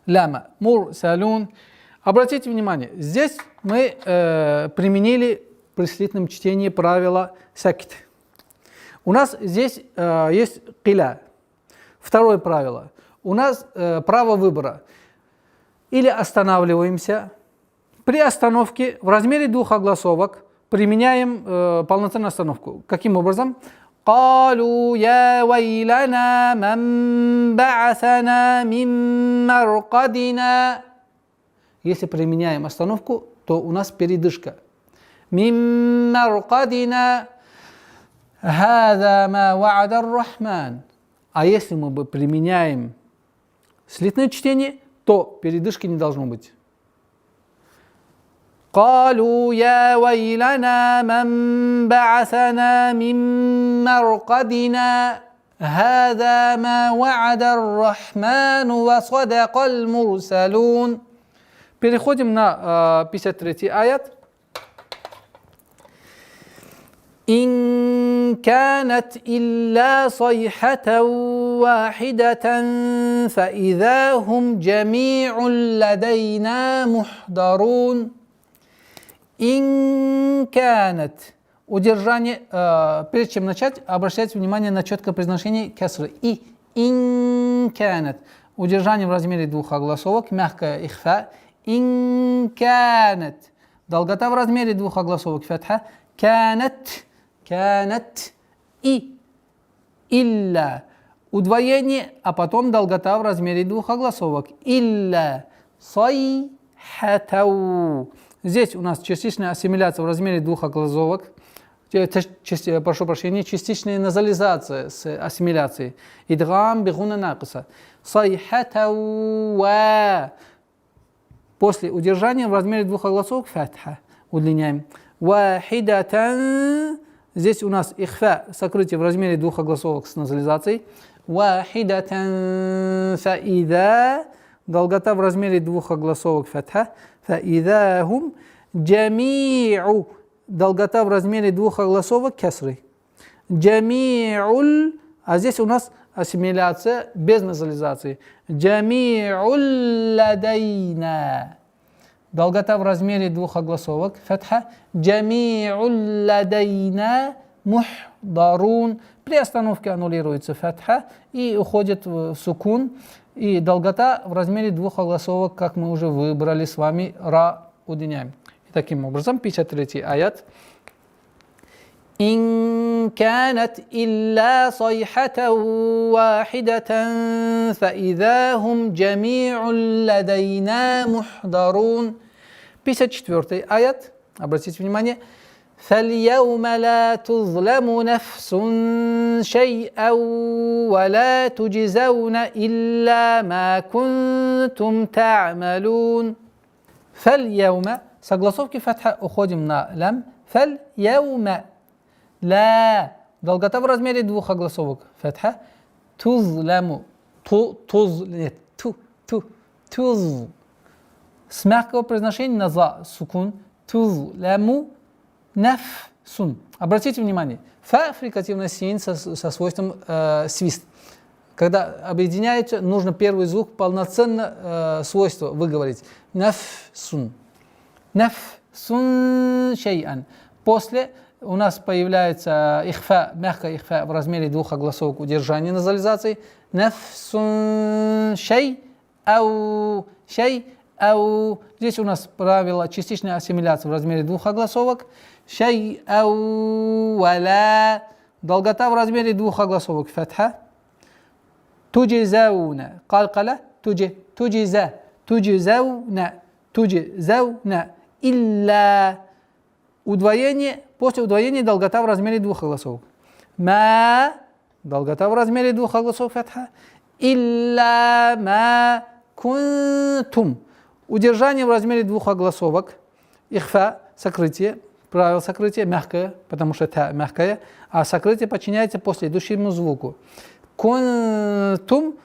Speaker 1: Ляма. Мурсалун. Обратите внимание, здесь мы применили при слитном чтении правила сакт. У нас здесь есть киля. Второе правило. У нас право выбора. Или останавливаемся. При остановке в размере двух огласовок применяем полноценную остановку. Каким образом? قالوا يا ويلنا من بعثنا من مرقدنا. Если применяем остановку, то у нас передышка. من مرقدنا هذا ما وعد الرحمن. А если мы бы применяем слитное чтение, то передышки не должно быть. قالوا يا ويلنا من بعثنا من مرقدنا هذا ما وعد الرحمن وصدق المرسلون. Переходим на 53-й аят. إن كانت إلا صيحة واحدة فإذا هم جميع لدينا محضرون. إن كانت. Удержание, прежде чем начать, обращайте внимание на четкое произношение кесры. И إن كانت. Удержание в размере двух огласовок, мягкое ихфа. إن كانت. Долгота в размере двух огласовок, фатха. كانت. كانت и илля. Удвоение, а потом долгота в размере двух огласовок. Илля сайхатау. Здесь у нас частичная ассимиляция в размере двух огласовок. Прошу прощения, частичная назализация с ассимиляцией. Идгам бигуна накиса. Сайхатау. После удержания в размере двух огласовок фатха. Удлиняем. Вахидатан. Здесь у нас ихфа, сокрытие в размере двух огласовок с назализацией. Вахидатан фаида. Долгота в размере двух огласовок фатха. Фаидахум джами'у. Долгота в размере двух огласовок кесры. Джами'уль. А здесь у нас ассимиляция без назализации. Джами'уль ладайна. Долгота в размере двух огласовок. Фатха. Джами'уль ладайна мухдарун. При остановке аннулируется фатха и уходит в сукун. И долгота в размере двух огласовок, как мы уже выбрали с вами, ра удлиняем. И таким образом, 53-й аят. إن كانت إلا صيحة واحدة فإذا هم جميع لدينا محضرون. 54-й аят. Обратите внимание. فاليوم لا تظلم نفس شيئا ولا تجزون إلا ما كنتم تعملون. فاليوم. Согласовки фатха уходим на лям. فاليوم. لا. Долгота в размере двух огласовок. Фатха. Тузляму. Нет. Туз. С мягкого произношения на за сукун. Тузляму нафсун. Обратите внимание. Фа фрикативный син со свойством свист. Когда объединяется, нужно первый звук полноценно свойство выговорить. Нафсун. Нафсун шей'ан. После у нас появляется ихфа, мягкая ихфа в размере двух огласовок удержания назализации. Нафсун шей ау. Здесь у нас правило частичной ассимиляции в размере двух огласовок. Шей ау валя. Долгота в размере двух огласовок. Фатха. Туджизауна. Калкала. Туджиза. Туджизауна. Илля. Удвоение. После удвоения долгота в размере двух огласовок. ма, долгота в размере двух огласовок фатха, илля ма кунтум, удержание в размере двух огласовок, ихфа, сокрытие, правило сокрытия мягкое, потому что та мягкое, а сокрытие подчиняется после идущему звуку. Кунтум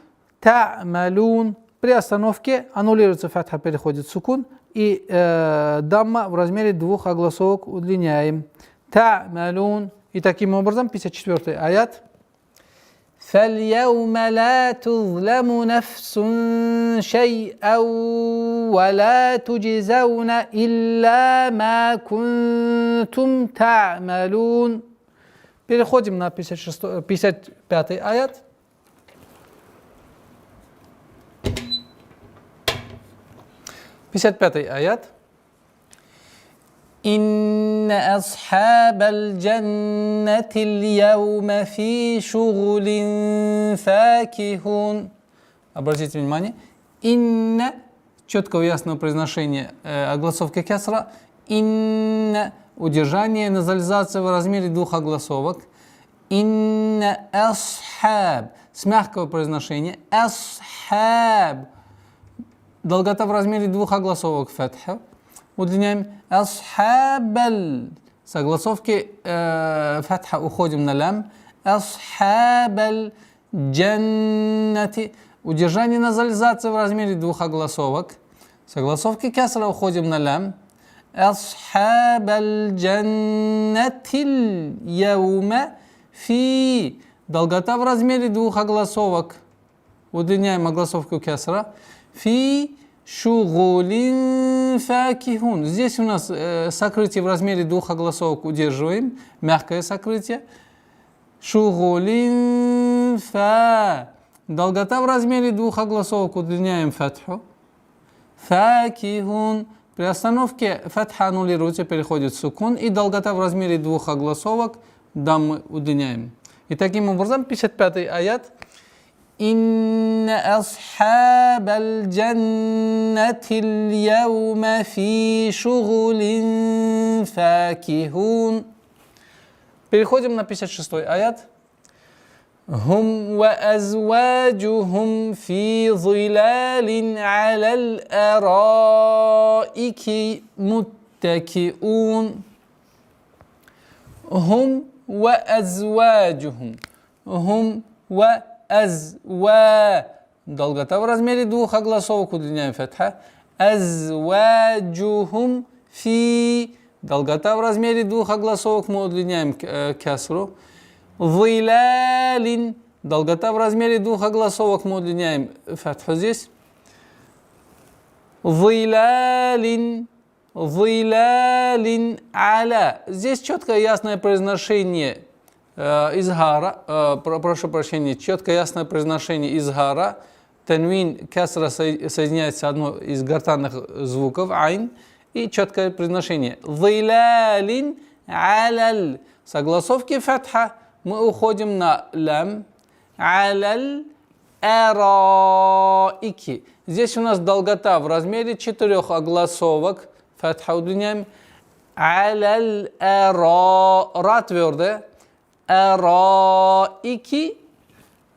Speaker 1: та'малун, при остановке аннулируется фатха, переходит в сукун, и дамма в размере двух огласовок удлиняем. Та'малун. И таким образом, 54-й аят. فَالْيَوْمَ لَا تُظْلَمُ نَفْسٌ شَيْئًا وَلَا تُجْزَوْنَ إِلَّا مَا كُنْتُمْ تَعْمَلُونَ. Переходим на 55-й аят. Пятый аят. إن أصحاب الجنة اليوم في شغل فاكهون. Обратите внимание. Инна, четкого ясного произношения огласовки кесра. Инна, удержание, назализация в размере двух огласовок. Инна асхаб, с мягкого произношения. Асхаб, долгота в размере двух огласовок фатха. Удлиняем асхабаль. С огласовки фатха уходим на лям. Асхабаль джаннати. Удержание назализации в размере двух огласовок. С огласовки кесра уходим на лям. Асхабаль джаннатиль яума фи. Долгота в размере двух огласовок. Удлиняем огласовку кесра. Фи шугулин факихун. Здесь у нас сокрытие в размере двух огласовок удерживаем. Мягкое сокрытие. Шугулин фа. Долгота в размере двух огласовок удлиняем фатху. Факихун. При остановке фатха аннулируется, переходит в сукун. И долгота в размере двух огласовок даммы удлиняем. И таким образом 55-й аят. إن أصحاب الجنة اليوم في شغل فاكهون. Переходим на 56-й аят. هم وأزواجهم في ظلال على الأرائك متكئون. هم وأزواجهم. هم азва. Долгота в размере двух огласовок удлиняем фатха. Азваджухум фи. Долгота в размере двух огласовок мы удлиняем кесру. Зилалин. Долгота в размере двух огласовок мы удлиняем фатху здесь. Зилалин. Зилалин аля. Здесь четкое ясное произношение изгара, прошу прощения, четкое ясное произношение изгара. Танвин, кесра соединяется одно из гортанных звуков, айн, и четкое произношение. Зилалин аляль. С огласовки фатха мы уходим на лям. Аляль араики. Здесь у нас долгота в размере 4 огласовок. Фатха удлиняем. Аляль ра твердая. Араики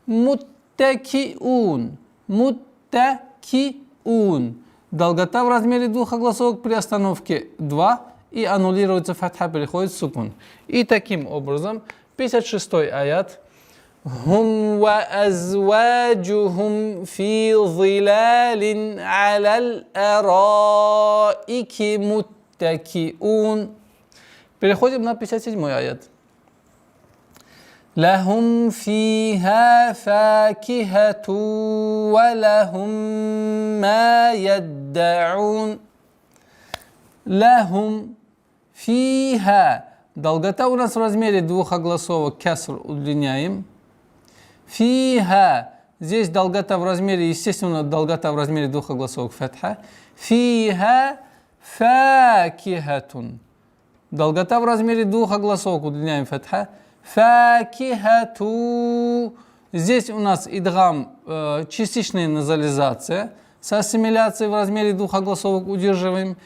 Speaker 1: муттакиун. Муттакиун. Долгота в размере двух огласовок при остановке 2 и аннулируется фатха, переходит в сукун. И таким образом 56-й аят. Хум ва азваджухум фи зилалин алал араики муттакиун. Переходим на 57-й аят. لهم فيها فاكهة ولهم ما يدعون. لهم فيها. Долгота у нас в размере двух огласовок кеср удлиняем. Фиха. Здесь долгота в размере, естественно, долгота в размере двух огласовок фатха. Фиха факихатун. Долгота в размере двух огласовок удлиняем фатха. Факихату. Здесь у нас идгам, частичная назализация с ассимиляцией в размере двух огласовок удерживаем.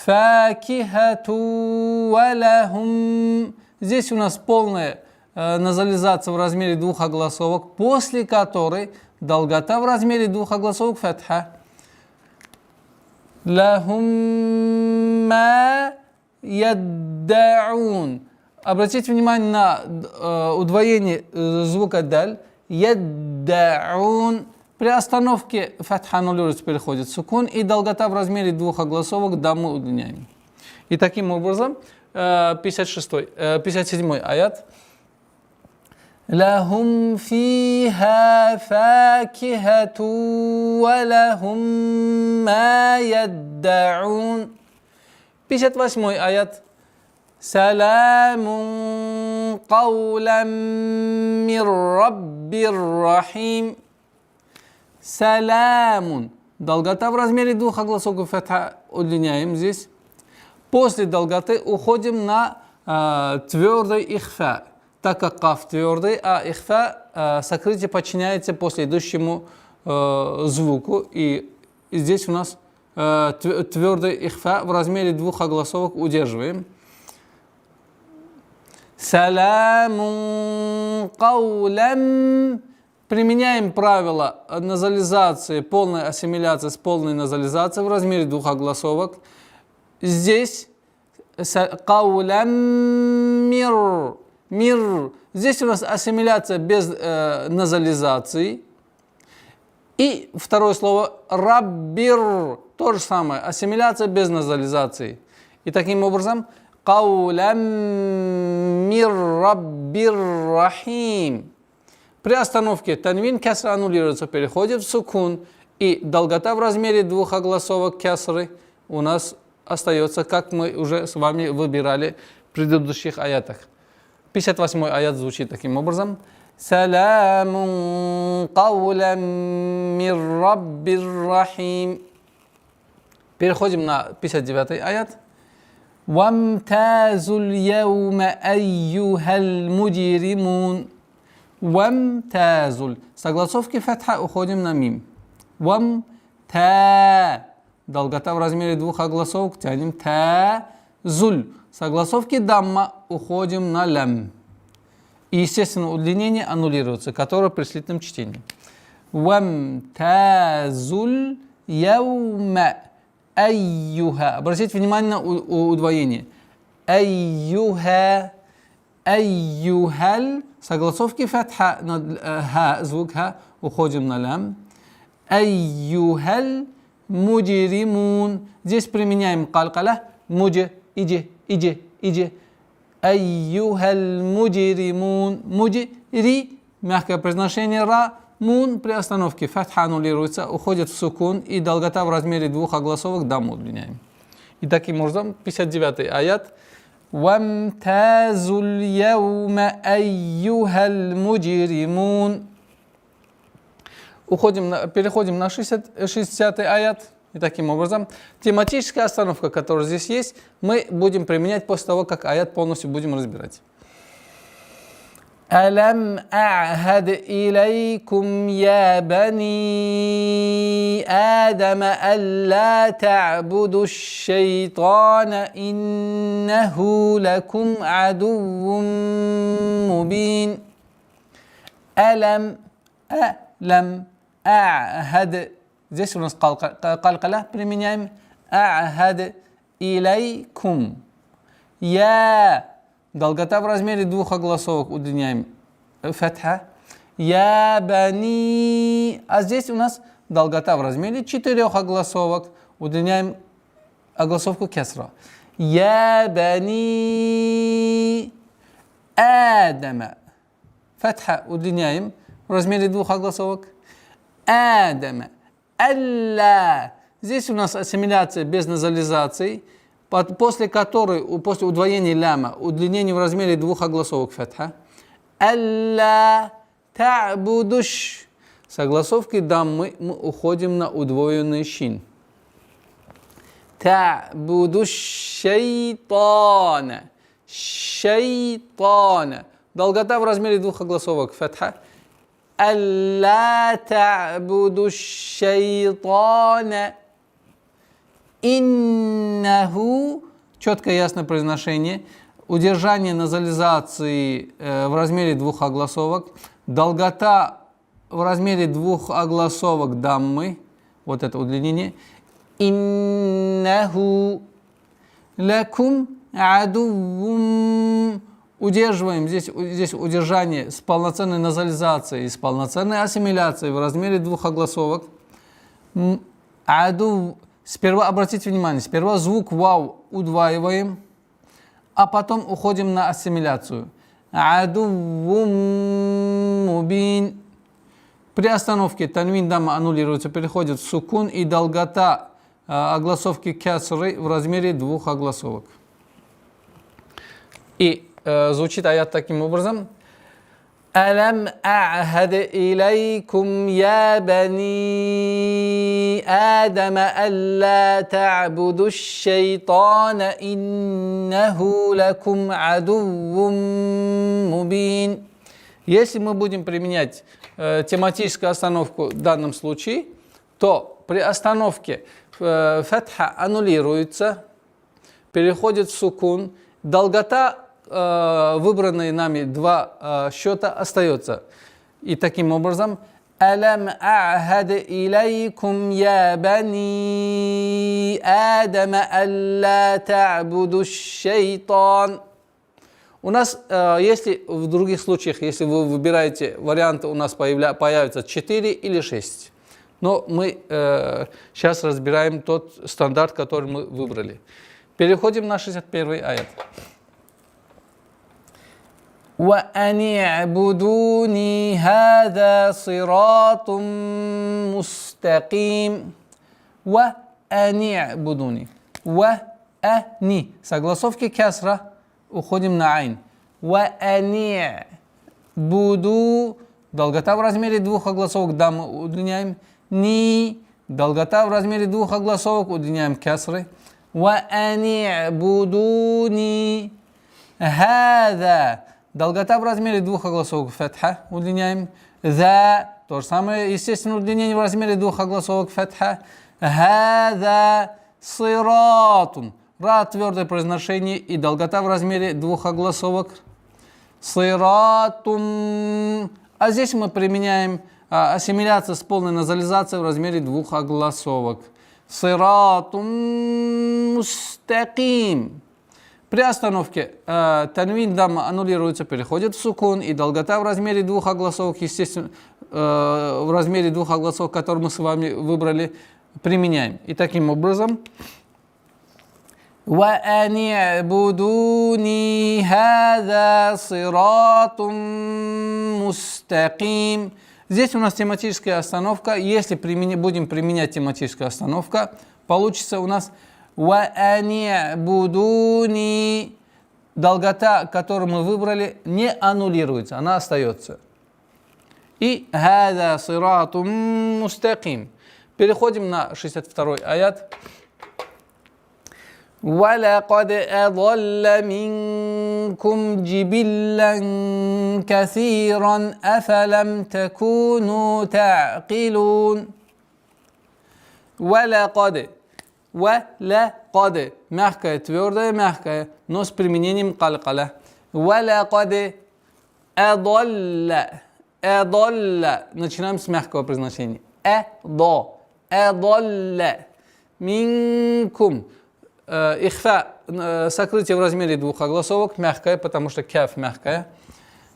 Speaker 1: Факихату валахум. Здесь у нас полное назализация в размере двух огласовок, после которой долгота в размере двух огласовок фатха. Лахум ма яддаун. Обратите внимание на удвоение звука даль. Яддаун. При остановке фатха аннулируется, переходит в сукун, и долгота в размере двух огласовок дамму удлиняем. И таким образом 57 аят. Лахум фиха факихату ва лахум ма яддаун. 58 аят. Саламун каулам мир раббир рахим. Саламун. Долгота в размере двух огласовок фатха удлиняем здесь. После долготы уходим на твердый ихфа, так как каф твердый, а ихфа сокрытие подчиняется после идущему звуку. И здесь у нас твердый ихфа в размере двух огласовок удерживаем. Саламун каулам. Применяем правило назализации, полной ассимиляции с полной назализацией в размере двух огласовок. Здесь каулам мир. Мир. Здесь у нас ассимиляция без назализации. И второе слово раббир. То же самое. Ассимиляция без назализации. И таким образом каулам мир раббир рахим. При остановке танвин кесра аннулируется, переходит в сукун, и долгота в размере двух огласовок кесры у нас остается, как мы уже с вами выбирали в предыдущих аятах. 58 аят звучит таким образом. Саламун каулам мир раббир рахим. Переходим на 59 аят. Вамтазул яума айюхал муджримун. Вамтазуль. Согласовки фатха уходим на мим. Вамта. Долгота в размере двух огласовок тянем та-зуль. Согласовки дамма уходим на лям. И, естественно, удлинение аннулируется, которое при слитном чтении. Вамтазуль яума айюха. Обратите внимание на удвоение. Айюха. Айюхаль. Согласовки фатха, звук ха, уходим на лям. Айюхаль муджримун. Здесь применяем калкаля. Муджи, иди. Айюхаль муджримун. Муджри, мягкое произношение ра. Мун при остановке фатха аннулируется, уходит в сукун, и долгота в размере двух огласовок дамму удлиняем. И таким образом 59 аят. وَامْتَازُوا الْيَوْمَ أَيُّهَا الْمُجْرِمُونَ. Переходим на 60 аят. И таким образом, тематическая остановка, которая здесь есть, мы будем применять после того, как аят полностью будем разбирать. أَلَمْ أَعْهَدْ إِلَيْكُمْ يَا بَنِي آدَمَ أَلَّا تَعْبُدُوا الشَّيْطَانَ إِنَّهُ لَكُمْ عَدُوٌّ مُبِينٌ. أَلَمْ أَعْهَدْ. Здесь у нас калкаля применяем. أَعْهَدْ إِلَيْكُمْ. Я. Долгота в размере двух огласовок удлиняем фатха. Я бани. А здесь у нас долгота в размере 4 огласовок. Удлиняем огласовку кесра. Я бани Адама. Фатха удлиняем в размере двух огласовок. Адама. Алла. Здесь у нас ассимиляция без назализации, после которой, после удвоения ляма, удлинение в размере двух огласовок фатха. Алла та'будуш. Согласовки даммы мы уходим на удвоенный шин. Та'будуш шайтана. Шайтана. Долгота в размере двух огласовок фатха. Алла та'будуш шайтана. Иннаху, четкое ясное произношение. удержание назализации в размере двух огласовок, долгота в размере двух огласовок даммы, вот это удлинение, иннаху лакум адуввум. Удерживаем здесь удержание с полноценной назализацией, с полноценной ассимиляцией в размере двух огласовок. Сперва, обратите внимание, сперва звук вау удваиваем, а потом уходим на ассимиляцию. Адуввум мубин. При остановке танвин дамма аннулируется, переходит в сукун, и долгота огласовки кясры в размере двух огласовок. И звучит аят таким образом. ألم أعهد إليكم يا بني آدم ألا تعبدوا الشيطان إنه لكم عدو مبين. Если мы будем применять тематическую остановку в данном случае, то при остановке фатха аннулируется, переходит в сукун, долгота выбранные нами два счета остается. И таким образом, «Алам а'хад илайкум я бани Адама алла та'буду шайтан». У нас, если в других случаях, если вы выбираете варианты, у нас появится 4 или 6. Но мы сейчас разбираем тот стандарт, который мы выбрали. Переходим на 61 аят. وَأَنِ اعْبُدُونِي هَذَا صِرَاطٌ مُسْتَقِيمٌ. وَأَنِ اعْبُدُونِي. وَأَنِ. Согласовки кясра. Уходим на айн. وَأَنِ буду. Долгота в размере двух огласовок даммы удлиняем. Ни. Долгота в размере двух огласовок удлиняем кясры. وَأَنِ اعْبُدُونِي هَذَا. Долгота в размере двух огласовок фатха удлиняем. За. То же самое, естественно, удлинение в размере двух огласовок фатха. Хаза сиратун. Ра твердое произношение и долгота в размере двух огласовок. Сиратун. А здесь мы применяем ассимиляцию с полной назализацией в размере двух огласовок. Сиратун мустаким. При остановке танвин дамма аннулируется, переходит в сукун, и долгота в размере двух огласовок, естественно, в размере двух огласовок, которые мы с вами выбрали, применяем. И таким образом, وَأَنِ اعْبُدُونِي هَذَا صِرَاطٌ مُسْتَقِيمٌ. Здесь у нас тематическая остановка. Если будем применять тематическую остановку, получится у нас وَأَنِ اعْبُدُونِي. Долгота, которую мы выбрали, не аннулируется, она остается. И هَذَا صِرَاطٌ مُسْتَقِيمٌ. Переходим на 62 аят. وَلَقَدْ أَضَلَّ مِنْكُمْ جِبِلًّا كَثِيرًا أَفَلَمْ تَكُونُوا تَعْقِلُونَ. وَلَقَدْ. وَلَقَدْ. Мягкое, твердое, мягкое, но с применением калькаля. وَلَقَدْ أَضَلَّ. أَضَلَّ. Начинаем с мягкого произношения. أَضَلَّ. مِنْكُمْ. Ихфа, сокрытие в размере двух огласовок, мягкое, потому что кяф мягкое.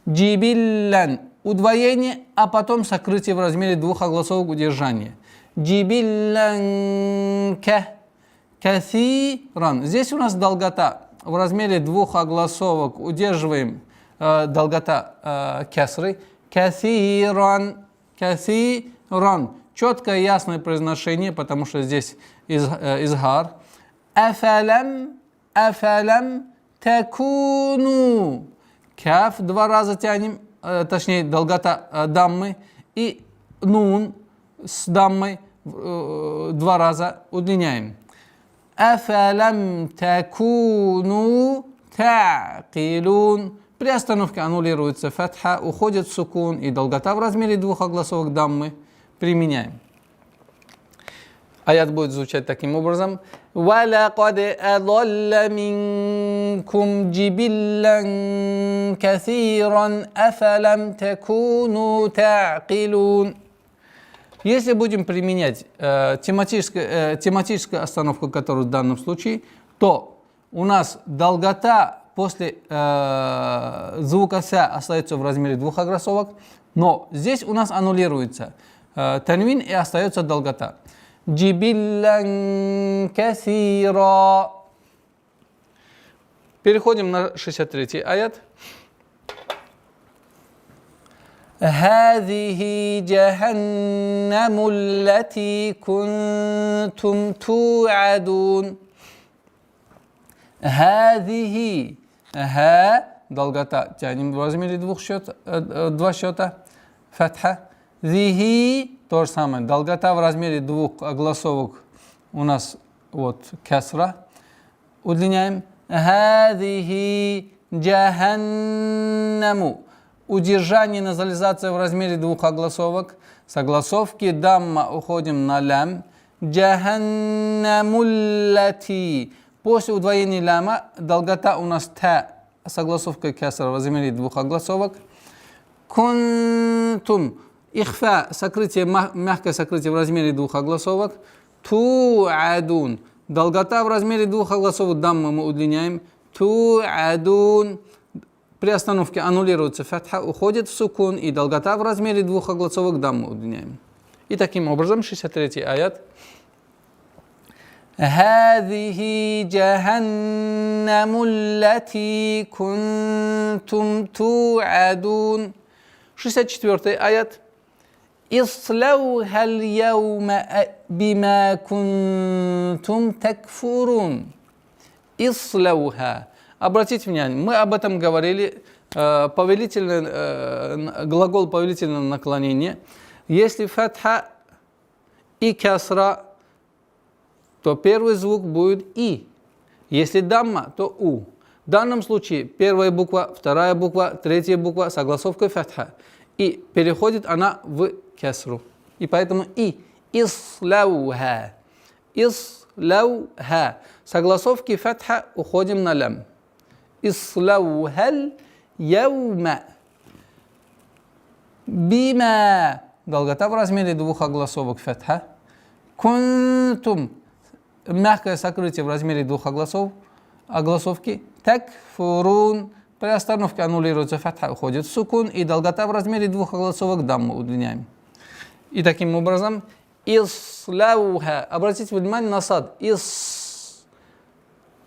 Speaker 1: Джибиллян, удвоение, а потом сокрытие в размере двух огласовок, удержание. Джибиллян кафиран. Здесь у нас долгота в размере двух огласовок, удерживаем долгота кясры. Кафиран, кафиран. Четкое, ясное произношение, потому что здесь изгар. Афалам такуну. Каф два раза тянем, точнее долгота даммы, и нун с даммой два раза удлиняем. Афалам такуну та'килун. При остановке аннулируется фатха, уходит в сукун, и долгота в размере двух огласовок даммы применяем. Аят будет звучать таким образом. وَلَقَدْ أَضَلَّ مِنْكُمْ جِبِلًّا كَثِيرًا أَفَلَمْ تَكُونُوا تَعْقِلُونَ. Если будем применять тематическую остановку, которую в данном случае, то у нас долгота после звука ся остается в размере двух огласовок, но здесь у нас аннулируется танвин и остается долгота. Джибиллян касира. Переходим на 63-й аят. هذه جهنم التي كنتم توعدون. هذه долгота тянем в размере два счета, фатха. Зихи то же самое, долгота в размере двух огласовок у нас вот касра, удлиняем. Хадихи джаханнаму. Удержание назализация в размере двух огласовок. С огласовки дамма уходим на лям. Джаханнамуллати. После удвоения ляма долгота у нас та с огласовкой касра в размере двух огласовок. Кунтум. Ихфа, сокрытие, мягкое сокрытие в размере двух огласовок. Ту'адун. Долгота в размере двух огласовок дамма мы удлиняем. Ту'адун. При остановке аннулируется фатха, уходит в сукун, и долгота в размере двух огласовок дамму удлиняем. И таким образом 63-й аят. هذه جهنم التي كنتم توعدون. 64-й аят. اصلوها اليوم بما كنتم تكفرون. اصلوها. Обратите внимание, мы об этом говорили, глагол повелительного наклонения. Если фатха и касра, то первый звук будет и. Если дамма, то у. В данном случае первая буква, вторая буква, третья буква с огласовкой фатха. И переходит она в касру. И поэтому и. Ислауха. Ислауха. С огласовки фатха уходим на лям. Ислаухал яума. Бима. Долгота в размере двух огласовок фатха. Кунтум. Мягкое сокрытие в размере двух огласовки. Такфурун. При остановке аннулируется фатха, уходит в сукун, и долгота в размере двух огласовок дамму удлиняем. И таким образом ислауха. Обратите внимание на сад.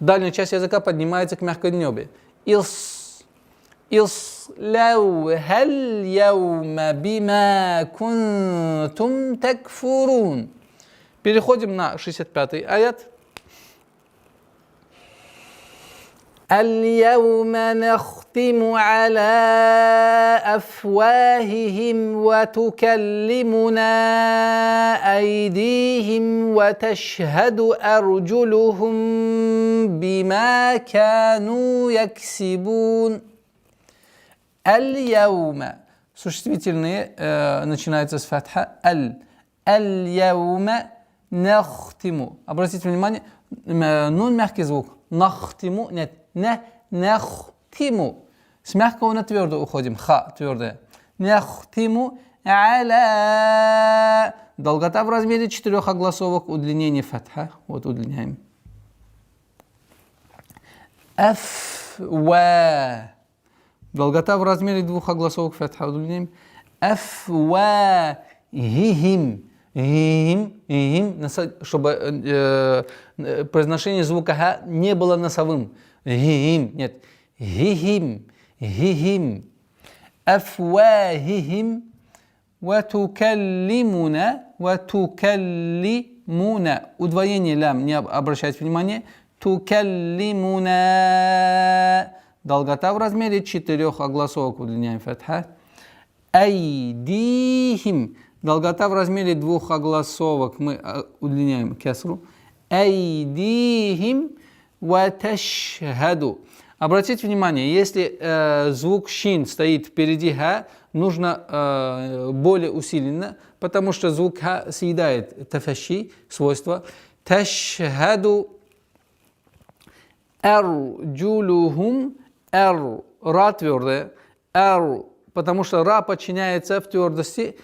Speaker 1: Дальняя часть языка поднимается к мягкой небе. Ислаухал яума бима кунтум такфурун. Переходим на 65-й аят. اليوم نختم على أفواههم وتكلمنا أيديهم وتشهد أرجلهم بما كانوا يكسبون. اليوم. Существительные начинаются с фатха. Аль-яума нахтиму. Обратите внимание, нун мягкий звук. Нахтиму, нет. Нахтиму. С мягкого на твердо уходим. Ха, твердое. Нахтиму аля. Долгота в размере 4 огласовок, удлинение фатха. Вот удлиняем. Афва. Долгота в размере 2 огласовок фатха, удлиняем. Афвахихим. Чтобы произношение звука ха не было носовым. Нет. Хихим. Афвахихим. Ватукаллимуна. Удвоение лям, не обращайте внимания. Тукаллимуна. Долгота в размере 4 огласовок, удлиняем фатха. Айдихим. Долгота в размере 2 огласовок, мы удлиняем кесру. Айдихим ва ташхаду. Обратите внимание, если звук шин стоит впереди ха, нужно более усиленно, потому что звук ха съедает тафаши, свойство. Ташхаду Эрджулюхум. Ра твердая. Потому что ра подчиняется в твердости,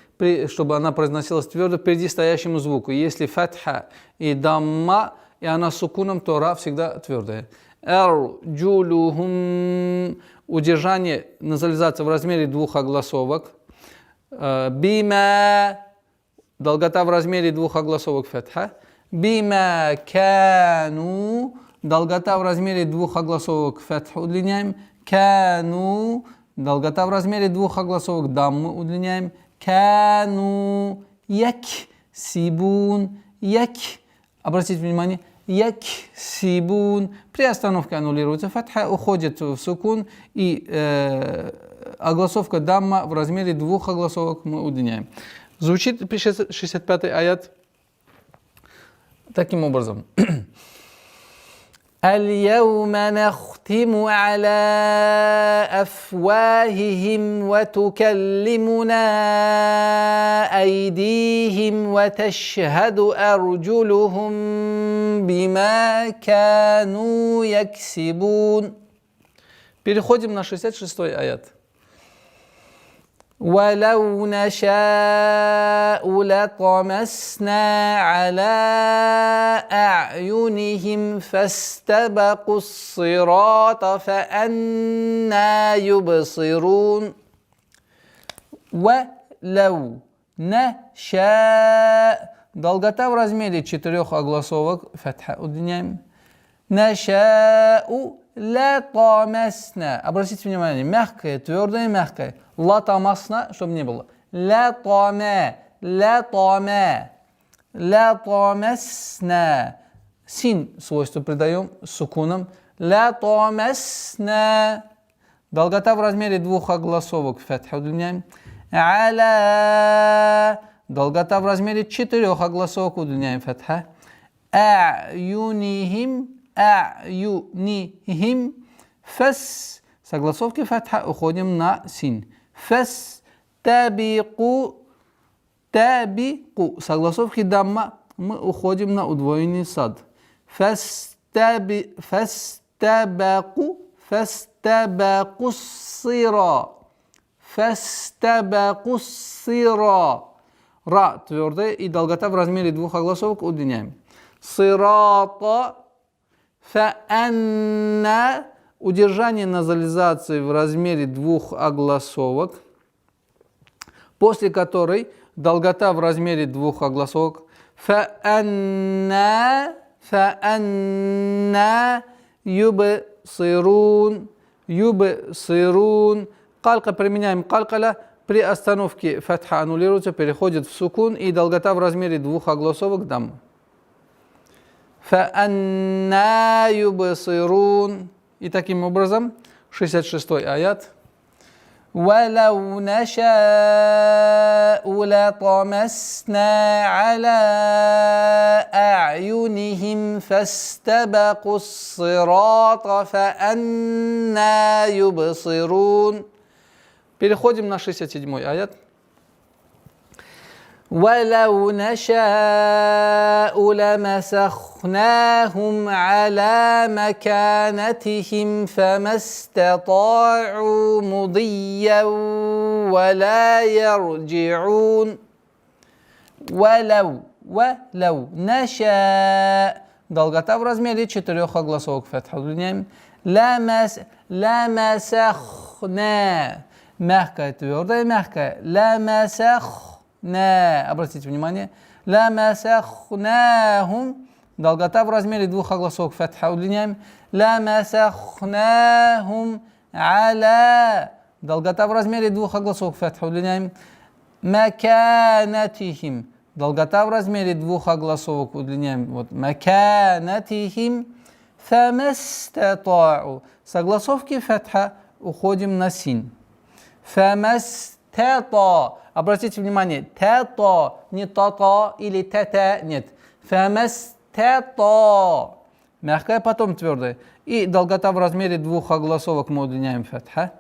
Speaker 1: чтобы она произносилась твердо, впереди стоящему звуку. Если фатха и дамма, и она сукуном, то ра всегда твердая. Эрджулюхум. Удержание, назализация в размере двух огласовок. Бима. Долгота в размере двух огласовок фатха. Бима кану. Долгота в размере двух огласовок фатха удлиняем. Кану. Долгота в размере двух огласовок даммы удлиняем. Кану яксибун. Обратите внимание. Яксибун. При остановке аннулируется фатха, уходит в сукун, и огласовка дамма в размере двух огласовок мы удлиняем. Звучит 65-й аят таким образом. اليوم نختم على أفواههم وتكلمنا أيديهم وتشهد أرجلهم بما كانوا يكسبون. Переходим на 66-й аят. ولو نشاء لطمسنا على أعينهم فاستبقوا الصراط فأنى يبصرون. ولو نشاء. Долгота в размере 4 огласовок. Фатха удлиняем. Нашау латамасна. Обратите внимание, мягкое, твердое, мягкое. Латамасна, чтобы не было. Латамасна. Син свойство придаем сукуном. Латамасна. Долгота в размере 2 огласовок. Фатха удлиняем. Аля. Долгота в размере 4 огласовок. Удлиняем фатха. А'юнихим. А'юнихим. Фас. Согласовки фатха уходим на син. Фас. Табику. Табику. Согласовки дамма мы уходим на удвоенный сад. Фастабаку. Фастабаку сира. Фастабаку сира. Ра твердая, и долгота в размере 2 огласовок удлиняем. Сирата. Фаанна. Удержание назализации в размере 2 огласовок, после которой долгота в размере 2 огласовок. Фаанна юбсирун. Калка применяем калкаля. При остановке фатха аннулируется, переходит в сукун, и долгота в размере 2 огласовок дам. Фаанна юбсирун. И таким образом 66-й аят. وَلَوْ نَشَاءُ لَطَمَسْنَا عَلَى أَعْيُنِهِمْ فَاسْتَبَقُوا الصِّرَاطَ فَأَنَّى يُبْصِرُونَ. Переходим на 67-й аят. وَلَوْ نَشَاءُ لَمَسَخْنَاهُمْ عَلَى مَكَانَتِهِمْ فَمَا اسْتَطَاعُوا مُضِيًّا وَلَا يَرْجِعُونَ. وَلَوْ نَشَاءُ. Долгота в размере 4 огласовок. Фатха удлиняем. لَمَسَخْنَا. Мягкая, твердая, мягкая. لَمَسَخْنَا. Обратите внимание. Ламасахнахум. Долгота в размере 2 огласовок. Фатха удлиняем. Ламасахнахум аля. Долгота в размере 2 огласовок. Фатха удлиняем. Маканатихим. Долгота в размере 2 огласовок. Удлиняем. Вот. Маканатихим. Фамастатау. Согласовки фатха уходим на син. Фамастатау. Обратите внимание, тато, не то-то или тета, нет. Фамастато. Мягкая, потом твердая. И долгота в размере 2 огласовок мы удлиняем фатха.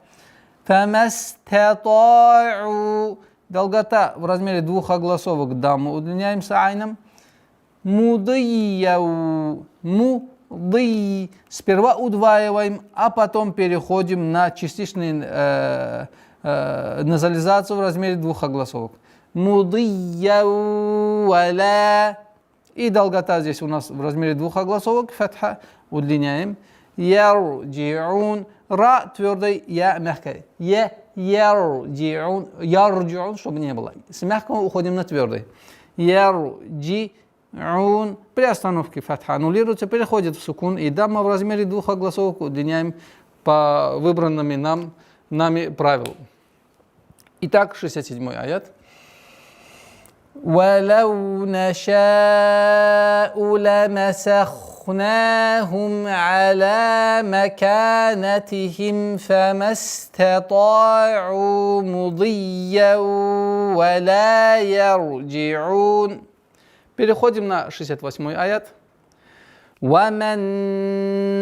Speaker 1: Фамастатау. Долгота в размере 2 огласовок, да, мы удлиняем с айном. Мудияу. муды. Сперва удваиваем, а потом переходим на частичную назализацию в размере двух огласовок. Мудыя валя. И долгота здесь у нас в размере двух огласовок. Фатха удлиняем. Ярджиун. Ра твердый, я мягкая. Ярджиун. Ярджиун, чтобы не было. С мягкого уходим на твердый. Ярджиун. При остановке фатха аннулируется, переходит в сукун. И дамма в размере двух огласовок удлиняем по выбранным нами правилам. Итак, 67-й аят. وَلَوْ نَشَاءُ لَمَسَخْنَاهُمْ عَلَى مَكَانَتِهِمْ فَمَا اسْتَطَاعُوا مُضِيًّا وَلَا يَرْجِعُونَ. Переходим на 68-й аят. وَمَنْ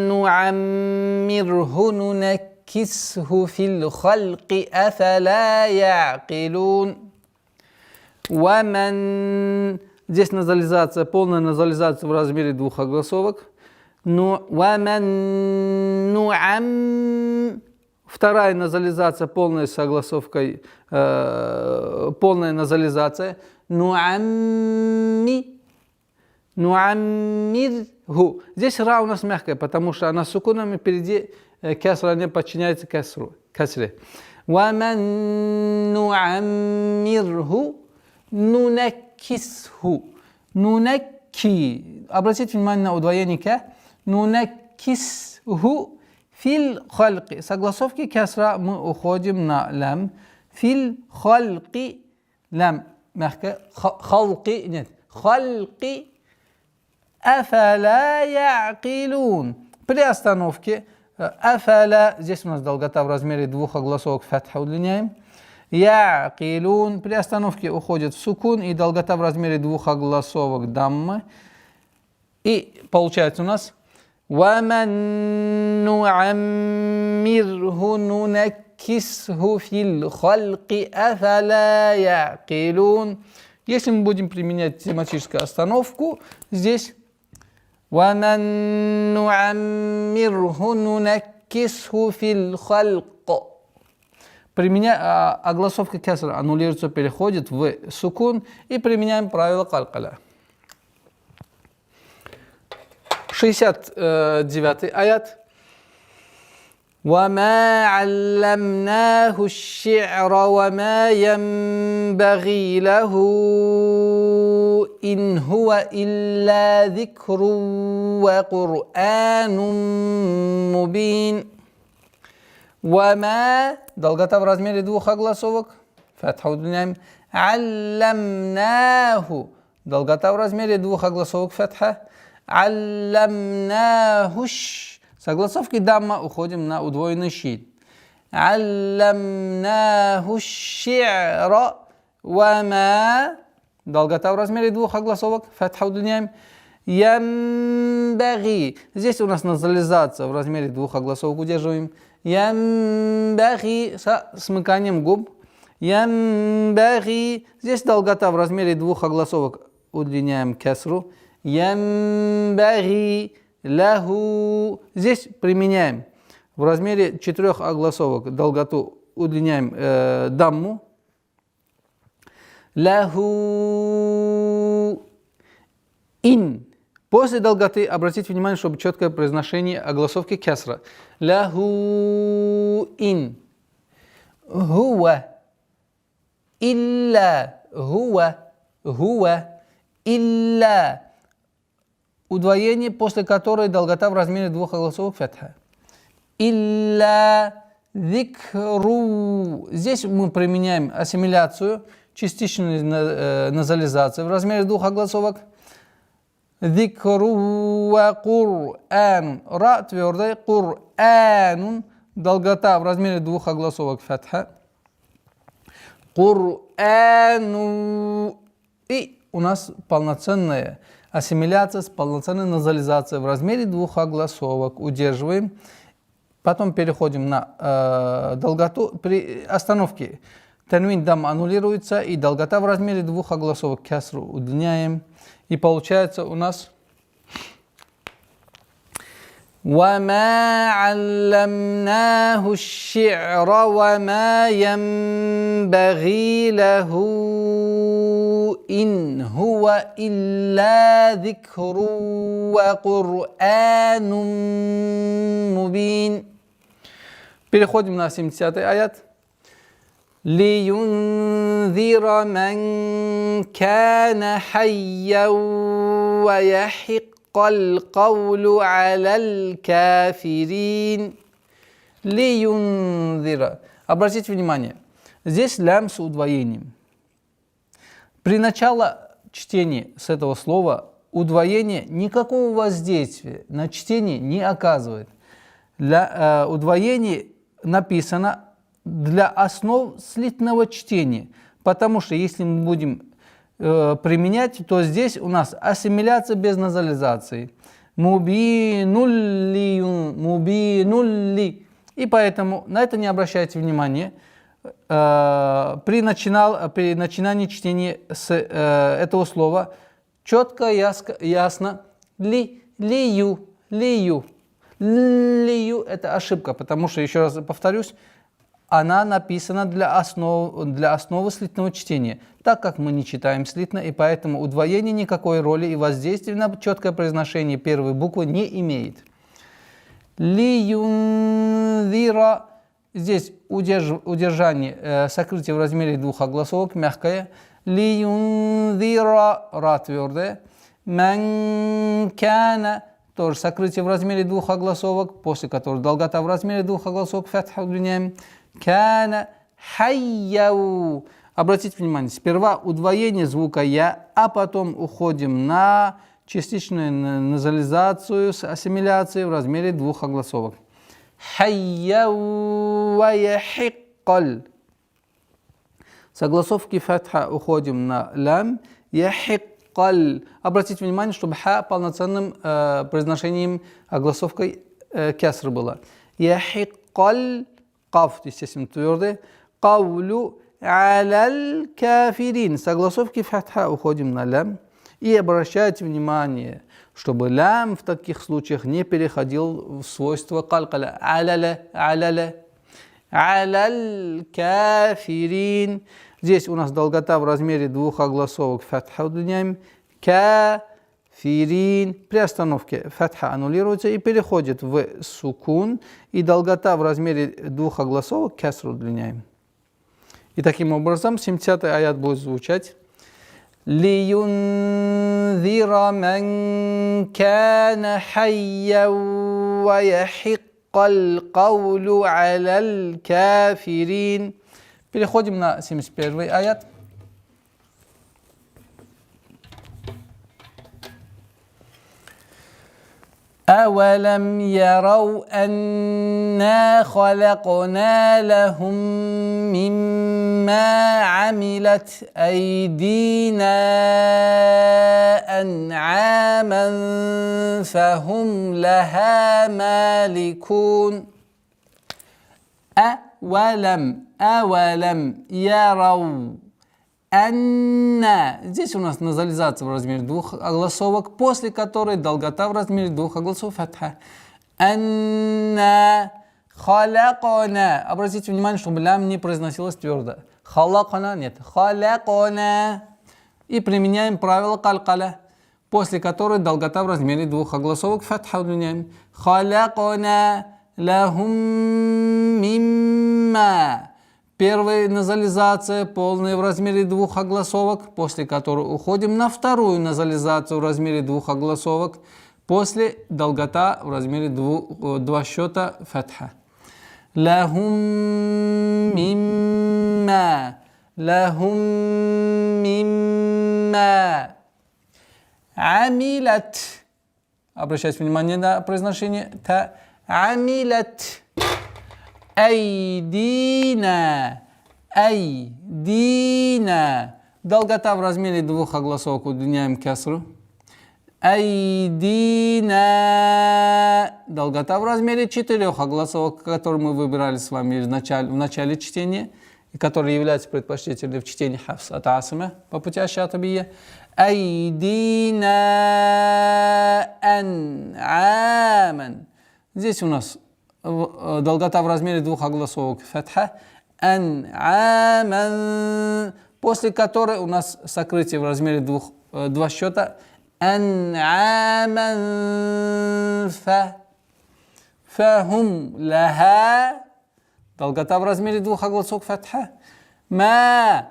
Speaker 1: نُعَمِّرْهُ نُنَكِّسْهُ فِي الْخَلْقِ أَفَلَا يَعْقِلُونَ. وَمَنْ. Здесь назализация, полная назализация в размере двух огласовок. وَمَنْ نُعَمْ. Вторая назализация, полная с огласовкой, полная назализация. Нуаммирху. Здесь ра у нас мягкая, потому что она с сукунами впереди кесра не подчиняется кесре. وَمَنْ نُعَمِّرْهُ нунаккисху. Нунакки. Обратите внимание на удвоение к. Нунаккисху фил хальки. Согласовки кесра мы уходим на лям. Фил хальки. Лям мягкая. Халки. Нет. Хальки. Афаля я'килун. При остановке афаля. Здесь у нас долгота в размере двух огласовок. Фатха удлиняем. Я'килун. При остановке уходит в сукун и долгота в размере двух огласовок даммы. И получается у нас وَمَنْ نُعَمِّرْهُ نُنَكِّسْهُ فِي الْخَلْقِ أَفَلَا يَعْقِلُونَ. Если мы будем применять тематическую остановку, здесь وَمَنْ نُعَمِّرْهُ نُنَكِّسْهُ فِي الْخَلْقِ. Огласовка кесра аннулируется, переходит в сукун и применяем правило калькаля. 69-й аят. وَمَا عَلَّمْنَاهُ الشِّعْرَ وَمَا يَنْبَغِي لَهُ إِنْ هُوَ إِلَّا ذِكْرٌ وَقُرْآنٌ مُبِينٌ. وَمَا. Долгота в размере двух огласовок. Фатха удлиняем. Аллямнаху. Долгота в размере двух огласовок. Фатха. Аллямнахуш. Согласовки дамма уходим на удвоенный щит. Аллямнахуш ши'ра. Вама. Долгота в размере двух огласовок. Фатха удлиняем. Ямбаги. Здесь у нас назализация в размере двух огласовок удерживаем. Ямбаги со смыканием губ. Ямбаги. Здесь долгота в размере двух огласовок удлиняем кесру. Ямбаги лаху. Здесь применяем в размере 4 огласовок долготу удлиняем дамму. Лаху ин. После долготы обратите внимание, чтобы четкое произношение огласовки кесра. Лаху ин. Хуа. Илля. Хуа. Хуа. Илля. Удвоение, после которой долгота в размере двух огласовок фатха. Илля зикру. Здесь мы применяем ассимиляцию, частичную назализацию в размере двух огласовок. Зикру ва Кур'ан. Ра твердая. Кур'анун. Долгота в размере двух огласовок фатха. Кур'ану. И у нас полноценная ассимиляция с полноценной назализацией в размере двух огласовок. Удерживаем. Потом переходим на долготу. При остановке танвин дам аннулируется и долгота в размере двух огласовок кесру удлиняем. И получается у нас وما علمناه الشعر وما ينبغي له إن هو إلا ذكر وقرآن مبين. Переходим на 70-й аят. لينذر من كان حيا ويحق القول على الكافرين. لينذر. Обратите внимание, здесь лям с удвоением. При начале чтения с этого слова удвоение никакого воздействия на чтение не оказывает. Удвоение написано для основ слитного чтения, потому что если мы будем применять, то здесь у нас ассимиляция без назализации. Мубинулли. И поэтому на это не обращайте внимания. При начинании чтения с этого слова четко, ясно лию. Лию – это ошибка, потому что, еще раз повторюсь, она написана для основы слитного чтения, так как мы не читаем слитно, и поэтому удвоение никакой роли и воздействия на четкое произношение первой буквы не имеет. Лиюнвира. Здесь удержание, сокрытие в размере двух огласовок, мягкое. Лиюнвира, ра твердое. Манкана, тоже сокрытие в размере двух огласовок, после которого долгота в размере двух огласовок, фатха удлиняем. Кана хайяу. Обратите внимание, сперва удвоение звука я, а потом уходим на частичную назализацию с ассимиляцией в размере двух огласовок. Хайяу ва яхиккаль. С огласовки фатха уходим на лям. Яхиккаль. Обратите внимание, чтобы ха полноценным произношением огласовкой кеср было. Яхиккаль. Каф, естественно, твердый. Каулю аляль кафирин. С огласовки фатха уходим на лям. И обращайте внимание, чтобы лям в таких случаях не переходил в свойство калькаля. Аляль кафирин. Здесь у нас долгота в размере двух огласовок. Фатха удлиняем. Кафирин. При остановке фатха аннулируется и переходит в сукун. И долгота в размере двух огласовок кеср удлиняем. И таким образом 70-й аят будет звучать. لينذر من كان حيا ويحق القول على الكافرين. Переходим на 71-й аят. أولم يروا أنا خلقنا لهم مما عملت أيدينا أنعاما فهم لها مالكون. أولم يروا. Анна. Здесь у нас назализация в размере двух огласовок, после которой долгота в размере двух огласовок фатха. Анна халакона. Обратите внимание, чтобы лям не произносилось твердо. Халакона нет. Халакона. И применяем правило калькаля, после которой долгота в размере двух огласовок фатха удлиняем. Халакона лахум мимма. Первая назализация, полная в размере двух огласовок, после которой уходим на вторую назализацию в размере двух огласовок, после долгота в размере два счета фатха. Лахум мимма. Амилат. Обращайте внимание на произношение та. Амилат. Айдина. Долгота в размере двух огласовок удлиняем кесру. Айдина. Долгота в размере четырех огласовок, которые мы выбирали с вами в начале чтения, и которые являются предпочтительными в чтении хафс от асима по пути аш-шатабия. Айдина ан'аман. Здесь у нас долгота в размере двух огласовок фатха. Ан'аман, после которой у нас сокрытие в размере два счета. Ан'аман фахум лаха, долгота в размере двух огласовок фатха. Ма,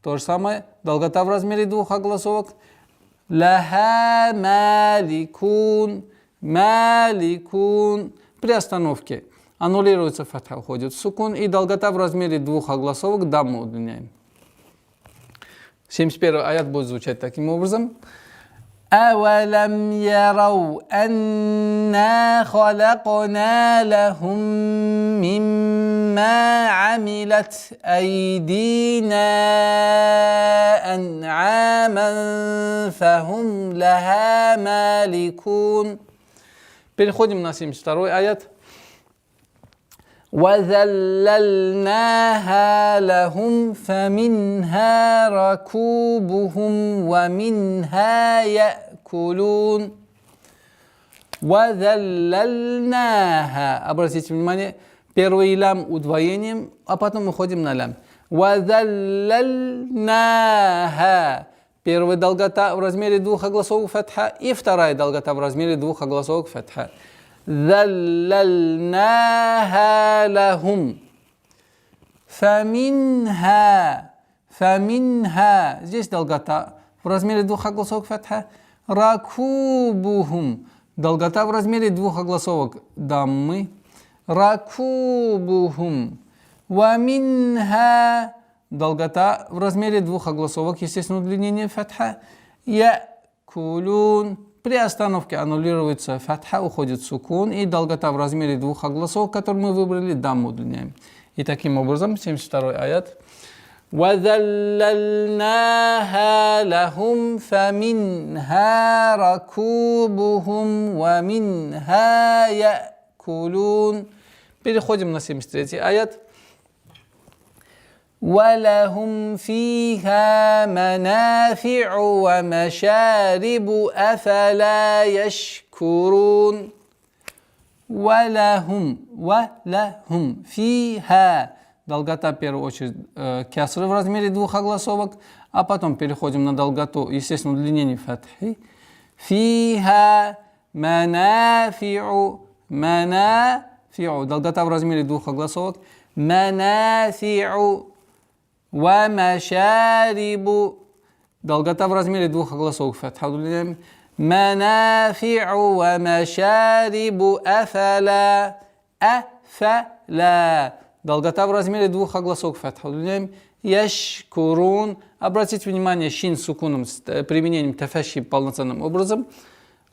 Speaker 1: то же самое, долгота в размере двух огласовок. Лаха маликун, маликун. При остановке аннулируется фатха, уходит в сукун, и долгота в размере двух огласовок дамму удлиняем. 71 аят будет звучать таким образом. أَوَلَمْ يَرَوْا أَنَّا خَلَقْنَا لَهُم مِّمَّا عَمِلَتْ أَيْدِينَا أَنْعَامًا فَهُمْ لَهَا مَالِكُونَ. Переходим на 72 аят. وَذَلَّلْنَاهَا لَهُمْ فَمِنْهَا رَكُوبُهُمْ وَمِنْهَا يَأْكُلُونَ. وَذَلَّلْنَاهَا. Обратите внимание, первый лям удвоением, а потом мы ходим на лям. وَذَلَّلْنَاهَا. Первая долгота в размере двух огласовок фатха и вторая долгота в размере двух огласовок фатха. ذَلَّلْنَاهَا لَهُمْ فَمِنْهَا. Здесь долгота в размере двух огласовок фатха. رَكُوبُهُمْ. Долгота в размере двух огласовок даммы. رَكُوبُهُمْ. وَمِنْهَا. Долгота в размере двух огласовок, естественно, удлинение фатха. يَأْكُلُونَ. При остановке аннулируется фатха, уходит сукун, и долгота в размере двух огласовок, которые мы выбрали, дамму удлиняем. И таким образом, 72 аят. وَذَلَّلْنَاهَا لَهُمْ فَمِنْهَا رَكُوبُهُمْ وَمِنْهَا يَأْكُلُونَ. Переходим на 73 аят. وَلَهُمْ فِيهَا مَنَافِعُ وَمَشَارِبُ أَفَلَا يَشْكُرُونَ. وَلَهُمْ فِيهَا. Долгота, в первую очередь, кясры в размере двух огласовок, а потом переходим на долготу, естественно, удлинение фатхи. فِيهَا مَنَافِعُ. Долгота в размере двух огласовок. مَنَافِعُ. وَمَشَارِبُ. Долгота в размере двух огласовок фатха удлиняем. مَنَافِعُ وَمَشَارِبُ أَفَلَا. Долгота в размере двух огласовок фатха удлиняем. يَشْكُرُونَ. Обратите внимание, шин с сукуном с применением тафаши полноценным образом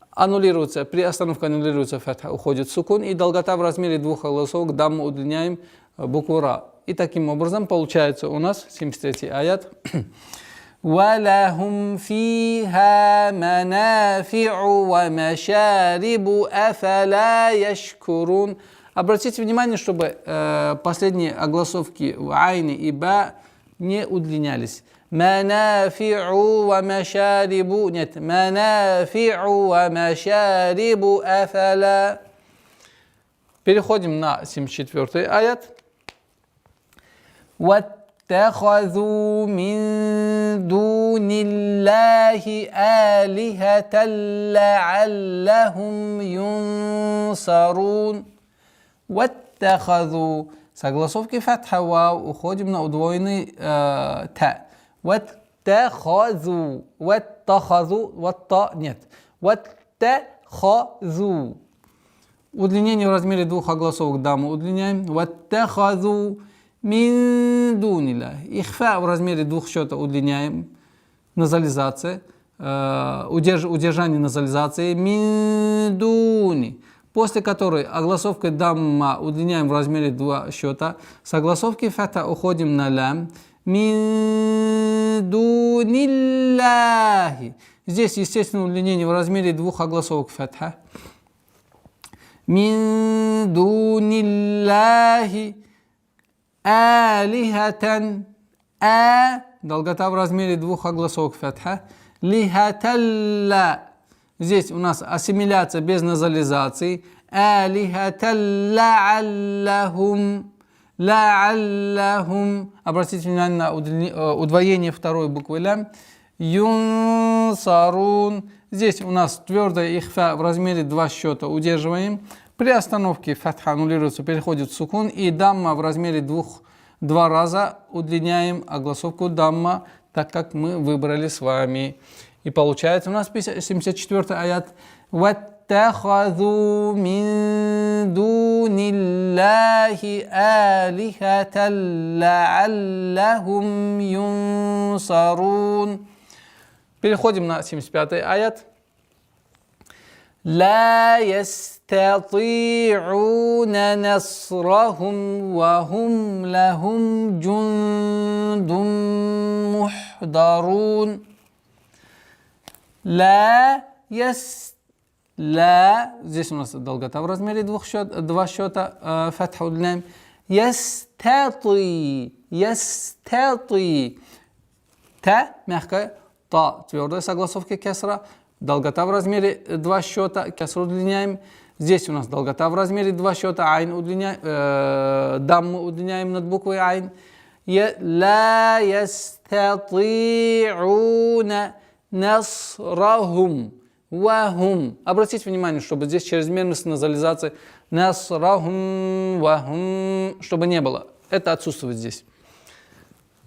Speaker 1: аннулируется, при остановке аннулируется фатха, уходит сукун, и долгота в размере двух огласовок дамму удлиняем букву ра. И таким образом получается у нас 73 аят. وَلَهُمْ فِيهَا مَنَافِعُ وَمَشَارِبُ أَفَلَا يَشْكُرُونَ. Обратите внимание, чтобы последние огласовки в айне и ба не удлинялись. Манафи'у ва машарибу. Нет. Манафи'у ва машарибу афала. Переходим на 74 аят. وَاتَّخَذُوا مِن دُونِ اللَّهِ آلِهَةً لَعَلَّهُمْ يُنصَرُونَ. وَاتَّخَذُوا. Согласовки фатха вау, уходим на удвоенный та. وَاتَّخَذُوا. وَاتَّخَذُوا. وَاتَّ. Нет. وَاتَّخَذُوا. Удлинение в размере двух огласовок дамму удлиняем. وَاتَّخَذُوا мин дунилlah. Ихфа в размере двух счета удлиняем. Назализация. Удержание назализации. Мин дуни. После которой огласовкой дамма удлиняем в размере два счета. С огласовки фата уходим на лям. Мин дуниллахи. Здесь, естественно, удлинение в размере двух огласовок фатха. Мин дуниллахи. Алихатан. Долгота в размере двух огласовок фатха. Лихаталла. Здесь у нас ассимиляция без назализации. آلهة لعلهم. Обратите внимание на удвоение второй буквы лям. Юнсарун. Здесь у нас твердая ихфа в размере 2 счета. Удерживаем. При остановке фатха аннулируется, переходит в сукун. И дамма в размере 2 раза удлиняем огласовку дамма, так как мы выбрали с вами. И получается у нас 74 аят. وَاتَّخَذُوا مِن دُونِ اللَّهِ آلِهَةً لَعَلَّهُمْ يُنصَرُونَ. Переходим на 75 аят. لا يستطيعون نصرهم وهم لهم جند محضرون. Здесь у нас долгота в размере 2 счета, фатха удлиняем. Ястати. Та мягкая, та твердая согласовка кесра. Долгота в размере 2 счета, кесру удлиняем. Здесь у нас долгота в размере 2 счета, айн удлиняем, дамму удлиняем над буквой айн. لا يستطيعون نصرهم وهم. Обратите внимание, чтобы здесь чрезмерность назализации насрахум вахум, чтобы не было. Это отсутствует здесь.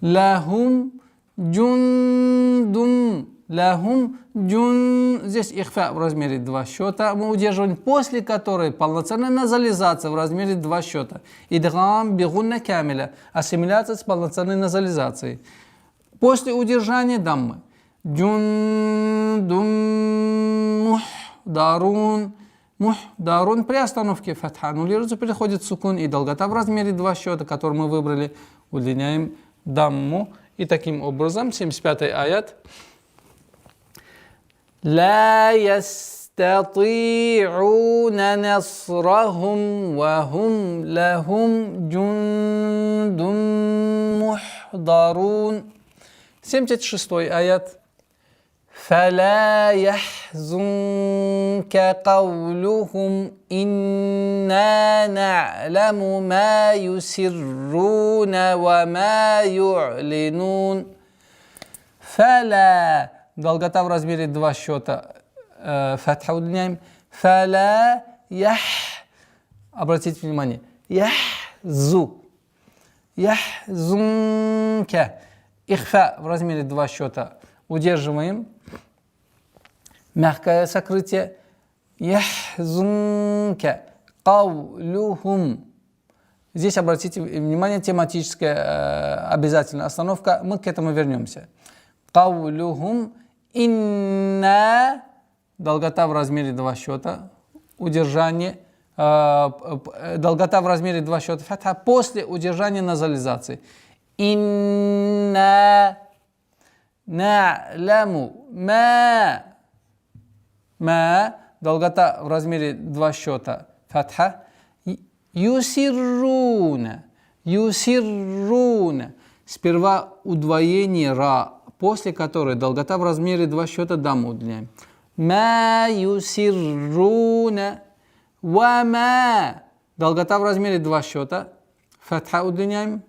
Speaker 1: Лахум джундум. Здесь ихфа в размере 2 счета. Мы удерживаем, после которой полноценная назализация в размере 2 счета. Идгам бигунна камиля. Ассимиляция с полноценной назализацией. После удержания даммы. Джундум мухдарун. При остановке фатха аннулируется, переходит в сукун. И долгота в размере 2 счета, который мы выбрали, удлиняем дамму. И таким образом 75 аят. لا يستطيعون نصرهم وهم لهم جند محضرون. 76 аят. فلا يحزنك قولهم إنا نعلم ما يسرون وما يعلنون. فلا. Долгота в размере 2 счета, фатха удлиняем. Фаля ях. Обратите внимание. Яхзунка. Ихфа в размере 2 счета. Удерживаем. Мягкое сокрытие. Яхзунка. Каулюхум. Здесь обратите внимание, тематическая обязательная остановка. Мы к этому вернемся. Каулюхум. Инна, долгота в размере 2 счета, удержание, долгота в размере 2 счета, фатха, после удержания назализации. Инна на'ляму ма, долгота в размере 2 счета, фатха, юсирруна, сперва удвоение ра, после которой долгота в размере 2 счета дамму удлиняем. Ма юсирруна ва ма. Долгота в размере 2 счета. Фатха удлиняем.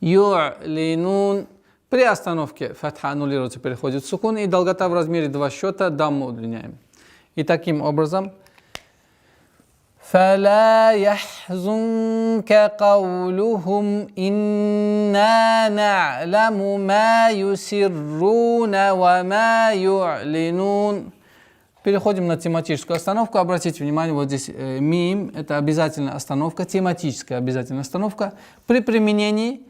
Speaker 1: Ю'линун. При остановке фатха аннулируется, переходит в сукун. И долгота в размере 2 счета дамму удлиняем. И таким образом. فلا يحزنك قولهم إنا نعلم ما يسرون وما يعلنون. Переходим на тематическую остановку. Обратите внимание, вот здесь мим, это обязательная остановка, тематическая обязательная остановка. При применении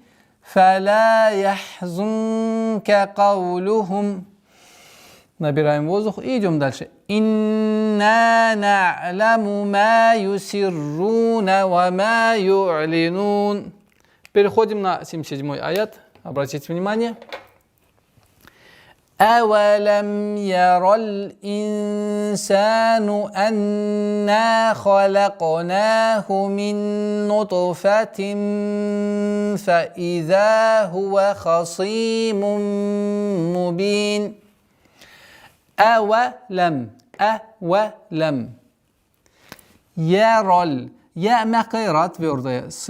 Speaker 1: فلا يحزنك قولهم. Набираем воздух и идем дальше. Инна на'ляму ма юсирруна ва ма ю'линун. Переходим на 77 аят. Обратите внимание. أَوَلَمْ يَرَ الْإِنسَانُ أَنَّا خَلَقْنَاهُ مِنْ نُطْفَةٍ فَإِذَا هُوَ خَصِيمٌ مُبِينٌ. أَوَلَمْ яроль. Я мягкая, ра твердая. С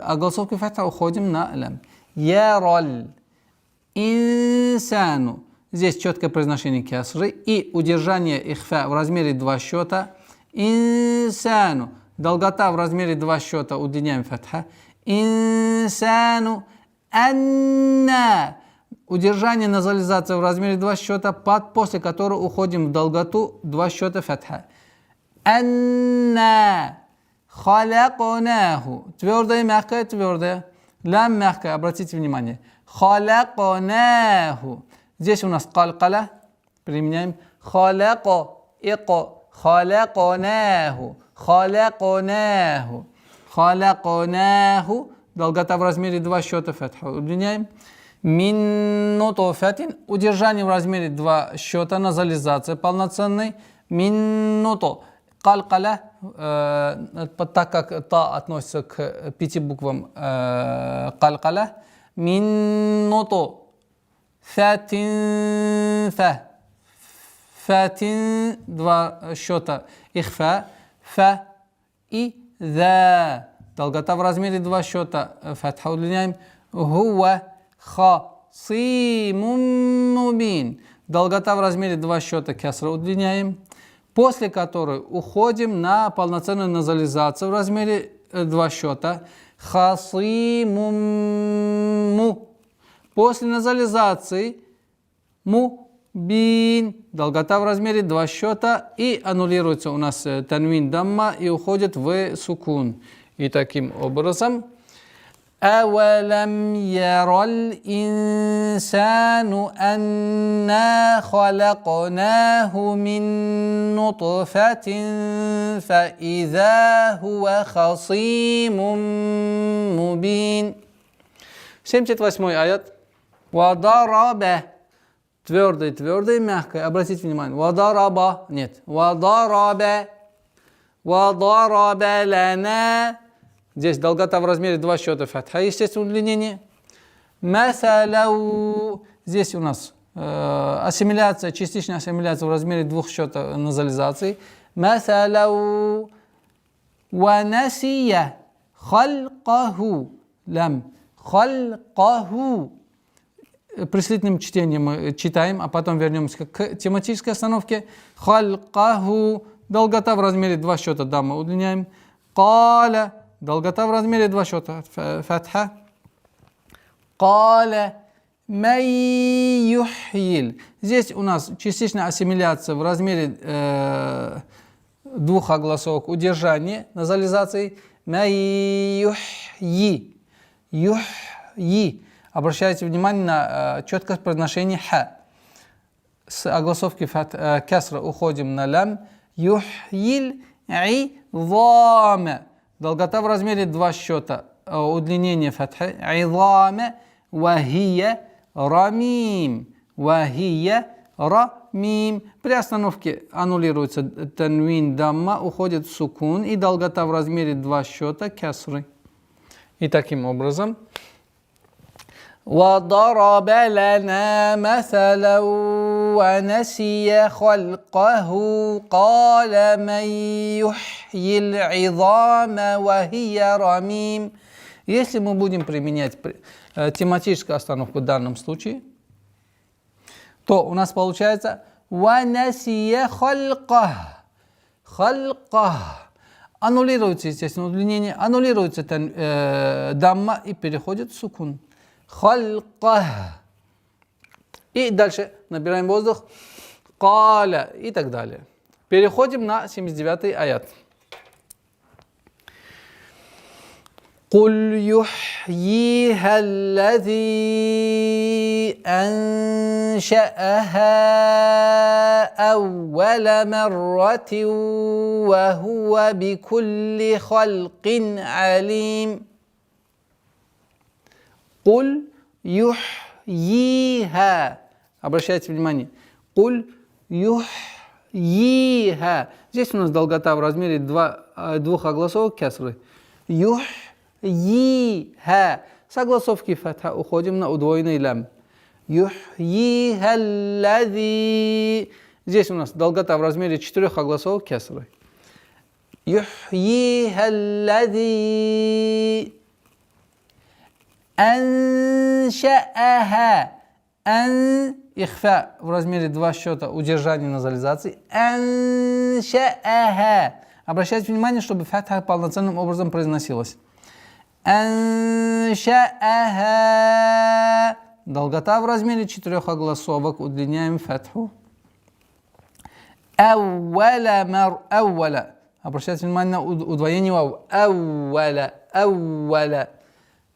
Speaker 1: огласовки фатха уходим на лям. Яроль инсану. Здесь четкое произношение кесры и удержание ихфа в размере 2 счета. Инсану. Долгота в размере 2 счета, удлиняем фатха. Инсану анна. Удержание назализации в размере 2 счета, после которого уходим в долготу 2 счета фатха. Анна халакнаху. Твердое, мягкое, твердое. Лям мягкое, обратите внимание. Халакнаху. Здесь у нас калькаля. Применяем. Халяко, ико, халакнаху. Халакнаху. Халакнаху. Долгота в размере 2 счета фатха. Удлиняем. Мин нутфатин. Удержание в размере 2 счета, назализация полноценной. Мин нутфа. Калькаля, так как та относится к 5 буквам калькаля. Мин нутфатин фа. Фатин 2 счета ихфа. Фа и за. Долгота в размере 2 счета фатха. Удлиняем. Хуа хасимун мубин. Долгота в размере 2 счета кесра. Удлиняем. После которой уходим на полноценную назализацию в размере 2 счета. Хасимум. После назализации мубин. Долгота в размере 2 счета. И аннулируется у нас танвин дамма и уходит в сукун. И таким образом. أَوَلَمْ يَرَ الْإِنسَانُ أَنَّا خَلَقْنَاهُ مِنْ نُطْفَةٍ فَإِذَا هُوَ خَصِيمٌ مُبِينٌ. 78 аят. وَضَرَبَ. Твердый, твердый, мягкое. Обратите внимание. وَضَرَبَ. Нет. وَضَرَبَ. وَضَرَبَ لَنَا. Здесь долгота в размере 2 счета фатха, естественно, удлинение. Масаляу. Здесь у нас ассимиляция, частичная ассимиляция в размере 2 счета назализации. Масаляу. Ванасия. Халкаху. Лям. Халкаху. Прислительным чтением мы читаем, а потом вернемся к тематической остановке. Халкаху. Долгота в размере 2 счета дамма удлиняем. Каля. Долгота в размере 2 счета фатха. Каля май юхьил. Здесь у нас частичная ассимиляция в размере 2 огласовок, удержание назализации. Май юхьи. Юхьи. Обращайте внимание на четкое произношение ха. С огласовки кесра уходим на лям. Юхьил идзама. Долгота в размере 2 счета, удлинение фатха. Идзама вахия рамим. Вахия рамим. При остановке аннулируется танвин дамма, уходит сукун и долгота в размере 2 счета кесры. И таким образом. وَضَرَبَ لَنَا مَثَلًا وَنَسِيَ خَلْقَهُ قَالَ مَنْ يُحْيِي الْعِظَامَ وَهِيَ رَمِيمٌ. Если мы будем применять тематическую остановку в данном случае, то у нас получается وَنَسِيَ خَلْقَهُ. خَلْقَهُ. Аннулируется, естественно, удлинение, аннулируется дамма и переходит в сукун. Халках. И дальше набираем воздух. Каля. И так далее. Переходим на 79-й аят. Куль юхьиха аллази анша'аха аувала марратин ва хува бикулли халкин алим. Куль юхьиха. Обращайте внимание. Куль юхьиха. Здесь у нас долгота в размере 2 огласовок кесры. Юхьиха. С огласовки фатха уходим на удвоенный лям. Юхьиха аллази. Здесь у нас долгота в размере 4 огласовок кесры. يحييها الذي أنشأها. Ихфа в размере 2 счета, удержание назализации. Анша'аха. Обращайте внимание, чтобы фатха полноценным образом произносилась. Анша'аха. Долгота в размере 4 огласовок. Удлиняем фатху. Ауаля. Обращайте внимание на удвоение вау. Ауаля.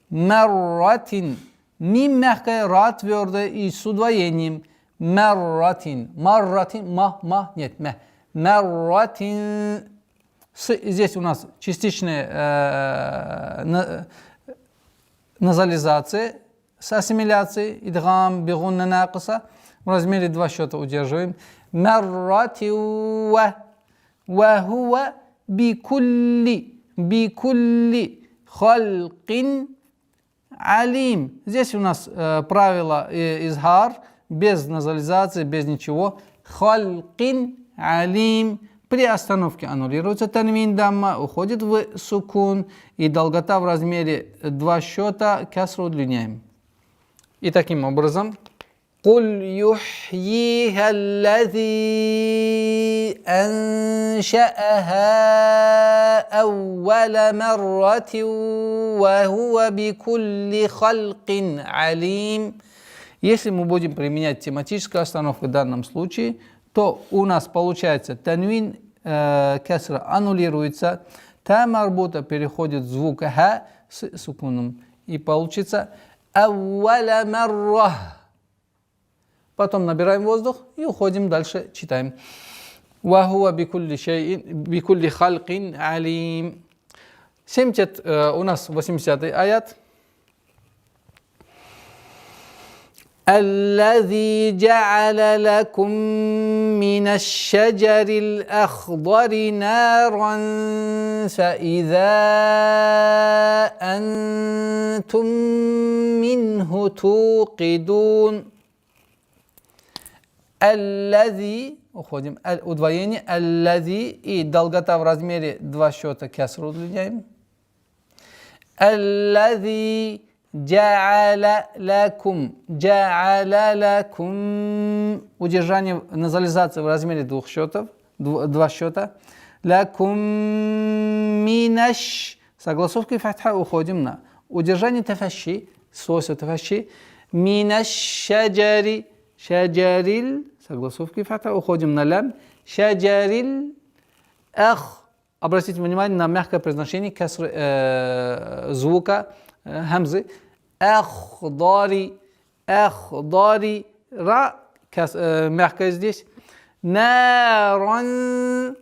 Speaker 1: Марратин. Мим мягкая, ра твердая и с удвоением. Марратин. Нет, марратин. Здесь у нас частичная назализация с ассимиляцией. Идгам бигунна накиса. В размере 2 счета удерживаем. Маррати ва хува бикулли халкин алим. Здесь у нас правило изхар, без назализации, без ничего. Халкин алим. При остановке аннулируется танвин дамма, уходит в сукун, и долгота в размере 2 счета, касру удлиняем. И таким образом, قُلْ يُحْيِيهَا الَّذِي أَنْشَأَهَا أَوَّلَ مَرَّةٍ وَهُوَ بِكُلِّ خَلْقٍ عَلِيمٍ. Если мы будем применять тематическую остановку в данном случае, то у нас получается танвин касра аннулируется, та марбута переходит в звук ха с сукуном, и получится «Ауаля марра». Потом набираем воздух и уходим дальше, читаем. «Вахуа бикулли халкин алим». У нас 80-й аят. الذي جعل لكم من الشجر الأخضر نارا فإذا أنتم منه توقدون. الذي, уходим, удвоение, الذي, и долгота в размере 2 счета, кясру удлиняем. الذي جعل لكم. Удержание назализации в размере 2 счетов. 2 счета. Лакум минаш. Согласовкой фатха уходим на удержание тафаши. Свойство тафаши. Минаш шаджари. Шаджарил. Согласовкой фатха уходим на лям. Шаджарил. Ах. Обратите внимание на мягкое произношение звука хамзы. Ахдари. Ра мягкая здесь. Наран.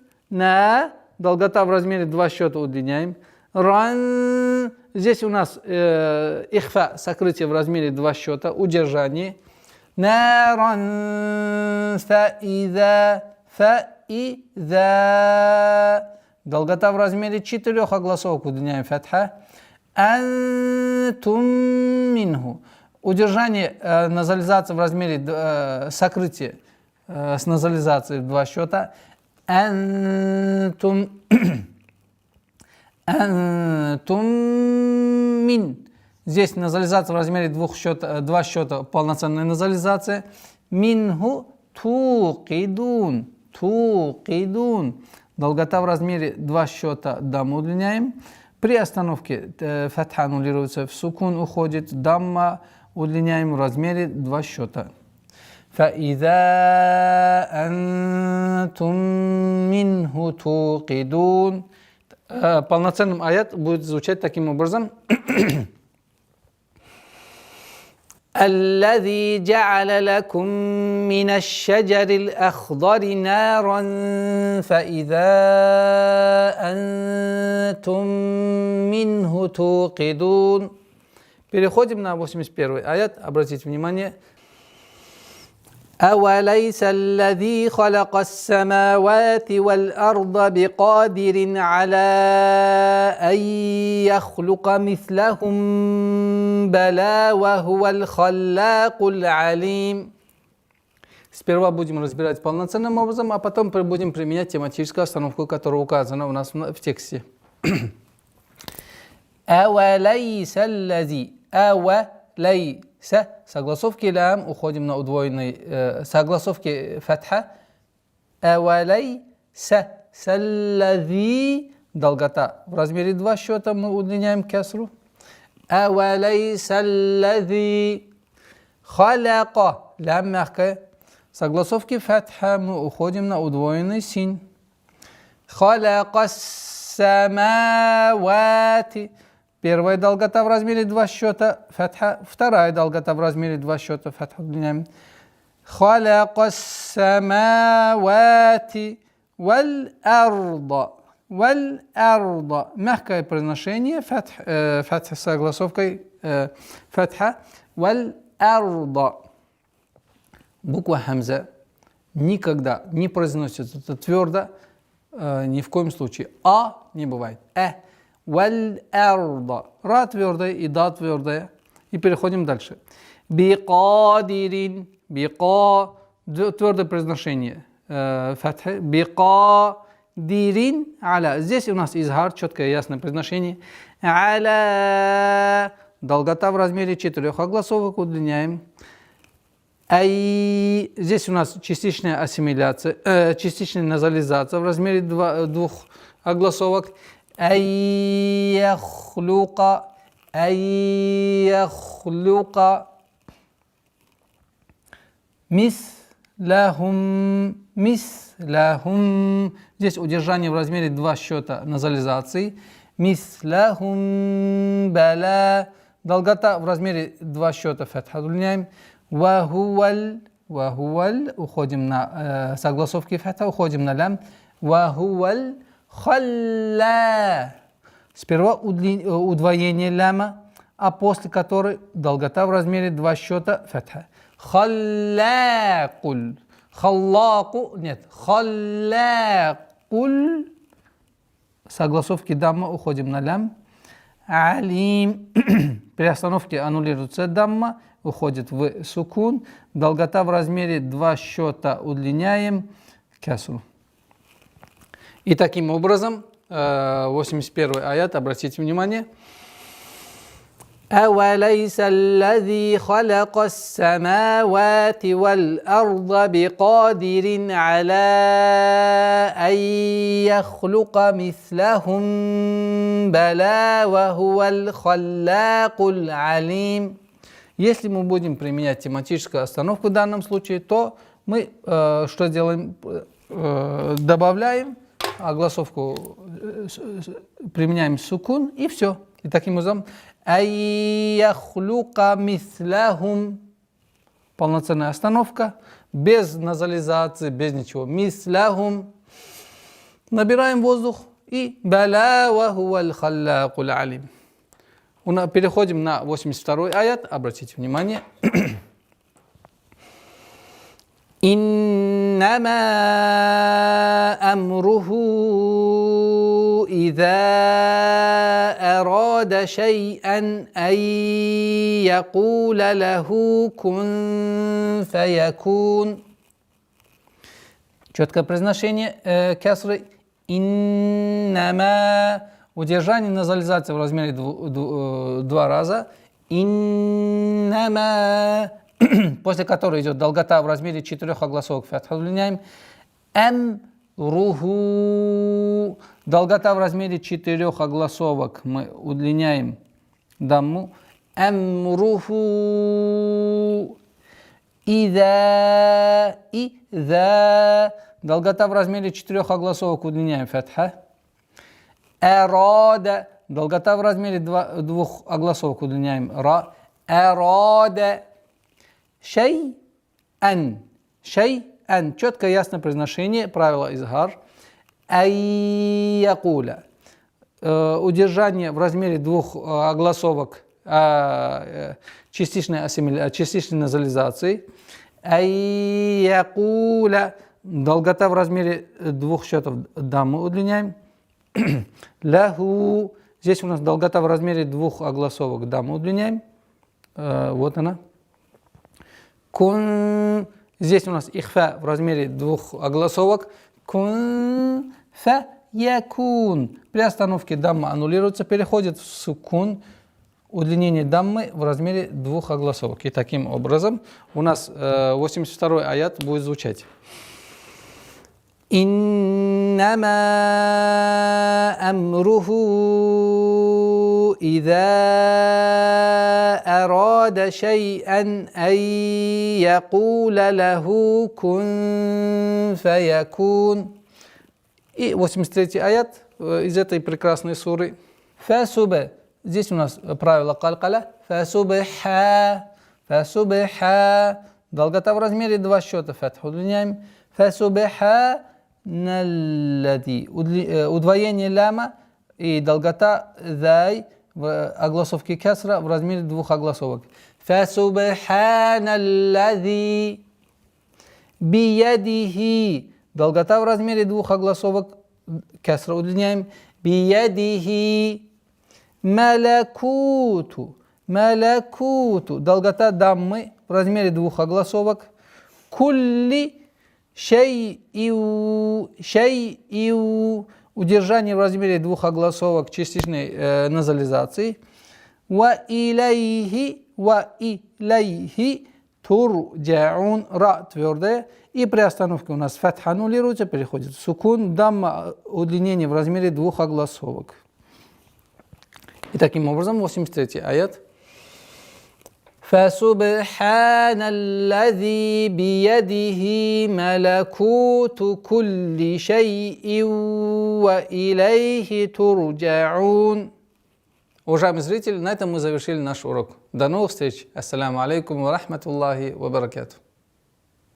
Speaker 1: Долгота в размере 2 счета удлиняем. Ран. Здесь у нас ихфа, сокрытие в размере 2 счета, удержание. Наран. Фаиза. Долгота в размере 4 огласовок удлиняем фатха. Антум минху. Удержание назализации в размере сокрытия с назализацией в 2 счета. Антум мин. Здесь назализация в размере 2 счета, полноценная назализация. Минху туqidun. Долгота в размере 2 счета, дамма удлиняем. При остановке фатха аннулируется, в сукун уходит, дамма удлиняем в размере 2 счета. فَإِذَا أَنْتُمْ مِنْهُ تُوقِدُونَ. Полноценный аят будет звучать таким образом. الذي جعل لكم من الشجر الأخضر نارا فإذا أنتم منه توقدون. Переходим на 81 аят. Обратите внимание. أوليس الذي خلق السماوات والأرض بقادر على أن يخلق مثلهم بلى وهو الخلاق العليم. Сперва будем разбирать полноценным образом, а потом будем применять тематическую остановку, которая указана у нас в тексте. Авалайса аллази. Авалайса. Согласовки лям, уходим на удвоенный. Согласовки фатха. Авалайса. Саллази. Долгота. В размере 2 счета мы удлиняем кесру. Авалайса аллази. Халяка. Лям мягкая. Согласовки фатха мы уходим на удвоенный син. Халяка самавати. Первая долгота в размере 2 счета фатха. Вторая долгота в размере 2 счета фатха удлиняем. Халяка самавати валь арда. Валь арда. Мягкое произношение фатха с согласовкой фатха. Валь арда. Буква хамза никогда не произносится твердо, ни в коем случае. А не бывает. Валь арда. Ра твердая и да твердая. И переходим дальше. Бикадирин. Бика. Твердое произношение фатха. Бикадирин. Аля. Здесь у нас изхар, четкое ясное произношение. Аля. Долгота в размере 4 огласовок удлиняем. Здесь у нас частичная ассимиляция, частичная назализация в размере 2 огласовок. Яхлука. Мислахум. Здесь удержание в размере 2 счета назализации. Мислахум бала. Долгота в размере 2 счета фатха удлиняем. Вахуваль. Уходим на согласовки фатха, уходим на лям. Вахуваль халла. Сперва удвоение ляма, а после которой долгота в размере 2 счета фатха. Халлакуль. Халлаку. Нет. Халлакуль. Согласовки дамма, уходим на лям. Алим. При остановке аннулируется дамма, уходит в сукун. Долгота в размере 2 счета удлиняем кесру. И таким образом, 81 аят, обратите внимание. أوليس الذي خلق السماوات والأرض بقادر على أن يخلق مثلهم بلى وهو الخلاق العليم. Если мы будем применять тематическую остановку в данном случае, то мы что делаем? Добавляем огласовку, применяем сукун и все. И таким образом айяхлука мислахум. Полноценная остановка, без назализации, без ничего. Мислахум. Набираем воздух и бала ва хуваль халлакул алим. Переходим на 82 аят. Обратите внимание. Иннама амруху иза арада шай'ан ан якула лаху кун фаякун. Четкое произношение кесры. Иннама. Удержание назализации в размере 2 раза. Иннама. После которой идет долгота в размере 4 огласовок фатха удлиняем. Амруху. Долгота в размере 4 огласовок мы удлиняем дамму. Амруху. Иза. Долгота в размере 4 огласовок удлиняем фатха. Арада. Долгота в размере 2 огласовок удлиняем ра. Арада. Шай'ан. Четкое ясное произношение, правило изхар. Айякуля. Удержание в размере 2 огласовок частичной назализации. Айякуля. Долгота в размере 2 счетов дамму удлиняем. Лаху. Здесь у нас долгота в размере 2 огласовок дамму удлиняем. Вот она. Кун Здесь у нас ихфа в размере двух огласовок. Кун, фа, якун. При остановке дамма аннулируется, переходит в сукун. Удлинение даммы в размере двух огласовок. И таким образом у нас 82-й аят будет звучать. Иннама амруху иза арада шай'ан ан якула лаху кун фаякун. И 83-й аят из этой прекрасной суры. Фасуба. Здесь у нас правило калькаля. Фасубха. Фасубха. Долгота в размере два счета. Фатх удлиняем. Фасубха наллади. Удвоение ляма и долгота дай в огласовке кесра в размере двух огласовок. Фасубха наллади биядихи. Долгота в размере двух огласовок кесра удлиняем. Биядихи. Малакуту. Малакуту. Долгота даммы в размере двух огласовок. Кулли шай'иу. Шай'иу. Удержание в размере двух огласовок частичной назализации. Ва илайхи. Ва илайхи турджаун. Ра твердая. И при остановке у нас фатха аннулируется, переходит в сукун. Дамма удлинение в размере двух огласовок. И таким образом 83-й аят. فَسُبْحَانَ الَّذِي بِيَدِهِ مَلَكُوتُ كُلِّ شَيْءٍ وَإِلَيْهِ تُرْجَعُونَ. Уважаемые зрители, на этом мы завершили наш урок. До новых встреч. Ассаляму алейкум ва рахматуллахи ва баракатух.